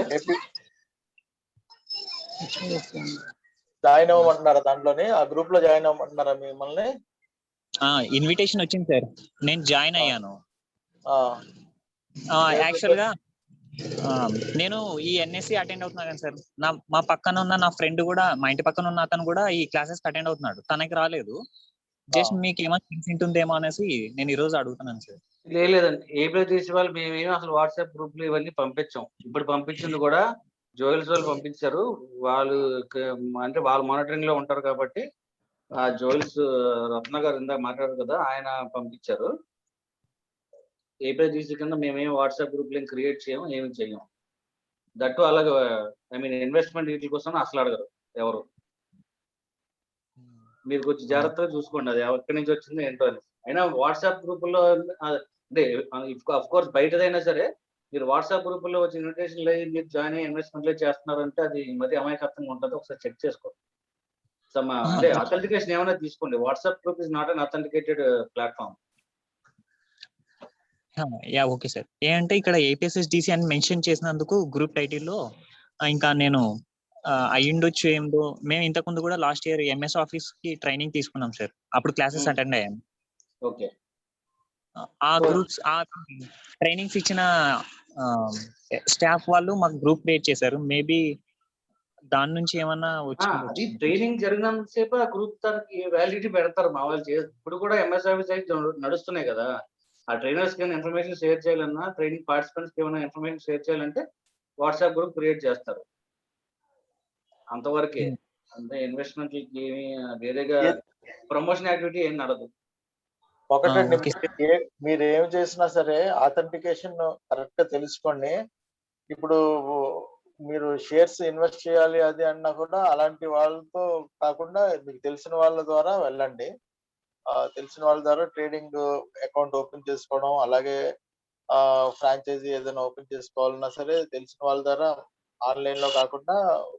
జాయిన్ అవ్వమంటున్నారా దాంట్లోని? ఆ గ్రూప్ లో జాయిన్ అవ్వమంటున్నారా మిమ్మల్ని? ఇన్విటేషన్ వచ్చింది సార్, నేను జాయిన్ అయ్యాను. యాక్చువల్ గా నేను ఈ NSC అటెండ్ అవుతున్నా కానీ సార్, మా పక్కన ఉన్న నా ఫ్రెండ్ కూడా, మా ఇంటి పక్కన ఉన్న అతను కూడా ఈ క్లాసెస్ అటెండ్ అవుతున్నాడు. తనకి రాలేదు. జస్ట్ మీకు ఏమైనా తెలిసింటుందేమో అనేసి నేను ఈ రోజు అడుగుతున్నాను సార్. లేదండి, APSDC వాళ్ళు మేమేమి అసలు వాట్సాప్ గ్రూప్ లో ఇవన్నీ పంపించాం. ఇప్పుడు పంపించింది కూడా జోయల్స్ వాళ్ళు పంపించారు. వాళ్ళు అంటే వాళ్ళ మానిటరింగ్ లో ఉంటారు కాబట్టి, ఆ జోయల్స్ రత్న గారు ఇందాక మాట్లాడారు కదా, ఆయన పంపించారు. APSDC కింద మేమేమి వాట్సాప్ గ్రూప్ లింక్ క్రియేట్ చేయము, ఏమి చేయము. దట్టు అలాగే ఇన్వెస్ట్మెంట్ వీటి కోసం అసలు అడగరు ఎవరు. మీరు కొంచెం జాగ్రత్తగా చూసుకోండి అది ఎక్కడి నుంచి వచ్చిందో ఏంటో అని. అయినా వాట్సాప్ గ్రూపుల్లో అంటే అఫ్ కోర్స్ బయటదైనా సరే, మీరు వాట్సాప్ గ్రూపుల్లో వచ్చి ఇన్విటేషన్ లేదు, మీరు జాయిన్ అయ్యి ఇన్వెస్ట్మెంట్లో చేస్తున్నారంటే అది మరి అమాయకత్వంగా ఉంటుంది. ఒకసారి చెక్ చేసుకోండి. అంటే అథెంటికేషన్ ఏమైనా తీసుకోండి. WhatsApp group is not an authenticated platform. Yeah okay sir. ఏంటంటే ఇక్కడ APSDC అని మెన్షన్ చేసినందుకు గ్రూప్ టైటిల్లో ఇంకా నేను అయ్యుండొచ్చు ఏందో. మేము ఇంతకుముందు కూడా లాస్ట్ ఇయర్ MS Office కి ట్రైనింగ్ తీసుకున్నాం సార్. అప్పుడు క్లాసెస్ అటెండ్ అయ్యాను. ఓకే. ఆ గ్రూప్స్, ఆ ట్రైనింగ్స్ ఇచ్చిన స్టాఫ్ వాళ్ళు మాకు గ్రూప్ క్రియేట్ చేశారు. మేబీ దాని నుంచి ఏమన్నా అది ట్రైనింగ్ జరిగినంత సేపు ఆ గ్రూప్ తనకి వ్యాలిడిటీ పెడతారు మా వాళ్ళు. ఇప్పుడు కూడా MS Office అయితే నడుస్తున్నాయి కదా. ఆ ట్రైనర్స్ కి ఇన్ఫర్మేషన్ షేర్ చేయాలన్నా, ట్రైనింగ్ పార్టిసిపెంట్స్ కి ఏమైనా ఇన్ఫర్మేషన్ షేర్ చేయాలంటే వాట్సాప్ గ్రూప్ క్రియేట్ చేస్తారు. అంతవరకే. అంటే ఇన్వెస్ట్మెంట్ ఏమి వేరేగా ప్రమోషన్ యాక్టివిటీ ఏం నడదు. ఒకటండి, మీరు ఏం చేసినా సరే ఆథెంటికేషన్ కరెక్ట్ గా తెలుసుకోండి. ఇప్పుడు మీరు షేర్స్ ఇన్వెస్ట్ చేయాలి అది అన్నా కూడా అలాంటి వాళ్ళతో కాకుండా మీకు తెలిసిన వాళ్ళ ద్వారా వెళ్ళండి. తెలిసిన వాళ్ళ ద్వారా ట్రేడింగ్ అకౌంట్ ఓపెన్ చేసుకోవడం, అలాగే ఫ్రాంచైజీ ఏదైనా ఓపెన్ చేసుకోవాలన్నా సరే తెలిసిన వాళ్ళ ద్వారా ఆన్లైన్ లో కాకుండా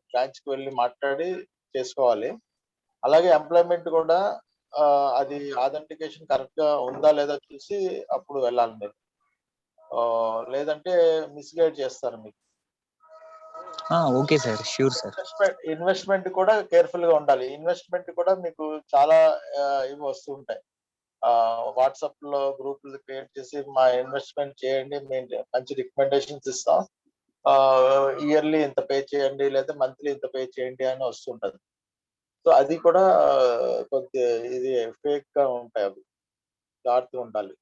బ్రాంచ్ కి వెళ్ళి మాట్లాడి చేసుకోవాలి. అలాగే ఎంప్లాయ్మెంట్ కూడా అది ఆథెంటికేషన్ కరెక్ట్ గా ఉందా లేదా చూసి అప్పుడు వెళ్ళాలి మీరు. లేదంటే మిస్గైడ్ చేస్తారు మీకు. Okay sir, sure sir. Investment కూడా కేర్ఫుల్ గా ఉండాలి. ఇన్వెస్ట్మెంట్ కూడా మీకు చాలా ఇవి వస్తూ ఉంటాయి. వాట్సాప్ లో గ్రూపులు క్రియేట్ చేసి మా ఇన్వెస్ట్మెంట్ చేయండి, మేము మంచి రికమెండేషన్స్ ఇస్తాం, ఇయర్లీ ఇంత పే చేయండి లేదా మంత్లీ ఇంత పే చేయండి అని వస్తుంటది. సో అది కూడా కొద్దిగా ఇది ఫేక్ గా ఉంటాయి. అవి జాగ్రత్తగా ఉండాలి.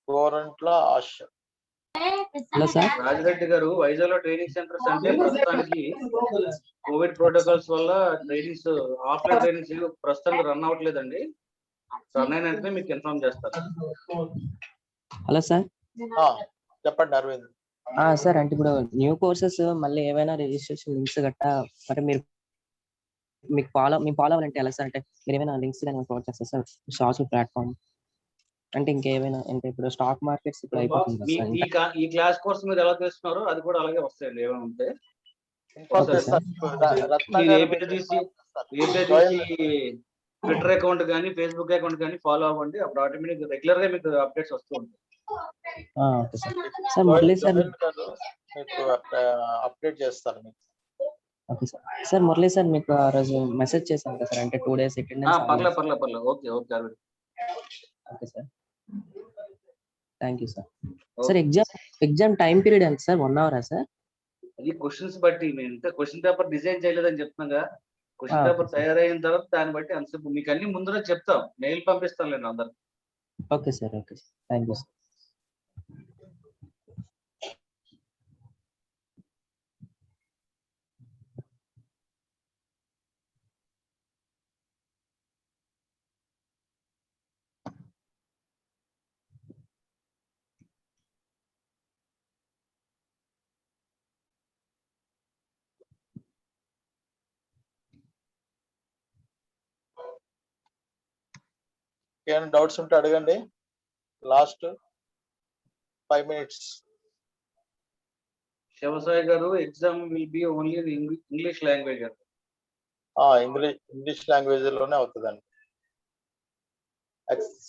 గోరంట్ల ఆశ. రాజిరెడ్డి గారు, వైజాగ్ లో ట్రైనింగ్ సెంటర్స్ అంటే ప్రస్తుతానికి కోవిడ్ ప్రోటోకాల్స్ వల్ల ట్రైనింగ్స్, ఆఫ్లైన్ ట్రైనింగ్స్ ప్రస్తుతానికి రన్ అవ్వట్లేదండి. రన్ అయినట్టే మీకు ఇన్ఫార్మ్ చేస్తారు. Hello sir. చెప్పండి అరవింద్. సార్, అంటే ఇప్పుడు న్యూ కోర్సెస్ మళ్ళీ ఏమైనా రిజిస్ట్రేషన్ లింక్స్ గట్టా మరి మీరు మీకు మేము ఫాలో అవ్వాలంటే ఎలా సార్? అంటే మీరు ఏమైనా లింక్స్ కానీ ప్రొవైడ్ చేస్తారు సార్ సోషల్ ప్లాట్ఫామ్ అంటే ఇంకేమైనా అంటే ఇప్పుడు స్టాక్ మార్కెట్స్ ఇప్పుడు అయిపోతుంది కదా సార్. ఈ క్లాస్ కోర్స్ మీరు ఎలా చేస్తున్నారో అది కూడా అలాగే వస్తాయండి ఏమైనా ఉంటే. ట్విట్టర్ అకౌంట్ కానీ ఫేస్బుక్ అకౌంట్ కానీ ఫాలో అవ్వండి, అప్పుడు ఆటోమేటిక్ రెగ్యులర్ గా మీకు అప్డేట్స్ వస్తూ ఉంటాయి. Okay sir. Sir Murali sir మీకు అప్డేట్ చేస్తారు మీకు. Okay sir. Sir Murali sir మీకు ఆ రోజు మెసేజ్ చేశాను కదా సార్, అంటే 2 days అటెండెన్స్. పర్లేదు. Okay okay sir. Thank you sir. Sir exam time period ఎంత సార్? 1 hour sir? అది క్వశ్చన్స్ బట్టి నేను ఇంకా క్వశ్చన్ పేపర్ డిజైన్ చేయలేదని చెప్తున్నాగా. క్వశ్చన్ పేపర్ తయారైన తర్వాత దాన్ని బట్టి అంతసేపు మీకు అన్ని ముందర చెప్తాం, మెయిల్ పంపిస్తాను నేను అందరికి. Okay sir. Okay sir. Thank you sir. ఏమైనా డౌట్స్ ఉంటే అడగండి. Last 5 minutes. శివసాయి గారు, exam will be only in English language. English language లోనే అవుతుందండి.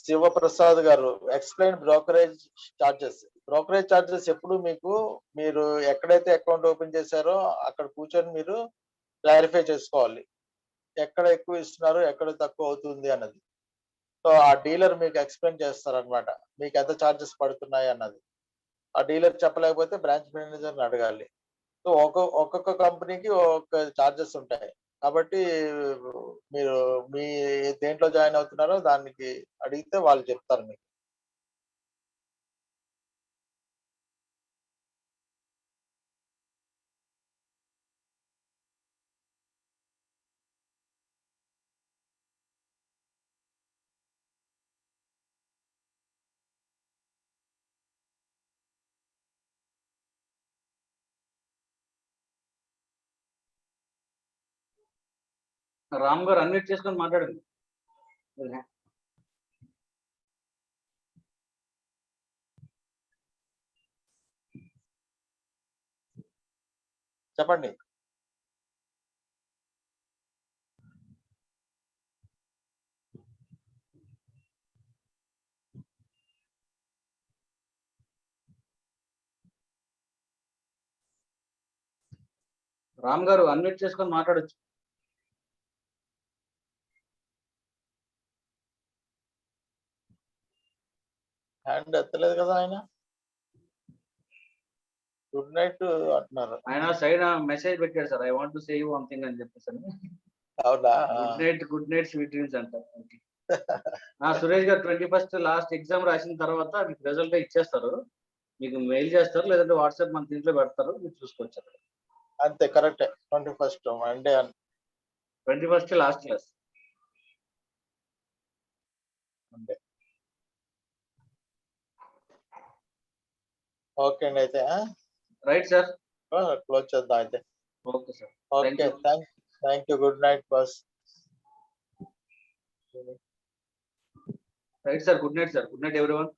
శివప్రసాద్ గారు, ఎక్స్ప్లెయిన్ బ్రోకరేజ్ చార్జెస్ ఎప్పుడు మీరు ఎక్కడైతే అకౌంట్ ఓపెన్ చేశారో అక్కడ కూర్చొని మీరు క్లారిఫై చేసుకోవాలి, ఎక్కడ ఎక్కువ ఇస్తున్నారు ఎక్కడ తక్కువ అవుతుంది అన్నది. సో ఆ డీలర్ మీకు ఎక్స్ప్లెయిన్ చేస్తారనమాట, మీకు ఎంత చార్జెస్ పడుతున్నాయి అన్నది. ఆ డీలర్ చెప్పలేకపోతే బ్రాంచ్ మేనేజర్ని అడగాలి. సో ఒక్కొక్క కంపెనీకి ఒక్కొక్క చార్జెస్ ఉంటాయి కాబట్టి మీరు మీ దేంట్లో జాయిన్ అవుతున్నారో దానికి అడిగితే వాళ్ళు చెప్తారు మీకు. రామ్ గారు అన్మ్యూట్ చేసుకొని మాట్లాడండి. చెప్పండి. రామ్ గారు అన్మ్యూట్ చేసుకొని మాట్లాడొచ్చు. హ్యాండ్ ఎత్తలేదు కదా ఆయన. గుడ్ నైట్ అంటున్నారు. ఆయన సైడ్ మెసేజ్ పెట్టాడు sir, I want to say you one thing అని చెప్పేసి. అవునా? గుడ్ నైట్ స్వీట్ డ్రీమ్స్ అంట. సురేష్ గారు 21st లాస్ట్ ఎగ్జామ్ రాసిన తర్వాత మీకు రిజల్ట్ ఇచ్చేస్తారు, మీకు మెయిల్ చేస్తారు, లేదంటే వాట్సాప్ మన దీంట్లో పెడతారు, మీరు చూసుకోవచ్చు. అంతే, correct. 21st Monday. 21st last class Monday. Okay అండి, అయితే రైట్ సార్, క్లోజ్ చేద్దాం అయితే. Okay sir. Okay, thank you. Good night boss. Right sir, good night sir. Good night everyone.